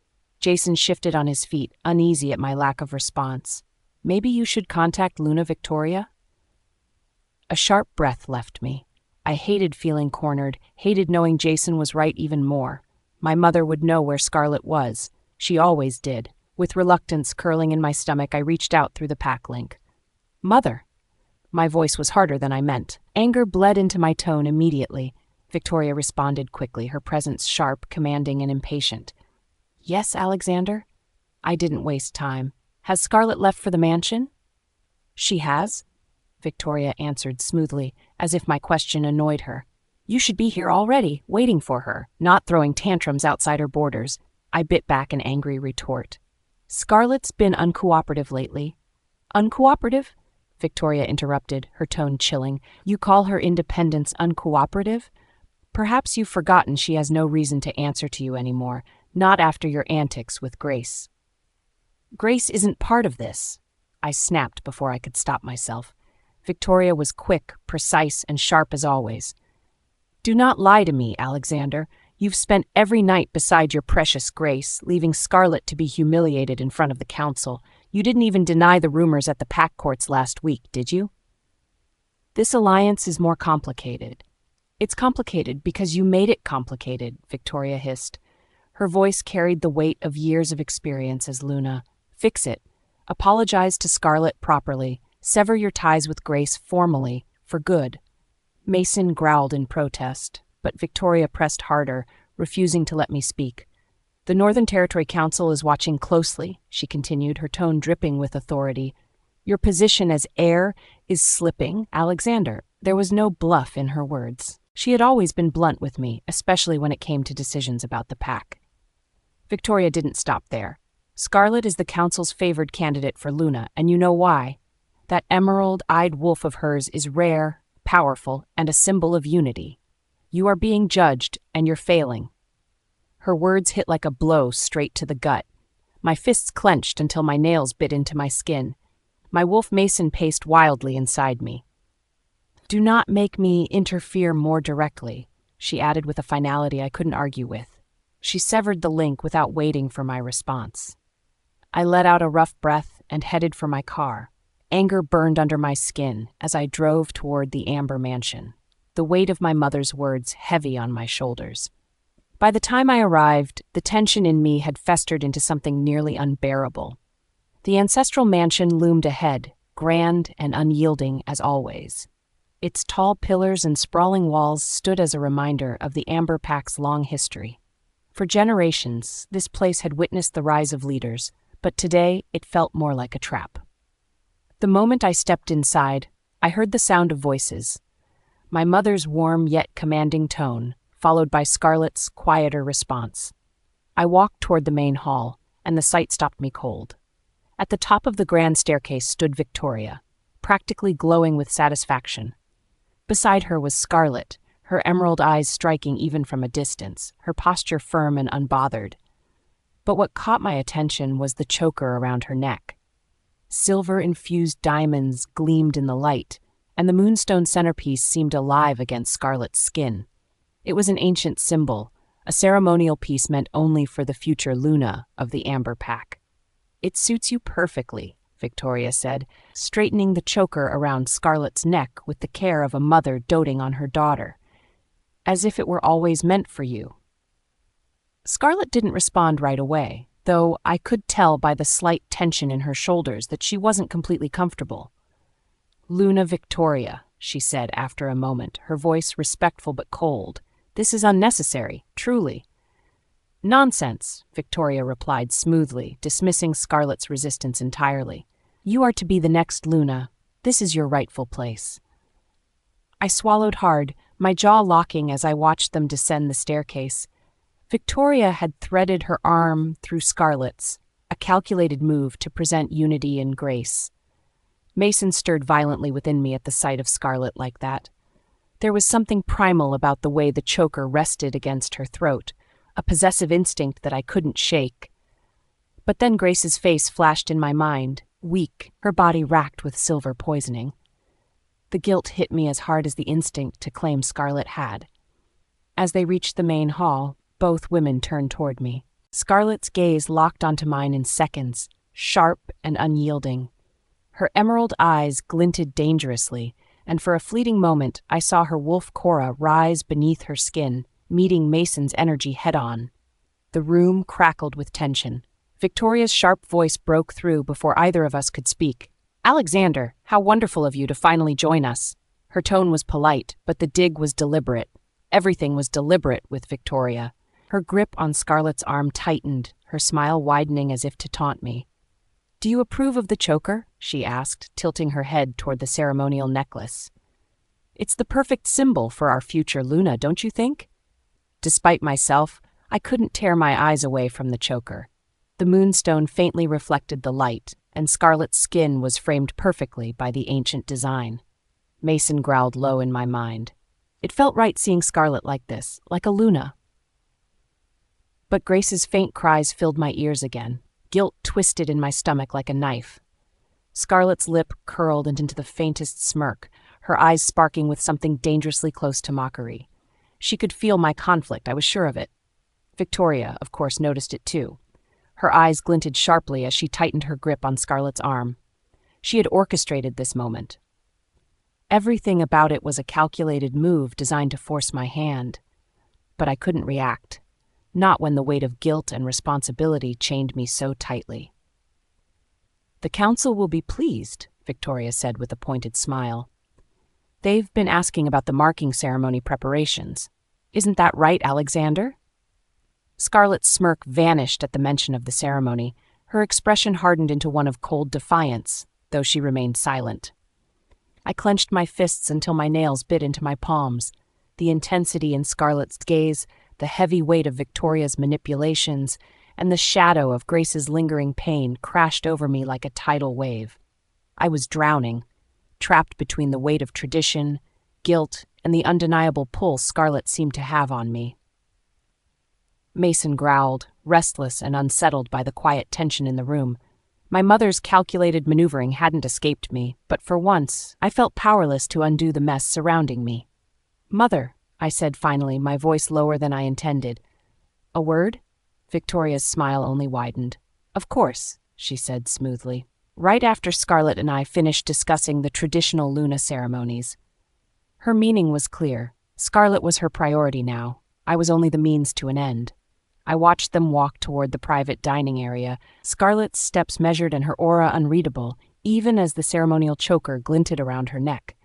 Jason shifted on his feet, uneasy at my lack of response. Maybe you should contact Luna, Victoria? A sharp breath left me. I hated feeling cornered, hated knowing Jason was right even more. My mother would know where Scarlett was. She always did. With reluctance curling in my stomach, I reached out through the pack link. Mother! My voice was harder than I meant. Anger bled into my tone immediately. Victoria responded quickly, her presence sharp, commanding, and impatient. Yes, Alexander? I didn't waste time. Has Scarlett left for the mansion? She has, Victoria answered smoothly, as if my question annoyed her. You should be here already, waiting for her, not throwing tantrums outside her borders. I bit back an angry retort. Scarlett's been uncooperative lately. Uncooperative? Victoria interrupted, her tone chilling. You call her independence uncooperative? Perhaps you've forgotten she has no reason to answer to you anymore, not after your antics with Grace. Grace isn't part of this. I snapped before I could stop myself. Victoria was quick, precise, and sharp as always. Do not lie to me, Alexander. You've spent every night beside your precious Grace, leaving Scarlett to be humiliated in front of the council. You didn't even deny the rumors at the pack courts last week, did you? This alliance is more complicated. It's complicated because you made it complicated, Victoria hissed. Her voice carried the weight of years of experience as Luna. Fix it. Apologize to Scarlett properly. Sever your ties with Grace formally, for good. Mason growled in protest, but Victoria pressed harder, refusing to let me speak. The Northern Territory Council is watching closely, she continued, her tone dripping with authority. Your position as heir is slipping, Alexander. There was no bluff in her words. She had always been blunt with me, especially when it came to decisions about the pack. Victoria didn't stop there. Scarlett is the council's favored candidate for Luna, and you know why. That emerald-eyed wolf of hers is rare, powerful, and a symbol of unity. You are being judged, and you're failing. Her words hit like a blow straight to the gut. My fists clenched until my nails bit into my skin. My wolf Mason paced wildly inside me. Do not make me interfere more directly, she added with a finality I couldn't argue with. She severed the link without waiting for my response. I let out a rough breath and headed for my car. Anger burned under my skin as I drove toward the Amber Mansion, the weight of my mother's words heavy on my shoulders. By the time I arrived, the tension in me had festered into something nearly unbearable. The ancestral mansion loomed ahead, grand and unyielding as always. Its tall pillars and sprawling walls stood as a reminder of the Amber Pack's long history. For generations, this place had witnessed the rise of leaders, but today it felt more like a trap. The moment I stepped inside, I heard the sound of voices. My mother's warm yet commanding tone, followed by Scarlett's quieter response. I walked toward the main hall, and the sight stopped me cold. At the top of the grand staircase stood Victoria, practically glowing with satisfaction. Beside her was Scarlett, her emerald eyes striking even from a distance, her posture firm and unbothered. But what caught my attention was the choker around her neck. Silver-infused diamonds gleamed in the light, and the moonstone centerpiece seemed alive against Scarlett's skin. It was an ancient symbol, a ceremonial piece meant only for the future Luna of the Amber Pack. It suits you perfectly, Victoria said, straightening the choker around Scarlett's neck with the care of a mother doting on her daughter, as if it were always meant for you. Scarlett didn't respond right away, though I could tell by the slight tension in her shoulders that she wasn't completely comfortable. Luna Victoria, she said after a moment, her voice respectful but cold. This is unnecessary, truly. Nonsense, Victoria replied smoothly, dismissing Scarlett's resistance entirely. You are to be the next Luna. This is your rightful place. I swallowed hard, my jaw locking as I watched them descend the staircase. Victoria had threaded her arm through Scarlett's, a calculated move to present unity and grace. Mason stirred violently within me at the sight of Scarlett like that. There was something primal about the way the choker rested against her throat, a possessive instinct that I couldn't shake. But then Grace's face flashed in my mind, weak, her body racked with silver poisoning. The guilt hit me as hard as the instinct to claim Scarlett had. As they reached the main hall, both women turned toward me. Scarlett's gaze locked onto mine in seconds, sharp and unyielding. Her emerald eyes glinted dangerously, and for a fleeting moment I saw her wolf Cora rise beneath her skin, meeting Mason's energy head-on. The room crackled with tension. Victoria's sharp voice broke through before either of us could speak. "Alexander, how wonderful of you to finally join us." Her tone was polite, but the dig was deliberate. Everything was deliberate with Victoria. Her grip on Scarlett's arm tightened, her smile widening as if to taunt me. "Do you approve of the choker?" she asked, tilting her head toward the ceremonial necklace. "It's the perfect symbol for our future Luna, don't you think?" Despite myself, I couldn't tear my eyes away from the choker. The moonstone faintly reflected the light, and Scarlett's skin was framed perfectly by the ancient design. Mason growled low in my mind. It felt right seeing Scarlett like this, like a Luna. But Grace's faint cries filled my ears again. Guilt twisted in my stomach like a knife. Scarlett's lip curled into the faintest smirk, her eyes sparking with something dangerously close to mockery. She could feel my conflict, I was sure of it. Victoria, of course, noticed it too. Her eyes glinted sharply as she tightened her grip on Scarlett's arm. She had orchestrated this moment. Everything about it was a calculated move designed to force my hand. But I couldn't react. Not when the weight of guilt and responsibility chained me so tightly. "The council will be pleased," Victoria said with a pointed smile. "They've been asking about the marking ceremony preparations. Isn't that right, Alexander?" Scarlett's smirk vanished at the mention of the ceremony. Her expression hardened into one of cold defiance, though she remained silent. I clenched my fists until my nails bit into my palms. The intensity in Scarlett's gaze, the heavy weight of Victoria's manipulations, and the shadow of Grace's lingering pain crashed over me like a tidal wave. I was drowning, trapped between the weight of tradition, guilt, and the undeniable pull Scarlett seemed to have on me. Mason growled, restless and unsettled by the quiet tension in the room. My mother's calculated maneuvering hadn't escaped me, but for once, I felt powerless to undo the mess surrounding me. "Mother," I said finally, my voice lower than I intended. "A word?" Victoria's smile only widened. "Of course," she said smoothly. Right after Scarlett and I finished discussing the traditional Luna ceremonies. Her meaning was clear. Scarlett was her priority now. I was only the means to an end. I watched them walk toward the private dining area, Scarlett's steps measured and her aura unreadable, even as the ceremonial choker glinted around her neck.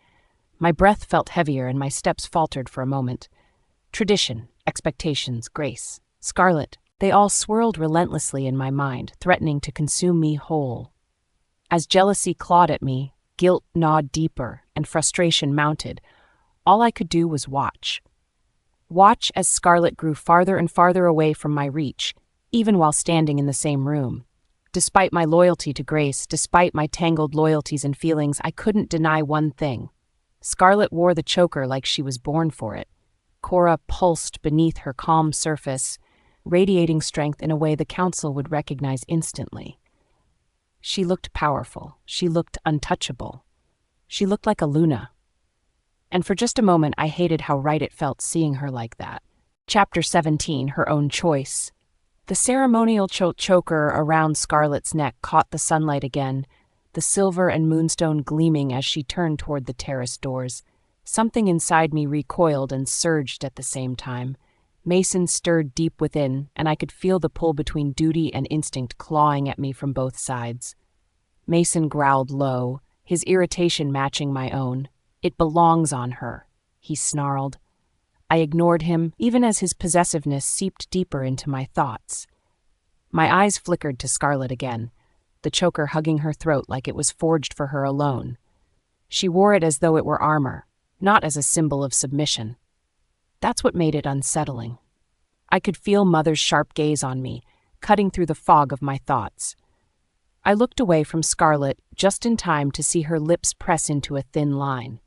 My breath felt heavier and my steps faltered for a moment. Tradition, expectations, Grace, Scarlett, they all swirled relentlessly in my mind, threatening to consume me whole. As jealousy clawed at me, guilt gnawed deeper, and frustration mounted, all I could do was watch. Watch as Scarlett grew farther and farther away from my reach, even while standing in the same room. Despite my loyalty to Grace, despite my tangled loyalties and feelings, I couldn't deny one thing. Scarlett wore the choker like she was born for it. Cora pulsed beneath her calm surface, radiating strength in a way the council would recognize instantly. She looked powerful. She looked untouchable. She looked like a Luna. And for just a moment, I hated how right it felt seeing her like that. Chapter 17, Her Own Choice. The ceremonial choker around Scarlett's neck caught the sunlight again, the silver and moonstone gleaming as she turned toward the terrace doors. Something inside me recoiled and surged at the same time. Mason stirred deep within, and I could feel the pull between duty and instinct clawing at me from both sides. Mason growled low, his irritation matching my own. "It belongs on her," he snarled. I ignored him, even as his possessiveness seeped deeper into my thoughts. My eyes flickered to Scarlett again, the choker hugging her throat like it was forged for her alone. She wore it as though it were armor, not as a symbol of submission. That's what made it unsettling. I could feel Mother's sharp gaze on me, cutting through the fog of my thoughts. I looked away from Scarlett just in time to see her lips press into a thin line.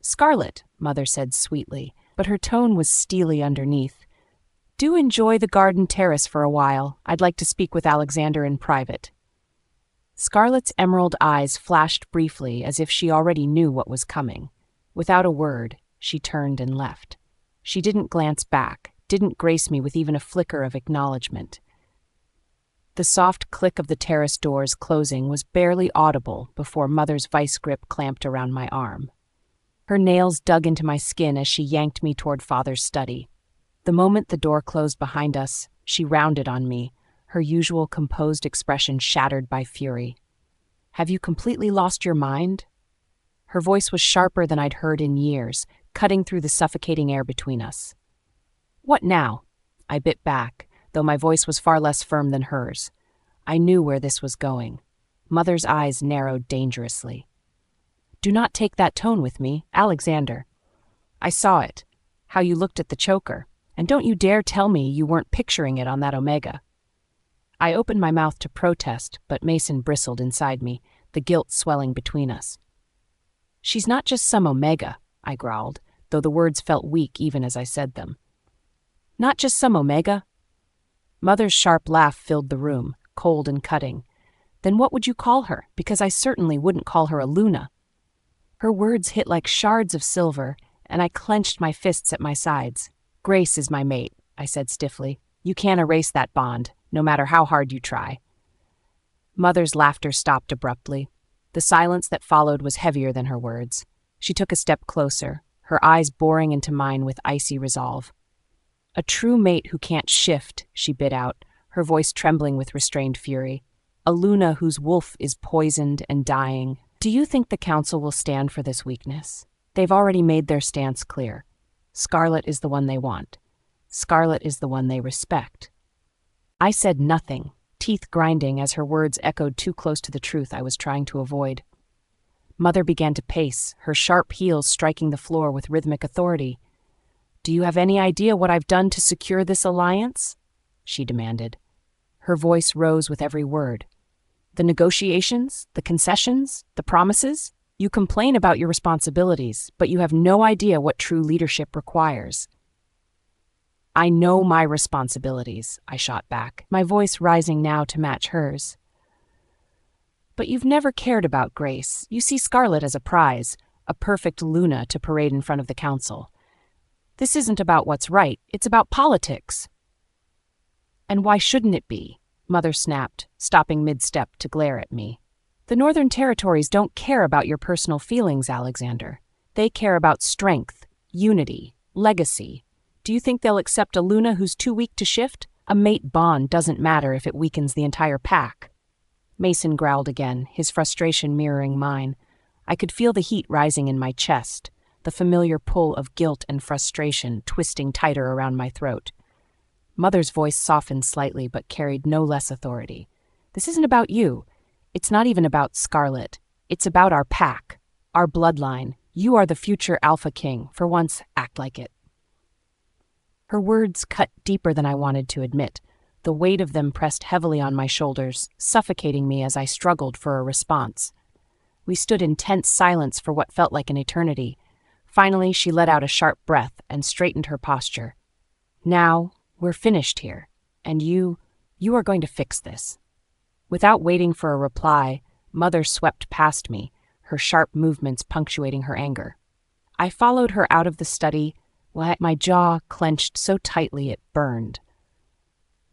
"Scarlett," Mother said sweetly, but her tone was steely underneath. "Do enjoy the garden terrace for a while. I'd like to speak with Alexander in private." Scarlett's emerald eyes flashed briefly as if she already knew what was coming. Without a word, she turned and left. She didn't glance back, didn't grace me with even a flicker of acknowledgement. The soft click of the terrace doors closing was barely audible before Mother's vice grip clamped around my arm. Her nails dug into my skin as she yanked me toward Father's study. The moment the door closed behind us, she rounded on me, her usual composed expression shattered by fury. "Have you completely lost your mind?" Her voice was sharper than I'd heard in years, cutting through the suffocating air between us. "What now?" I bit back, though my voice was far less firm than hers. I knew where this was going. Mother's eyes narrowed dangerously. "Do not take that tone with me, Alexander. I saw it, how you looked at the choker, and don't you dare tell me you weren't picturing it on that Omega." I opened my mouth to protest, but Mason bristled inside me, the guilt swelling between us. "She's not just some Omega," I growled, though the words felt weak even as I said them. "Not just some Omega?" Mother's sharp laugh filled the room, cold and cutting. "Then what would you call her? Because I certainly wouldn't call her a Luna." Her words hit like shards of silver, and I clenched my fists at my sides. "Grace is my mate," I said stiffly. "You can't erase that bond, no matter how hard you try." Mother's laughter stopped abruptly. The silence that followed was heavier than her words. She took a step closer, her eyes boring into mine with icy resolve. "A true mate who can't shift," she bit out, her voice trembling with restrained fury. "A Luna whose wolf is poisoned and dying. Do you think the council will stand for this weakness? They've already made their stance clear. Scarlett is the one they want. Scarlett is the one they respect." I said nothing, teeth grinding as her words echoed too close to the truth I was trying to avoid. Mother began to pace, her sharp heels striking the floor with rhythmic authority. "Do you have any idea what I've done to secure this alliance?" she demanded. Her voice rose with every word. "The negotiations, the concessions, the promises? You complain about your responsibilities, but you have no idea what true leadership requires." "I know my responsibilities," I shot back, my voice rising now to match hers. "But you've never cared about Grace. You see Scarlett as a prize, a perfect Luna to parade in front of the council. This isn't about what's right, it's about politics." "And why shouldn't it be?" Mother snapped, stopping mid-step to glare at me. "The Northern Territories don't care about your personal feelings, Alexander. They care about strength, unity, legacy. Do you think they'll accept a Luna who's too weak to shift? A mate bond doesn't matter if it weakens the entire pack." Mason growled again, his frustration mirroring mine. I could feel the heat rising in my chest, the familiar pull of guilt and frustration twisting tighter around my throat. Mother's voice softened slightly but carried no less authority. "This isn't about you. It's not even about Scarlett. It's about our pack, our bloodline. You are the future Alpha King. For once, act like it." Her words cut deeper than I wanted to admit. The weight of them pressed heavily on my shoulders, suffocating me as I struggled for a response. We stood in tense silence for what felt like an eternity. Finally, she let out a sharp breath and straightened her posture. "Now, we're finished here, and you are going to fix this." Without waiting for a reply, Mother swept past me, her sharp movements punctuating her anger. I followed her out of the study, my jaw clenched so tightly it burned.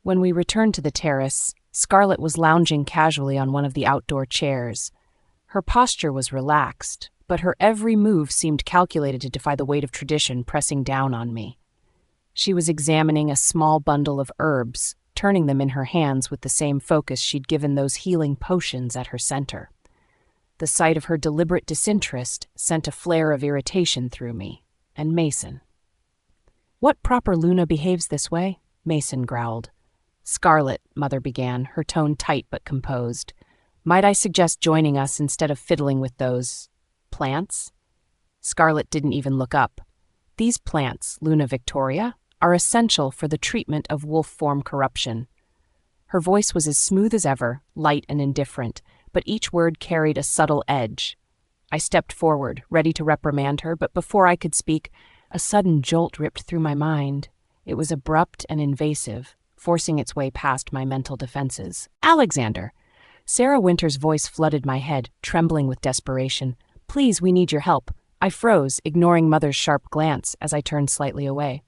When we returned to the terrace, Scarlett was lounging casually on one of the outdoor chairs. Her posture was relaxed, but her every move seemed calculated to defy the weight of tradition pressing down on me. She was examining a small bundle of herbs, turning them in her hands with the same focus she'd given those healing potions at her center. The sight of her deliberate disinterest sent a flare of irritation through me, and Mason. "What proper Luna behaves this way?" Mason growled. "Scarlett," Mother began, her tone tight but composed. "Might I suggest joining us instead of fiddling with those plants?" Scarlett didn't even look up. "These plants, Luna Victoria, are essential for the treatment of wolf form corruption." Her voice was as smooth as ever, light and indifferent, but each word carried a subtle edge. I stepped forward, ready to reprimand her, but before I could speak, a sudden jolt ripped through my mind. It was abrupt and invasive, forcing its way past my mental defenses. "Alexander!" Sarah Winters' voice flooded my head, trembling with desperation. "Please, we need your help." I froze, ignoring Mother's sharp glance as I turned slightly away.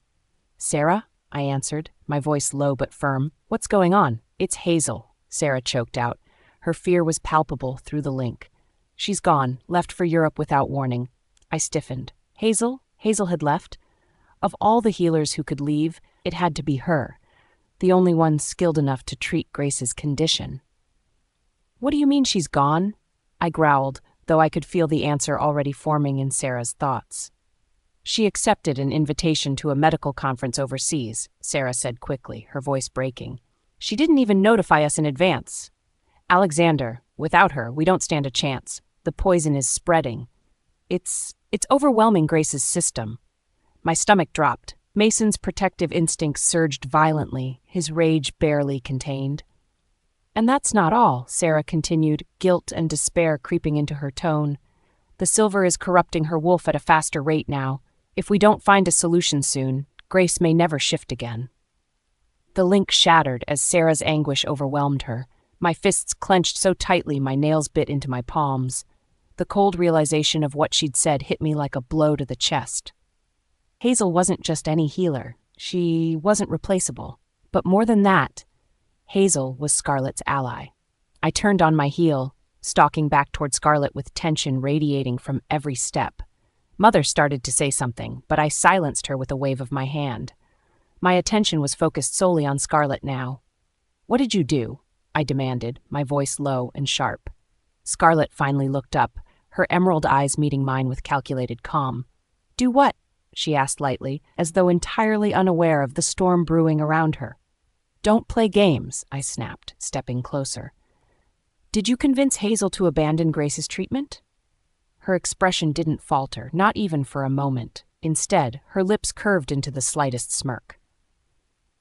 "Sarah?" I answered, my voice low but firm. "What's going on?" "It's Hazel," Sarah choked out. Her fear was palpable through the link. She's gone, left for Europe without warning. I stiffened. Hazel? Hazel had left? Of all the healers who could leave, it had to be her, the only one skilled enough to treat Grace's condition. What do you mean she's gone? I growled, though I could feel the answer already forming in Sarah's thoughts. She accepted an invitation to a medical conference overseas, Sarah said quickly, her voice breaking. She didn't even notify us in advance. Alexander, without her, we don't stand a chance. The poison is spreading. It's overwhelming Grace's system. My stomach dropped. Mason's protective instincts surged violently, his rage barely contained. And that's not all, Sarah continued, guilt and despair creeping into her tone. The silver is corrupting her wolf at a faster rate now. If we don't find a solution soon, Grace may never shift again. The link shattered as Sarah's anguish overwhelmed her. My fists clenched so tightly my nails bit into my palms. The cold realization of what she'd said hit me like a blow to the chest. Hazel wasn't just any healer. She wasn't replaceable. But more than that, Hazel was Scarlett's ally. I turned on my heel, stalking back toward Scarlett with tension radiating from every step. Mother started to say something, but I silenced her with a wave of my hand. My attention was focused solely on Scarlett now. "What did you do?" I demanded, my voice low and sharp. Scarlett finally looked up, her emerald eyes meeting mine with calculated calm. "Do what?" she asked lightly, as though entirely unaware of the storm brewing around her. "Don't play games," I snapped, stepping closer. "Did you convince Hazel to abandon Grace's treatment?" Her expression didn't falter, not even for a moment. Instead, her lips curved into the slightest smirk.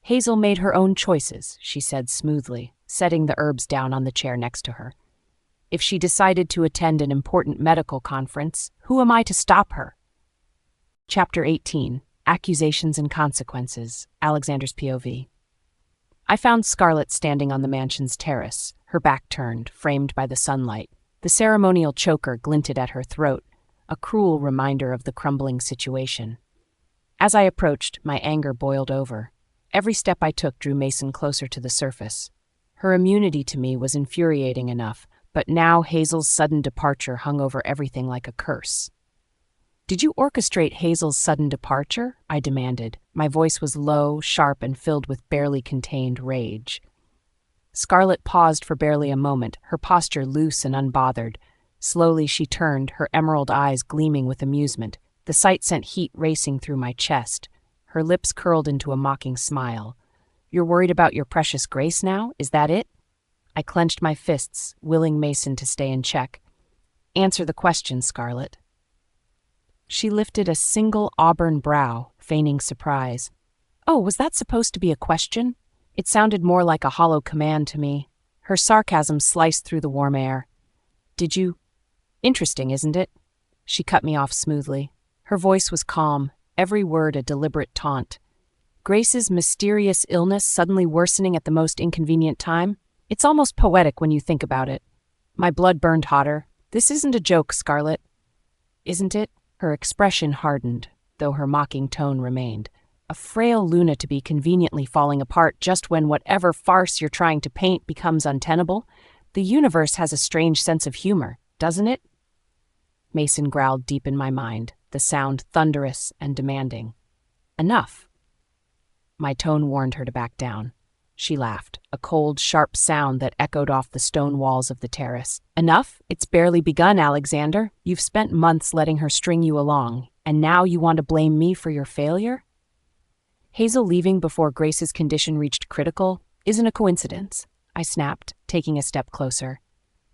"Hazel made her own choices," she said smoothly, setting the herbs down on the chair next to her. "If she decided to attend an important medical conference, who am I to stop her?" Chapter 18. Accusations and Consequences. Alexander's POV. I found Scarlett standing on the mansion's terrace, her back turned, framed by the sunlight. The ceremonial choker glinted at her throat, a cruel reminder of the crumbling situation. As I approached, my anger boiled over. Every step I took drew Mason closer to the surface. Her immunity to me was infuriating enough, but now Hazel's sudden departure hung over everything like a curse. "Did you orchestrate Hazel's sudden departure?" I demanded. My voice was low, sharp, and filled with barely contained rage. Scarlett paused for barely a moment, her posture loose and unbothered. Slowly she turned, her emerald eyes gleaming with amusement. The sight sent heat racing through my chest. Her lips curled into a mocking smile. "You're worried about your precious Grace now? Is that it?" I clenched my fists, willing Mason to stay in check. "Answer the question, Scarlett." She lifted a single auburn brow, feigning surprise. "Oh, was that supposed to be a question?" It sounded more like a hollow command to me. Her sarcasm sliced through the warm air. "Did you? Interesting, isn't it?" She cut me off smoothly. Her voice was calm, every word a deliberate taunt. "Grace's mysterious illness suddenly worsening at the most inconvenient time? It's almost poetic when you think about it." My blood burned hotter. "This isn't a joke, Scarlett." "Isn't it?" Her expression hardened, though her mocking tone remained. "A frail Luna to be conveniently falling apart just when whatever farce you're trying to paint becomes untenable? The universe has a strange sense of humor, doesn't it?" Mason growled deep in my mind, the sound thunderous and demanding. "Enough." My tone warned her to back down. She laughed, a cold, sharp sound that echoed off the stone walls of the terrace. "Enough? It's barely begun, Alexander. You've spent months letting her string you along, and now you want to blame me for your failure?" Hazel leaving before Grace's condition reached critical isn't a coincidence, I snapped, taking a step closer.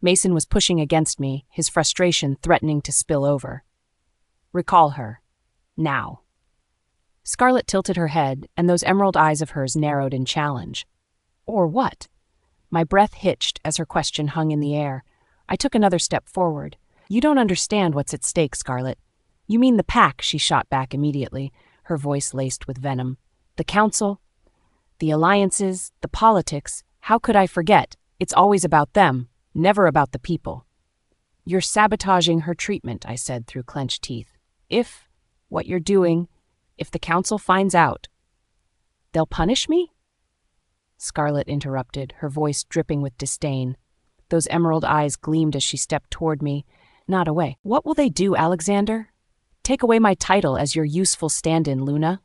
Mason was pushing against me, his frustration threatening to spill over. "Recall her. Now." Scarlett tilted her head, and those emerald eyes of hers narrowed in challenge. "Or what?" My breath hitched as her question hung in the air. I took another step forward. "You don't understand what's at stake, Scarlett." "You mean the pack," she shot back immediately, her voice laced with venom. "The council, the alliances, the politics. How could I forget? It's always about them, never about the people." "You're sabotaging her treatment," I said through clenched teeth. "If the council finds out, they'll punish me?" Scarlett interrupted, her voice dripping with disdain. Those emerald eyes gleamed as she stepped toward me, not away. "What will they do, Alexander? Take away my title as your useful stand-in, Luna?"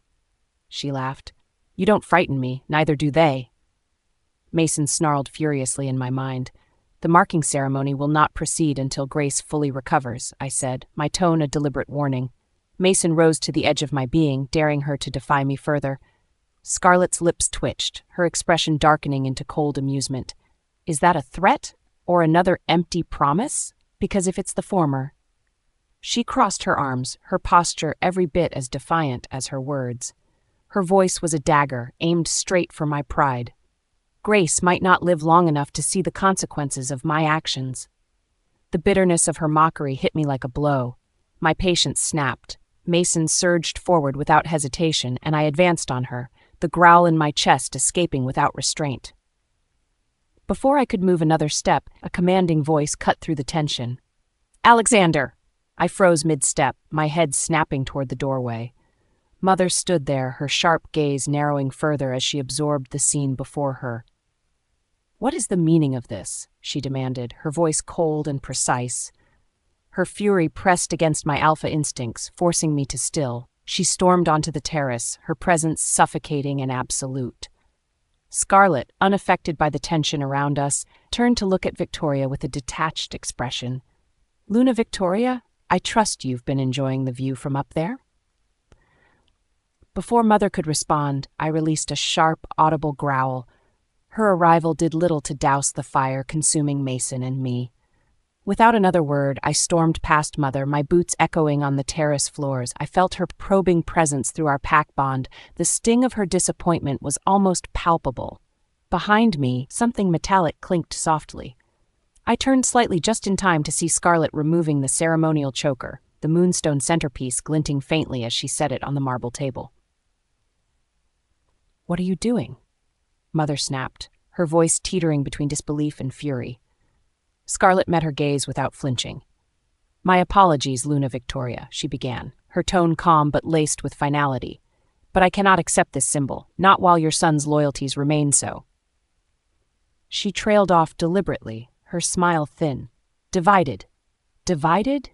She laughed. "You don't frighten me, neither do they." Mason snarled furiously in my mind. "The marking ceremony will not proceed until Grace fully recovers," I said, my tone a deliberate warning. Mason rose to the edge of my being, daring her to defy me further. Scarlett's lips twitched, her expression darkening into cold amusement. Is that a threat, or another empty promise? Because if it's the former... She crossed her arms, her posture every bit as defiant as her words. Her voice was a dagger, aimed straight for my pride. Grace might not live long enough to see the consequences of my actions. The bitterness of her mockery hit me like a blow. My patience snapped. Mason surged forward without hesitation, and I advanced on her, the growl in my chest escaping without restraint. Before I could move another step, a commanding voice cut through the tension. "Alexander!" I froze mid-step, my head snapping toward the doorway. Mother stood there, her sharp gaze narrowing further as she absorbed the scene before her. "What is the meaning of this?" she demanded, her voice cold and precise. Her fury pressed against my alpha instincts, forcing me to still. She stormed onto the terrace, her presence suffocating and absolute. Scarlett, unaffected by the tension around us, turned to look at Victoria with a detached expression. "Luna Victoria, I trust you've been enjoying the view from up there?" Before Mother could respond, I released a sharp, audible growl. Her arrival did little to douse the fire consuming Mason and me. Without another word, I stormed past Mother, my boots echoing on the terrace floors. I felt her probing presence through our pack bond. The sting of her disappointment was almost palpable. Behind me, something metallic clinked softly. I turned slightly just in time to see Scarlett removing the ceremonial choker, the moonstone centerpiece glinting faintly as she set it on the marble table. "What are you doing?" Mother snapped, her voice teetering between disbelief and fury. Scarlett met her gaze without flinching. "My apologies, Luna Victoria," she began, her tone calm but laced with finality. "But I cannot accept this symbol, not while your son's loyalties remain so." She trailed off deliberately, her smile thin. "Divided. Divided?"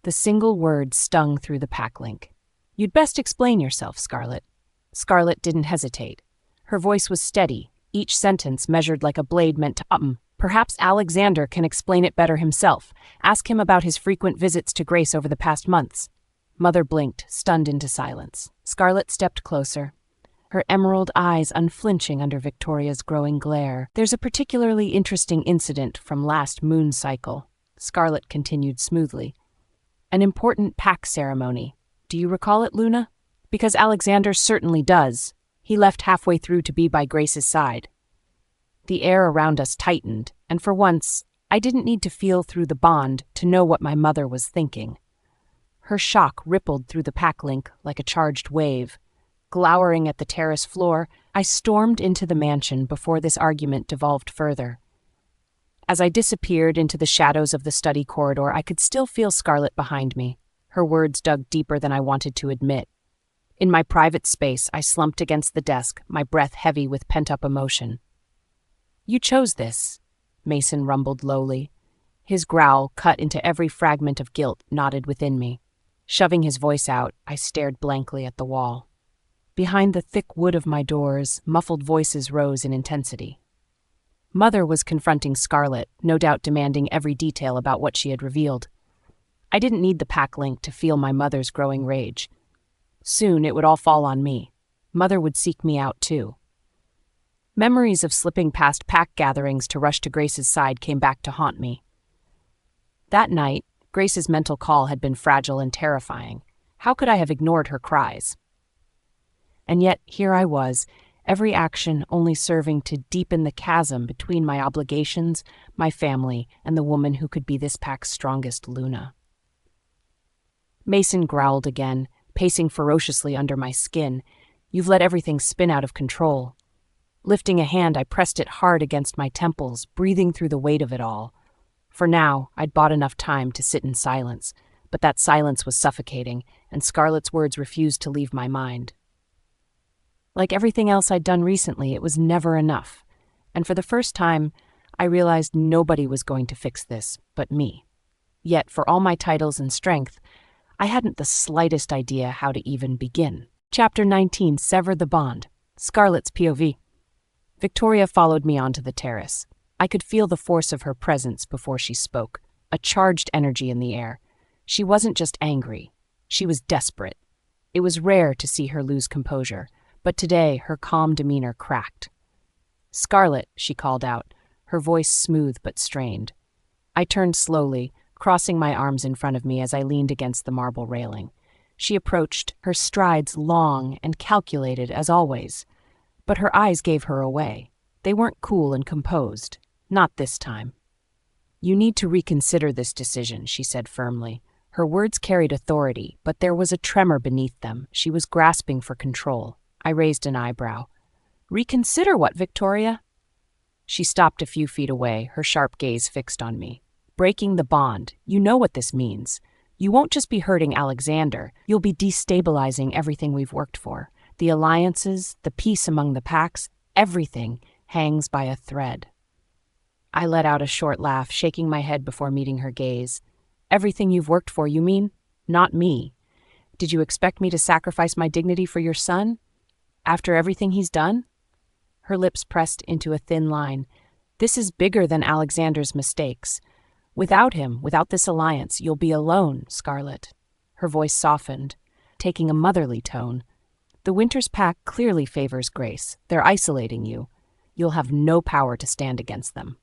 The single word stung through the pack link. "You'd best explain yourself, Scarlett." Scarlett didn't hesitate. Her voice was steady, each sentence measured like a blade meant to Perhaps Alexander can explain it better himself. Ask him about his frequent visits to Grace over the past months. Mother blinked, stunned into silence. Scarlett stepped closer, her emerald eyes unflinching under Victoria's growing glare. "There's a particularly interesting incident from last moon cycle," Scarlett continued smoothly. "An important pack ceremony. Do you recall it, Luna? Because Alexander certainly does. He left halfway through to be by Grace's side." The air around us tightened, and for once, I didn't need to feel through the bond to know what my mother was thinking. Her shock rippled through the pack link like a charged wave. Glowering at the terrace floor, I stormed into the mansion before this argument devolved further. As I disappeared into the shadows of the study corridor, I could still feel Scarlett behind me. Her words dug deeper than I wanted to admit. In my private space, I slumped against the desk, my breath heavy with pent-up emotion. "You chose this," Mason rumbled lowly. His growl, cut into every fragment of guilt, knotted within me. Shoving his voice out, I stared blankly at the wall. Behind the thick wood of my doors, muffled voices rose in intensity. Mother was confronting Scarlett, no doubt demanding every detail about what she had revealed. I didn't need the pack link to feel my mother's growing rage. Soon it would all fall on me. Mother would seek me out too. Memories of slipping past pack gatherings to rush to Grace's side came back to haunt me. That night, Grace's mental call had been fragile and terrifying. How could I have ignored her cries? And yet, here I was, every action only serving to deepen the chasm between my obligations, my family, and the woman who could be this pack's strongest Luna. Mason growled again, pacing ferociously under my skin. "You've let everything spin out of control." Lifting a hand, I pressed it hard against my temples, breathing through the weight of it all. For now, I'd bought enough time to sit in silence, but that silence was suffocating, and Scarlett's words refused to leave my mind. Like everything else I'd done recently, it was never enough. And for the first time, I realized nobody was going to fix this but me. Yet, for all my titles and strength, I hadn't the slightest idea how to even begin. Chapter 19, Sever the Bond. Scarlett's POV. Victoria followed me onto the terrace. I could feel the force of her presence before she spoke, a charged energy in the air. She wasn't just angry. She was desperate. It was rare to see her lose composure, but today her calm demeanor cracked. "Scarlett," she called out, her voice smooth but strained. I turned slowly, crossing my arms in front of me as I leaned against the marble railing. She approached, her strides long and calculated as always. But her eyes gave her away. They weren't cool and composed. Not this time. "You need to reconsider this decision," she said firmly. Her words carried authority, but there was a tremor beneath them. She was grasping for control. I raised an eyebrow. "Reconsider what, Victoria?" She stopped a few feet away, her sharp gaze fixed on me. "Breaking the bond. You know what this means. You won't just be hurting Alexander, you'll be destabilizing everything we've worked for. The alliances, the peace among the packs, everything hangs by a thread." I let out a short laugh, shaking my head before meeting her gaze. "Everything you've worked for, you mean? Not me. Did you expect me to sacrifice my dignity for your son? After everything he's done?" Her lips pressed into a thin line. "This is bigger than Alexander's mistakes. Without him, without this alliance, you'll be alone, Scarlett." Her voice softened, taking a motherly tone. "The Winters pack clearly favors Grace. They're isolating you. You'll have no power to stand against them."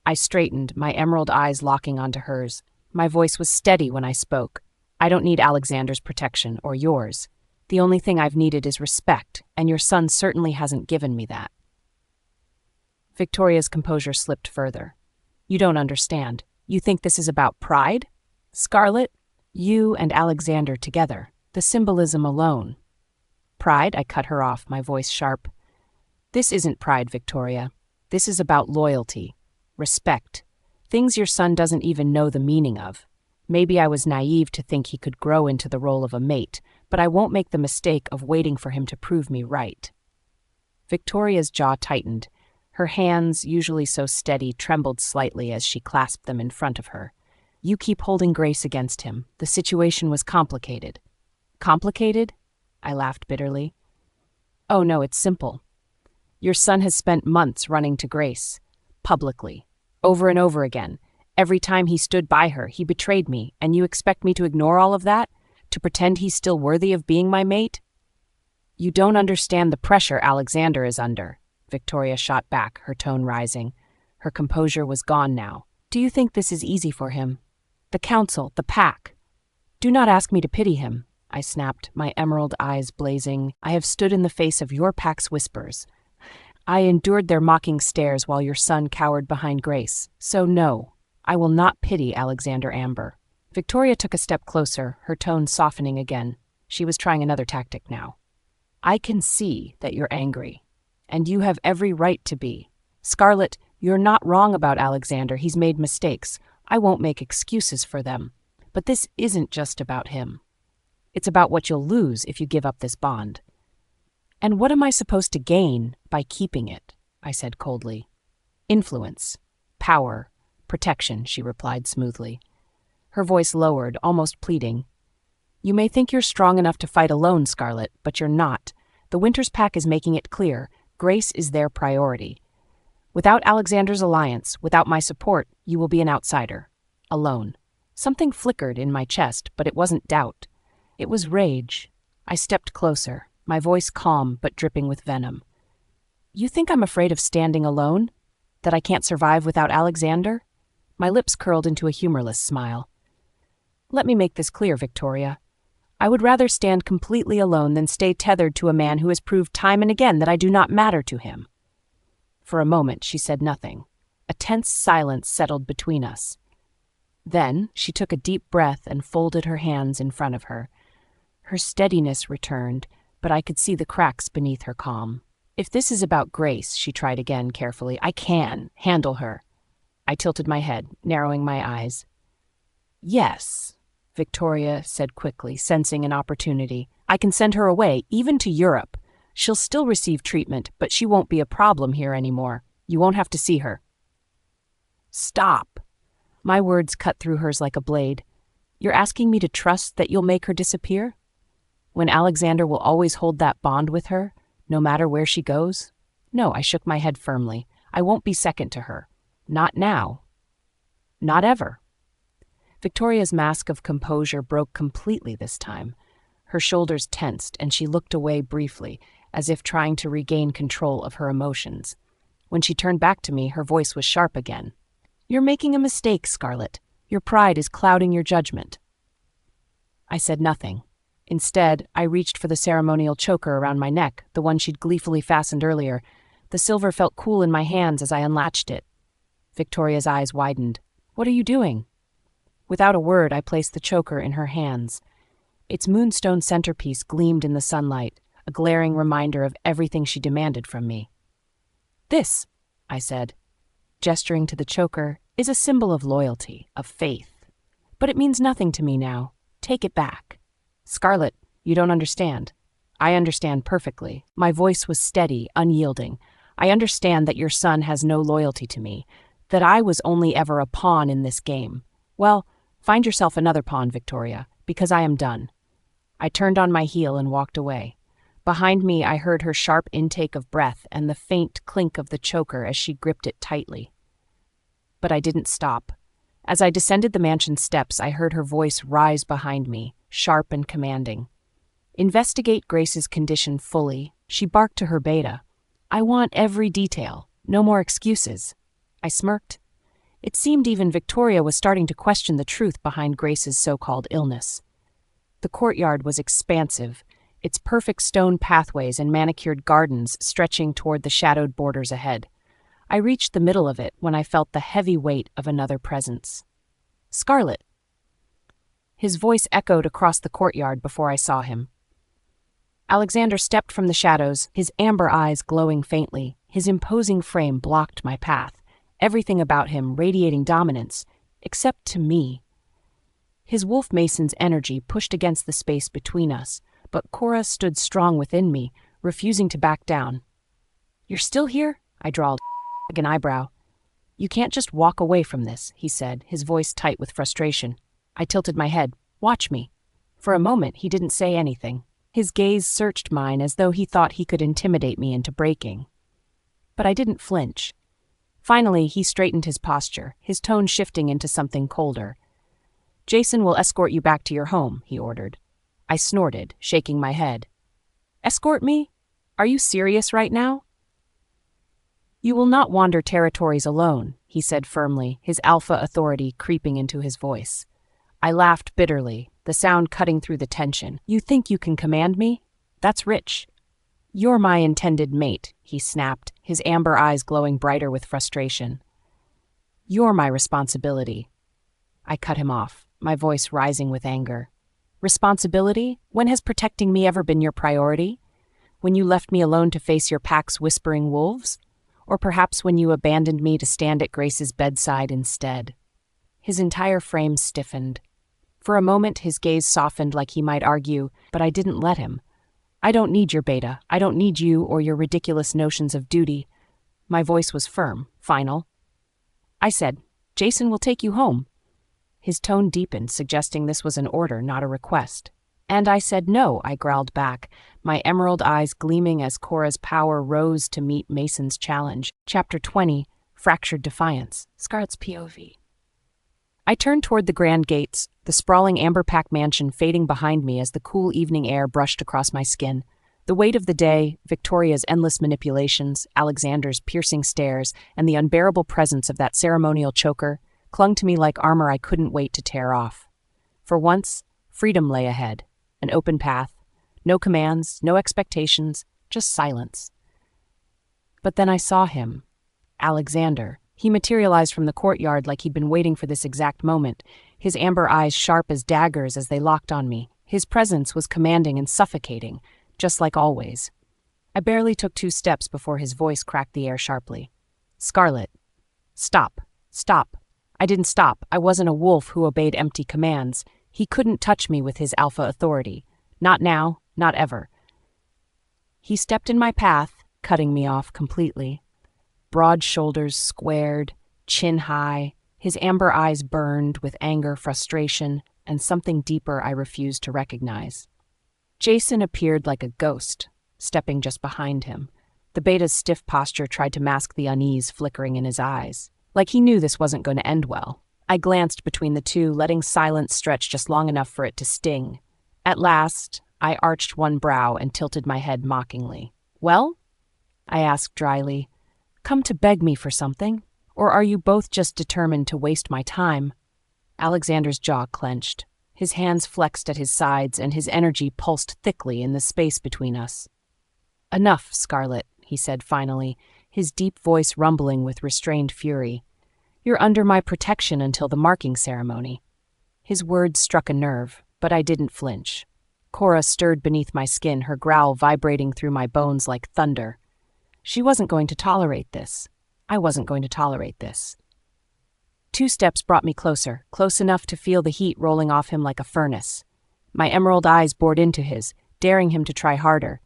I straightened, my emerald eyes locking onto hers. My voice was steady when I spoke. "I don't need Alexander's protection, or yours. The only thing I've needed is respect, and your son certainly hasn't given me that." Victoria's composure slipped further. "You don't understand. You think this is about pride? Scarlett, you and Alexander together. The symbolism alone." "Pride?" I cut her off, my voice sharp. "This isn't pride, Victoria. This is about loyalty. Respect. Things your son doesn't even know the meaning of. Maybe I was naive to think he could grow into the role of a mate, but I won't make the mistake of waiting for him to prove me right." Victoria's jaw tightened. Her hands, usually so steady, trembled slightly as she clasped them in front of her. "You keep holding Grace against him. The situation was complicated." "Complicated?" I laughed bitterly. "Oh no, it's simple. Your son has spent months running to Grace. Publicly. Over and over again. Every time he stood by her, he betrayed me, and you expect me to ignore all of that? To pretend he's still worthy of being my mate?" "You don't understand the pressure Alexander is under," Victoria shot back, her tone rising. Her composure was gone now. "Do you think this is easy for him? The council, the pack. Do not ask me to pity him," I snapped, my emerald eyes blazing. "I have stood in the face of your pack's whispers. I endured their mocking stares while your son cowered behind Grace. So no, I will not pity Alexander Amber." Victoria took a step closer, her tone softening again. She was trying another tactic now. "I can see that you're angry, and you have every right to be. Scarlett, you're not wrong about Alexander. He's made mistakes. I won't make excuses for them. But this isn't just about him. It's about what you'll lose if you give up this bond." "And what am I supposed to gain by keeping it?" I said coldly. "Influence, power, protection," she replied smoothly. Her voice lowered, almost pleading. "You may think you're strong enough to fight alone, Scarlett, but you're not. The Winters pack is making it clear. Grace is their priority. Without Alexander's alliance, without my support, you will be an outsider. Alone." Something flickered in my chest, but it wasn't doubt. It was rage. I stepped closer, my voice calm but dripping with venom. "You think I'm afraid of standing alone? That I can't survive without Alexander?" My lips curled into a humorless smile. "Let me make this clear, Victoria. I would rather stand completely alone than stay tethered to a man who has proved time and again that I do not matter to him." For a moment, she said nothing. A tense silence settled between us. Then she took a deep breath and folded her hands in front of her. Her steadiness returned, but I could see the cracks beneath her calm. "If this is about Grace," she tried again carefully, "I can handle her." I tilted my head, narrowing my eyes. "Yes," Victoria said quickly, sensing an opportunity. "I can send her away, even to Europe. She'll still receive treatment, but she won't be a problem here anymore. You won't have to see her." "Stop." My words cut through hers like a blade. "You're asking me to trust that you'll make her disappear? When Alexander will always hold that bond with her, no matter where she goes?" "No," I shook my head firmly. "I won't be second to her. Not now. Not ever." Victoria's mask of composure broke completely this time. Her shoulders tensed, and she looked away briefly, as if trying to regain control of her emotions. When she turned back to me, her voice was sharp again. "You're making a mistake, Scarlett. Your pride is clouding your judgment." I said nothing. Instead, I reached for the ceremonial choker around my neck, the one she'd gleefully fastened earlier. The silver felt cool in my hands as I unlatched it. Victoria's eyes widened. "What are you doing?" Without a word, I placed the choker in her hands. Its moonstone centerpiece gleamed in the sunlight, a glaring reminder of everything she demanded from me. "This," I said, gesturing to the choker, "is a symbol of loyalty, of faith. But it means nothing to me now. Take it back." "Scarlett, you don't understand." "I understand perfectly." My voice was steady, unyielding. "I understand that your son has no loyalty to me, that I was only ever a pawn in this game. Well, find yourself another pawn, Victoria, because I am done." I turned on my heel and walked away. Behind me, I heard her sharp intake of breath and the faint clink of the choker as she gripped it tightly. But I didn't stop. As I descended the mansion steps, I heard her voice rise behind me, sharp and commanding. "Investigate Grace's condition fully." She barked to her beta. "I want every detail. No more excuses." I smirked. It seemed even Victoria was starting to question the truth behind Grace's so-called illness. The courtyard was expansive, its perfect stone pathways and manicured gardens stretching toward the shadowed borders ahead. I reached the middle of it when I felt the heavy weight of another presence. "Scarlett." His voice echoed across the courtyard before I saw him. Alexander stepped from the shadows, his amber eyes glowing faintly. His imposing frame blocked my path, everything about him radiating dominance, except to me. His wolf mason's energy pushed against the space between us, but Cora stood strong within me, refusing to back down. "You're still here?" I drawled, an eyebrow. "You can't just walk away from this," he said, his voice tight with frustration. I tilted my head. "Watch me." For a moment, he didn't say anything. His gaze searched mine as though he thought he could intimidate me into breaking. But I didn't flinch. Finally, he straightened his posture, his tone shifting into something colder. "Jason will escort you back to your home," he ordered. I snorted, shaking my head. "Escort me? Are you serious right now?" "You will not wander territories alone," he said firmly, his alpha authority creeping into his voice. I laughed bitterly, the sound cutting through the tension. "You think you can command me? That's rich." "You're my intended mate," he snapped, his amber eyes glowing brighter with frustration. "You're my responsibility." I cut him off, my voice rising with anger. "Responsibility? When has protecting me ever been your priority? When you left me alone to face your pack's whispering wolves? Or perhaps when you abandoned me to stand at Grace's bedside instead?" His entire frame stiffened. For a moment, his gaze softened like he might argue, but I didn't let him. "I don't need your beta. I don't need you or your ridiculous notions of duty." My voice was firm, final. I said, "Jason will take you home." His tone deepened, suggesting this was an order, not a request. "And I said no," I growled back, my emerald eyes gleaming as Cora's power rose to meet Mason's challenge. Chapter 20, Fractured Defiance. Scarlett's POV. I turned toward the grand gates, the sprawling amber pack mansion fading behind me as the cool evening air brushed across my skin. The weight of the day, Victoria's endless manipulations, Alexander's piercing stares, and the unbearable presence of that ceremonial choker clung to me like armor I couldn't wait to tear off. For once, freedom lay ahead, an open path, no commands, no expectations, just silence. But then I saw him, Alexander. He materialized from the courtyard like he'd been waiting for this exact moment, his amber eyes sharp as daggers as they locked on me. His presence was commanding and suffocating, just like always. I barely took 2 steps before his voice cracked the air sharply. "Scarlett, stop, stop." I didn't stop. I wasn't a wolf who obeyed empty commands. He couldn't touch me with his alpha authority. Not now, not ever. He stepped in my path, cutting me off completely. Broad shoulders squared, chin high, his amber eyes burned with anger, frustration, and something deeper I refused to recognize. Jason appeared like a ghost, stepping just behind him. The beta's stiff posture tried to mask the unease flickering in his eyes, like he knew this wasn't going to end well. I glanced between the two, letting silence stretch just long enough for it to sting. At last, I arched one brow and tilted my head mockingly. "Well?" I asked dryly. "Come to beg me for something? Or are you both just determined to waste my time?" Alexander's jaw clenched. His hands flexed at his sides, and his energy pulsed thickly in the space between us. "Enough, Scarlett," he said finally, his deep voice rumbling with restrained fury. "You're under my protection until the marking ceremony." His words struck a nerve, but I didn't flinch. Cora stirred beneath my skin, her growl vibrating through my bones like thunder. She wasn't going to tolerate this. I wasn't going to tolerate this. 2 steps brought me closer, close enough to feel the heat rolling off him like a furnace. My emerald eyes bored into his, daring him to try harder.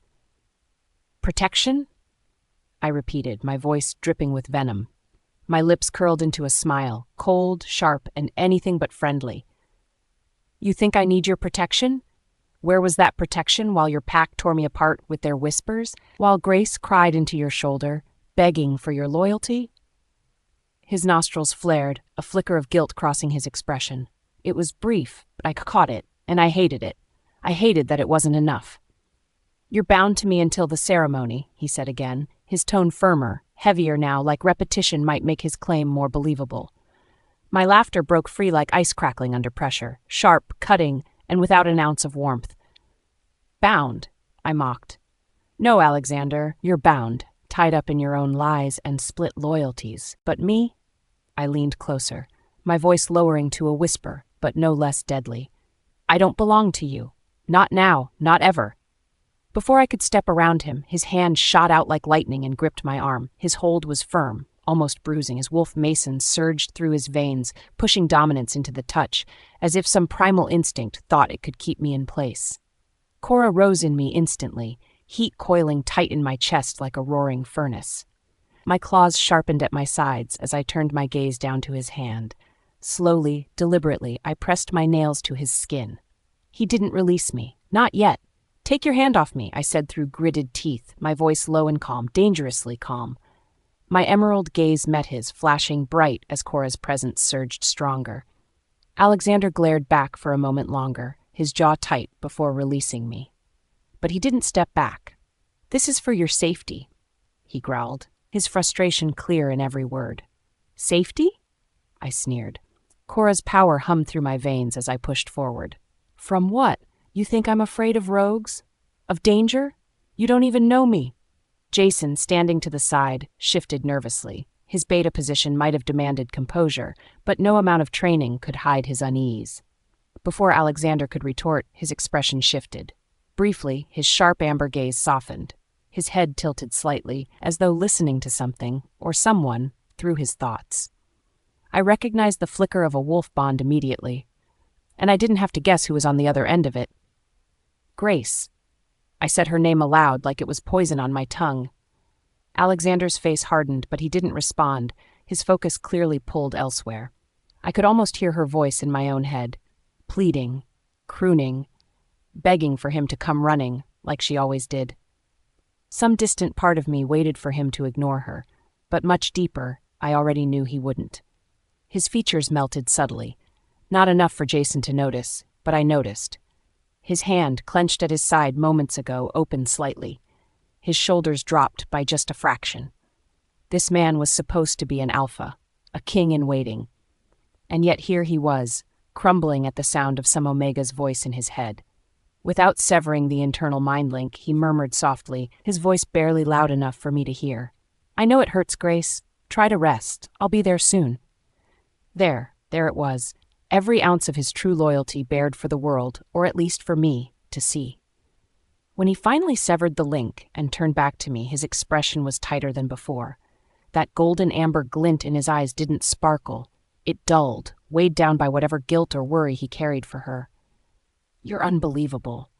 "Protection?" I repeated, my voice dripping with venom. My lips curled into a smile, cold, sharp, and anything but friendly. "You think I need your protection? Where was that protection while your pack tore me apart with their whispers, while Grace cried into your shoulder, begging for your loyalty?" His nostrils flared, a flicker of guilt crossing his expression. It was brief, but I caught it, and I hated it. I hated that it wasn't enough. "You're bound to me until the ceremony," he said again, his tone firmer, heavier now, like repetition might make his claim more believable. My laughter broke free like ice crackling under pressure, sharp, cutting, and without an ounce of warmth. "Bound?" I mocked. "No, Alexander, you're bound, tied up in your own lies and split loyalties. But me?" I leaned closer, my voice lowering to a whisper, but no less deadly. "I don't belong to you. Not now, not ever." Before I could step around him, his hand shot out like lightning and gripped my arm. His hold was firm, almost bruising, as Wolf Mason surged through his veins, pushing dominance into the touch, as if some primal instinct thought it could keep me in place. Cora rose in me instantly, heat coiling tight in my chest like a roaring furnace. My claws sharpened at my sides as I turned my gaze down to his hand. Slowly, deliberately, I pressed my nails to his skin. He didn't release me. Not yet. "Take your hand off me," I said through gritted teeth, my voice low and calm, dangerously calm. My emerald gaze met his, flashing bright as Cora's presence surged stronger. Alexander glared back for a moment longer, his jaw tight before releasing me. But he didn't step back. "This is for your safety," he growled, his frustration clear in every word. "Safety?" I sneered. Cora's power hummed through my veins as I pushed forward. "From what? You think I'm afraid of rogues? Of danger? You don't even know me." Jason, standing to the side, shifted nervously. His beta position might have demanded composure, but no amount of training could hide his unease. Before Alexander could retort, his expression shifted. Briefly, his sharp amber gaze softened. His head tilted slightly, as though listening to something, or someone, through his thoughts. I recognized the flicker of a wolf bond immediately, and I didn't have to guess who was on the other end of it. "Grace." I said her name aloud like it was poison on my tongue. Alexander's face hardened, but he didn't respond, his focus clearly pulled elsewhere. I could almost hear her voice in my own head, pleading, crooning, begging for him to come running, like she always did. Some distant part of me waited for him to ignore her, but much deeper, I already knew he wouldn't. His features melted subtly, not enough for Jason to notice, but I noticed. His hand, clenched at his side moments ago, opened slightly. His shoulders dropped by just a fraction. This man was supposed to be an alpha, a king in waiting. And yet here he was, crumbling at the sound of some Omega's voice in his head. Without severing the internal mind link, he murmured softly, his voice barely loud enough for me to hear. "I know it hurts, Grace. Try to rest. I'll be there soon." There it was. Every ounce of his true loyalty bared for the world, or at least for me, to see. When he finally severed the link and turned back to me, his expression was tighter than before. That golden amber glint in his eyes didn't sparkle. It dulled, weighed down by whatever guilt or worry he carried for her. "You're unbelievable."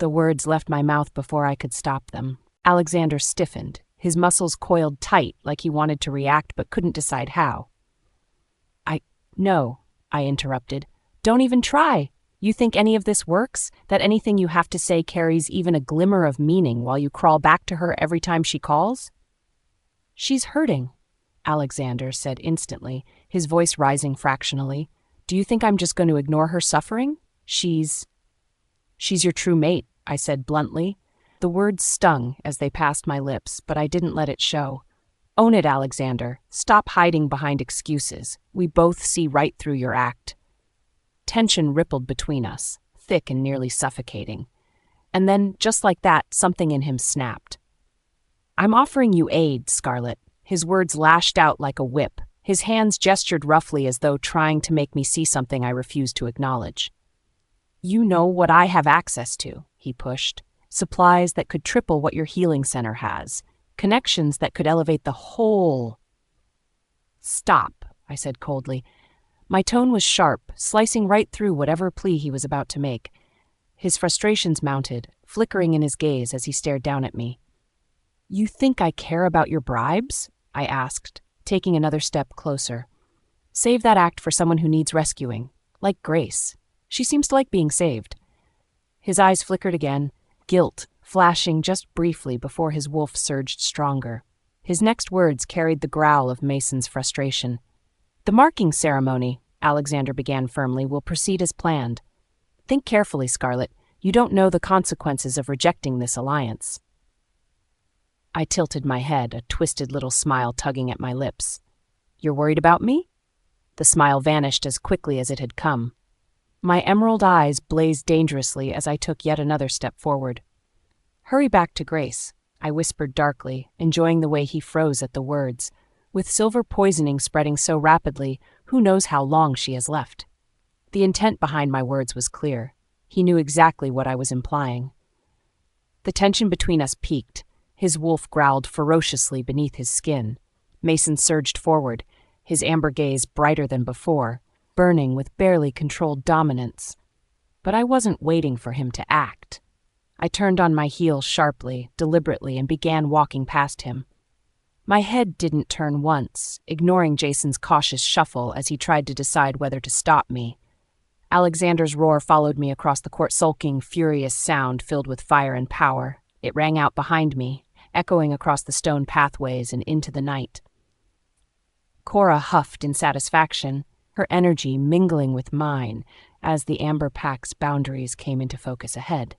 The words left my mouth before I could stop them. Alexander stiffened, his muscles coiled tight like he wanted to react but couldn't decide how. No, I interrupted. Don't even try. You think any of this works? That anything you have to say carries even a glimmer of meaning while you crawl back to her every time she calls? She's hurting, Alexander said instantly, his voice rising fractionally. Do you think I'm just going to ignore her suffering? She's your true mate, I said bluntly. The words stung as they passed my lips, but I didn't let it show. Own it, Alexander. Stop hiding behind excuses. We both see right through your act. Tension rippled between us, thick and nearly suffocating. And then, just like that, something in him snapped. I'm offering you aid, Scarlett. His words lashed out like a whip. His hands gestured roughly as though trying to make me see something I refused to acknowledge. You know what I have access to, he pushed. Supplies that could triple what your healing center has. Connections that could elevate the whole. Stop, I said coldly. My tone was sharp, slicing right through whatever plea he was about to make. His frustrations mounted, flickering in his gaze as he stared down at me. You think I care about your bribes? I asked, taking another step closer. Save that act for someone who needs rescuing, like Grace. She seems to like being saved. His eyes flickered again, guilt flashing just briefly before his wolf surged stronger. His next words carried the growl of Mason's frustration. The marking ceremony, Alexander began firmly, will proceed as planned. Think carefully, Scarlett. You don't know the consequences of rejecting this alliance. I tilted my head, a twisted little smile tugging at my lips. You're worried about me? The smile vanished as quickly as it had come. My emerald eyes blazed dangerously as I took yet another step forward. Hurry back to Grace, I whispered darkly, enjoying the way he froze at the words. With silver poisoning spreading so rapidly, who knows how long she has left? The intent behind my words was clear. He knew exactly what I was implying. The tension between us peaked. His wolf growled ferociously beneath his skin. Mason surged forward, his amber gaze brighter than before, burning with barely controlled dominance. But I wasn't waiting for him to act. I turned on my heel sharply, deliberately, and began walking past him. My head didn't turn once, ignoring Jason's cautious shuffle as he tried to decide whether to stop me. Alexander's roar followed me across the court, sulking, furious sound filled with fire and power. It rang out behind me, echoing across the stone pathways and into the night. Cora huffed in satisfaction, her energy mingling with mine as the amber pack's boundaries came into focus ahead.